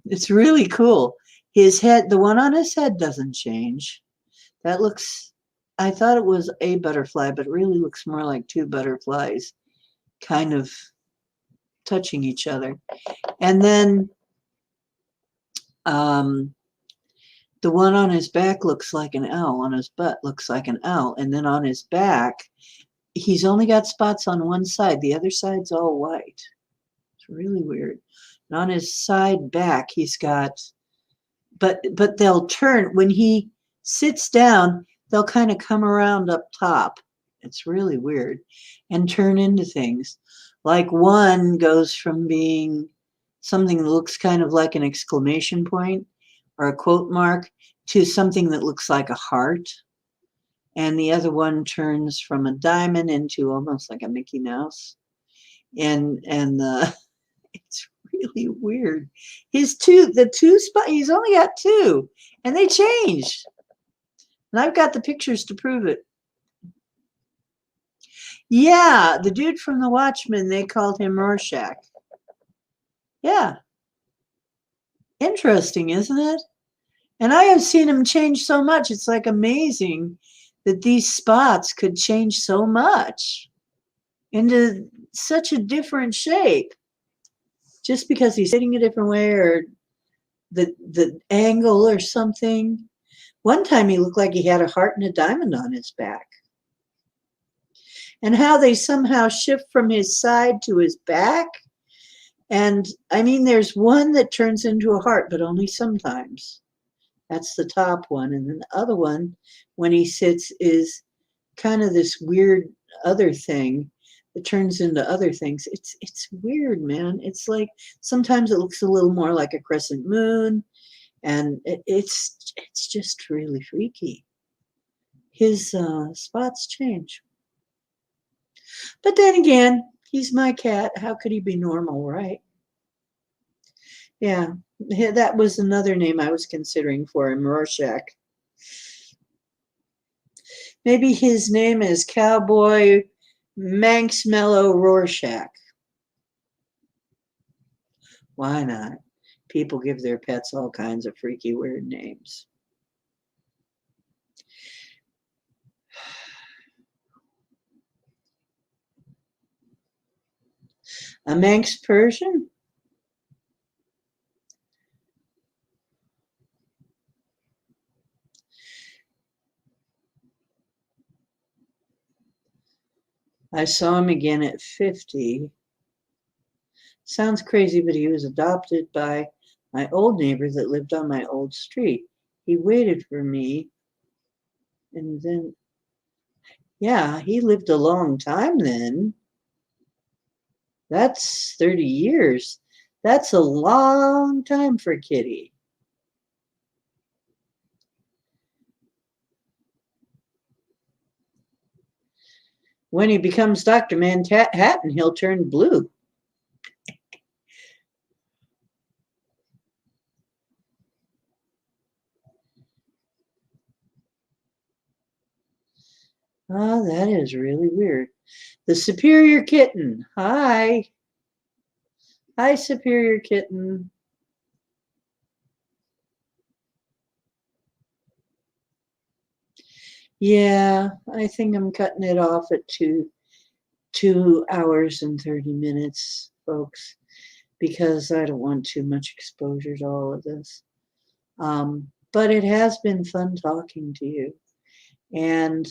It's really cool. His head, the one on his head doesn't change. That looks, I thought it was a butterfly, but it really looks more like two butterflies kind of touching each other. And then the one on his back looks like an owl. On his butt looks like an owl. And then on his back, he's only got spots on one side. The other side's all white. It's really weird. And on his side back, he's got, but they'll turn, when he sits down, they'll kind of come around up top. It's really weird and turn into things. Like one goes from being something that looks kind of like an exclamation point or a quote mark to something that looks like a heart. And the other one turns from a diamond into almost like a Mickey Mouse. And it's really weird. He's only got two, and they changed. And I've got the pictures to prove it. Yeah, the dude from The Watchmen, they called him Rorschach. Yeah. Interesting, isn't it? And I have seen him change so much. It's like amazing that these spots could change so much into such a different shape. Just because he's sitting a different way or the angle or something. One time he looked like he had a heart and a diamond on his back. And how they somehow shift from his side to his back. And I mean, there's one that turns into a heart, but only sometimes. That's the top one. And then the other one, when he sits, is kind of this weird other thing that turns into other things. It's weird, man. It's like sometimes it looks a little more like a crescent moon, and it's just really freaky. His spots change. But then again, he's my cat. How could he be normal, right? Yeah, that was another name I was considering for him, Rorschach. Maybe his name is Cowboy Manx Mellow Rorschach. Why not? People give their pets all kinds of freaky, weird names. A Manx Persian? I saw him again at 50. Sounds crazy, but he was adopted by my old neighbor that lived on my old street. He waited for me, and then, yeah, he lived a long time then. That's 30 years. That's a long time for Kitty. When he becomes Dr. Manhattan, he'll turn blue. Oh, that is really weird. The Superior Kitten. Hi. Hi, Superior Kitten. Yeah, I think I'm cutting it off at 2 hours and 30 minutes, folks, because I don't want too much exposure to all of this. But it has been fun talking to you. And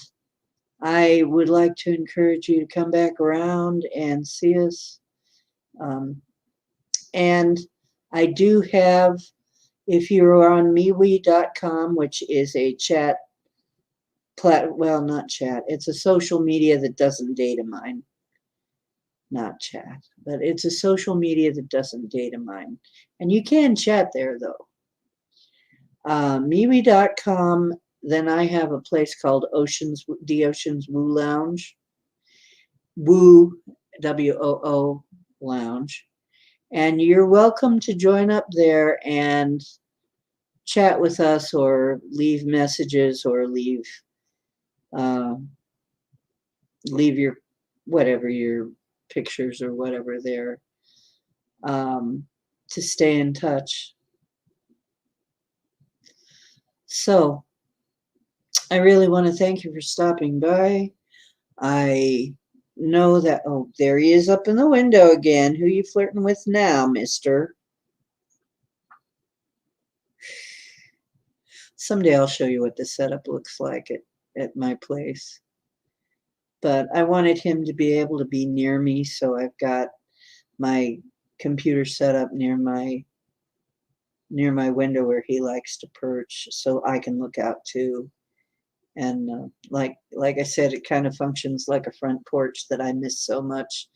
I would like to encourage you to come back around and see us. And I do have, if you're on MeWe.com, which is a chat, not chat, it's a social media that doesn't data mine. Not chat, but it's a social media that doesn't data mine. And you can chat there, though. MeWe.com. Then I have a place called The Oceans Woo Lounge. Woo, WOO Lounge. And you're welcome to join up there and chat with us or leave messages or leave leave your whatever your pictures or whatever there, to stay in touch. So I really want to thank you for stopping by. I know that, oh, there he is up in the window again. Who you flirting with now, mister? Someday I'll show you what the setup looks like at my place. But I wanted him to be able to be near me, so I've got my computer set up near my window where he likes to perch, so I can look out too. And like I said, it kind of functions like a front porch that I miss so much.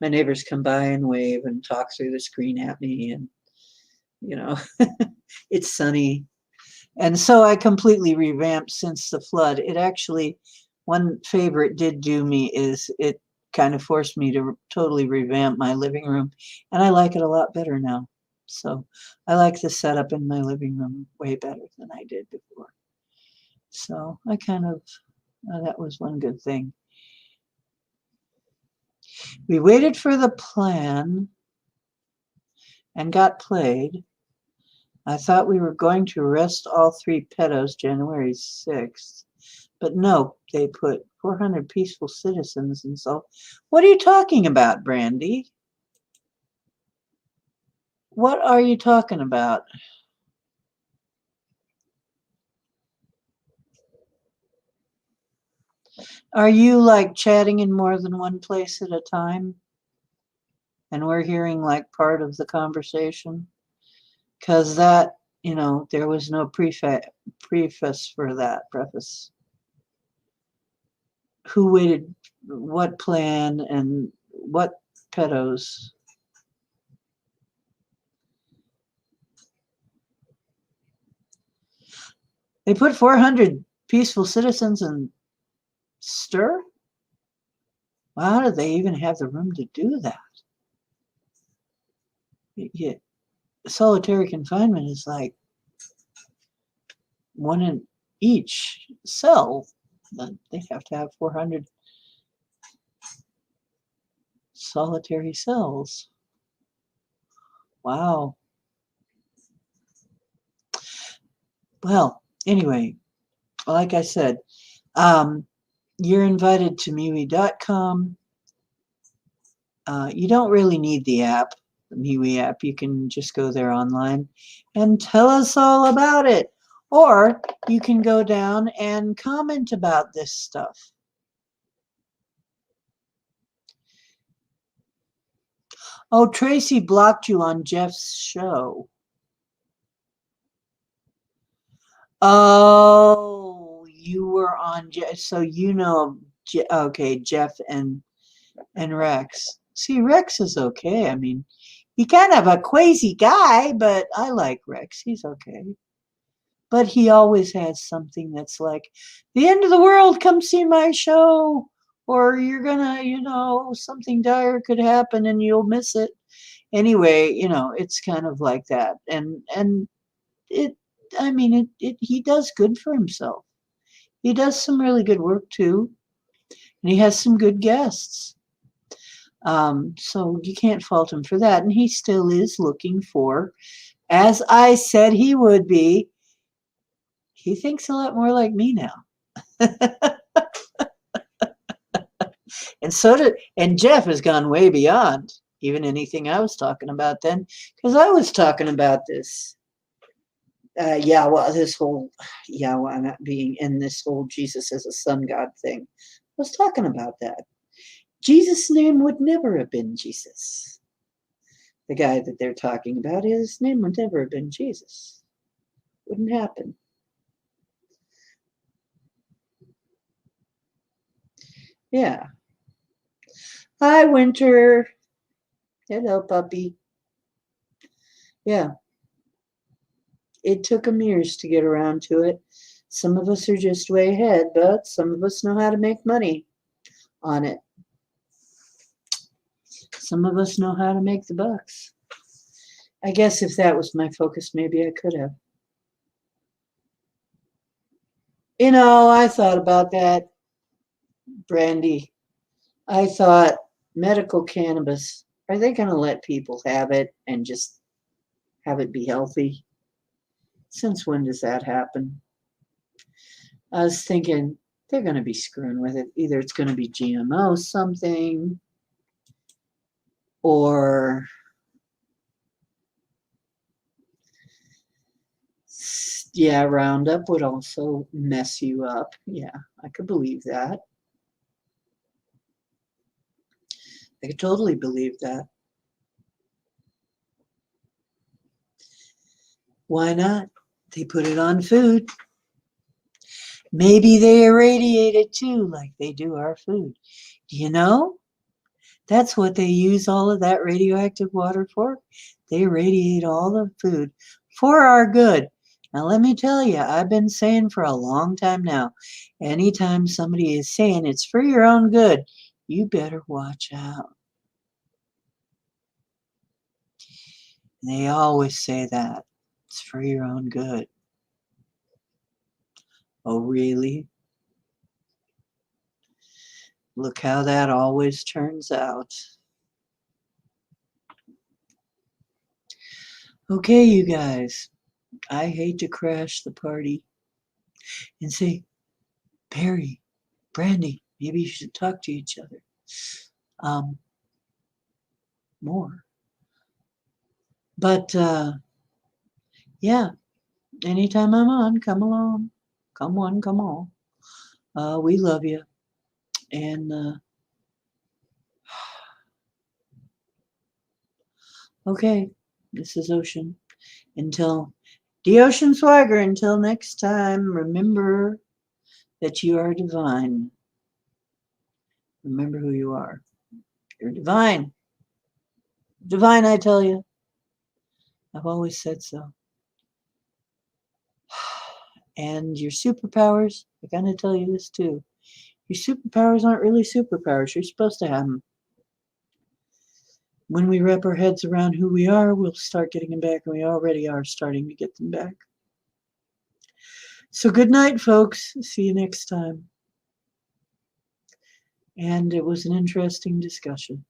My neighbors come by and wave and talk through the screen at me, and you know, it's sunny. And so I completely revamped since the flood. It actually, one favor it did do me is it kind of forced me to totally revamp my living room, and I like it a lot better now. So I like the setup in my living room way better than I did before. So I kind of, that was one good thing. We waited for the plan and got played. I thought we were going to arrest all 3 pedos January 6th, but no, they put 400 peaceful citizens and so. What are you talking about, Brandy? What are you talking about? Are you like chatting in more than one place at a time? And we're hearing like part of the conversation? Because that, there was no preface for that, preface. Who waited, what plan, and what pedos? They put 400 peaceful citizens in stir? Well, how do they even have the room to do that? Yeah, solitary confinement is like one in each cell. They'd have to have 400 solitary cells. Wow. Well, anyway, like I said, you're invited to MeWe.com. You don't really need the app, the MeWe app. You can just go there online and tell us all about it. Or you can go down and comment about this stuff. Oh, Tracy blocked you on Jeff's show. Oh, you were on Jeff, so okay, Jeff and Rex. See, Rex is okay. I mean, he kind of a crazy guy, but I like Rex. He's okay. But he always has something that's like, the end of the world, come see my show. Or you're gonna, something dire could happen and you'll miss it. Anyway, it's kind of like that. And it, I mean, he does good for himself. He does some really good work too. And he has some good guests. So you can't fault him for that. And he still is looking for, as I said he would be, he thinks a lot more like me now. And Jeff has gone way beyond even anything I was talking about then, because I was talking about this. This whole Yahweh not being in this whole Jesus as a sun God thing. I was talking about that. Jesus' name would never have been Jesus. The guy that they're talking about, his name would never have been Jesus. Wouldn't happen. Yeah. Hi, Winter. Hello, puppy. Yeah. It took them years to get around to it. Some of us are just way ahead, but some of us know how to make money on it. Some of us know how to make the bucks. I guess if that was my focus, maybe I could have. I thought about that, Brandy. I thought medical cannabis, are they going to let people have it and just have it be healthy? Since when does that happen? I was thinking they're going to be screwing with it. Either it's going to be GMO something, or yeah, Roundup would also mess you up. Yeah, I could believe that. I could totally believe that. Why not? They put it on food. Maybe they irradiate it too, like they do our food. Do you know? That's what they use all of that radioactive water for. They irradiate all the food for our good. Now, let me tell you, I've been saying for a long time now, anytime somebody is saying it's for your own good, you better watch out. They always say that. It's for your own good. Oh, really? Look how that always turns out. Okay, you guys, I hate to crash the party and say, Perry, Brandy, maybe you should talk to each other more. But yeah, anytime I'm on, come along. Come on, come on. We love you. And okay, this is Ocean. Until the Ocean Swagger, until next time, remember that you are divine. Remember who you are. You're divine. Divine, I tell you. I've always said so. And your superpowers, I gotta tell you this too. Your superpowers aren't really superpowers. You're supposed to have them. When we wrap our heads around who we are, we'll start getting them back, and we already are starting to get them back. So good night, folks. See you next time. And it was an interesting discussion.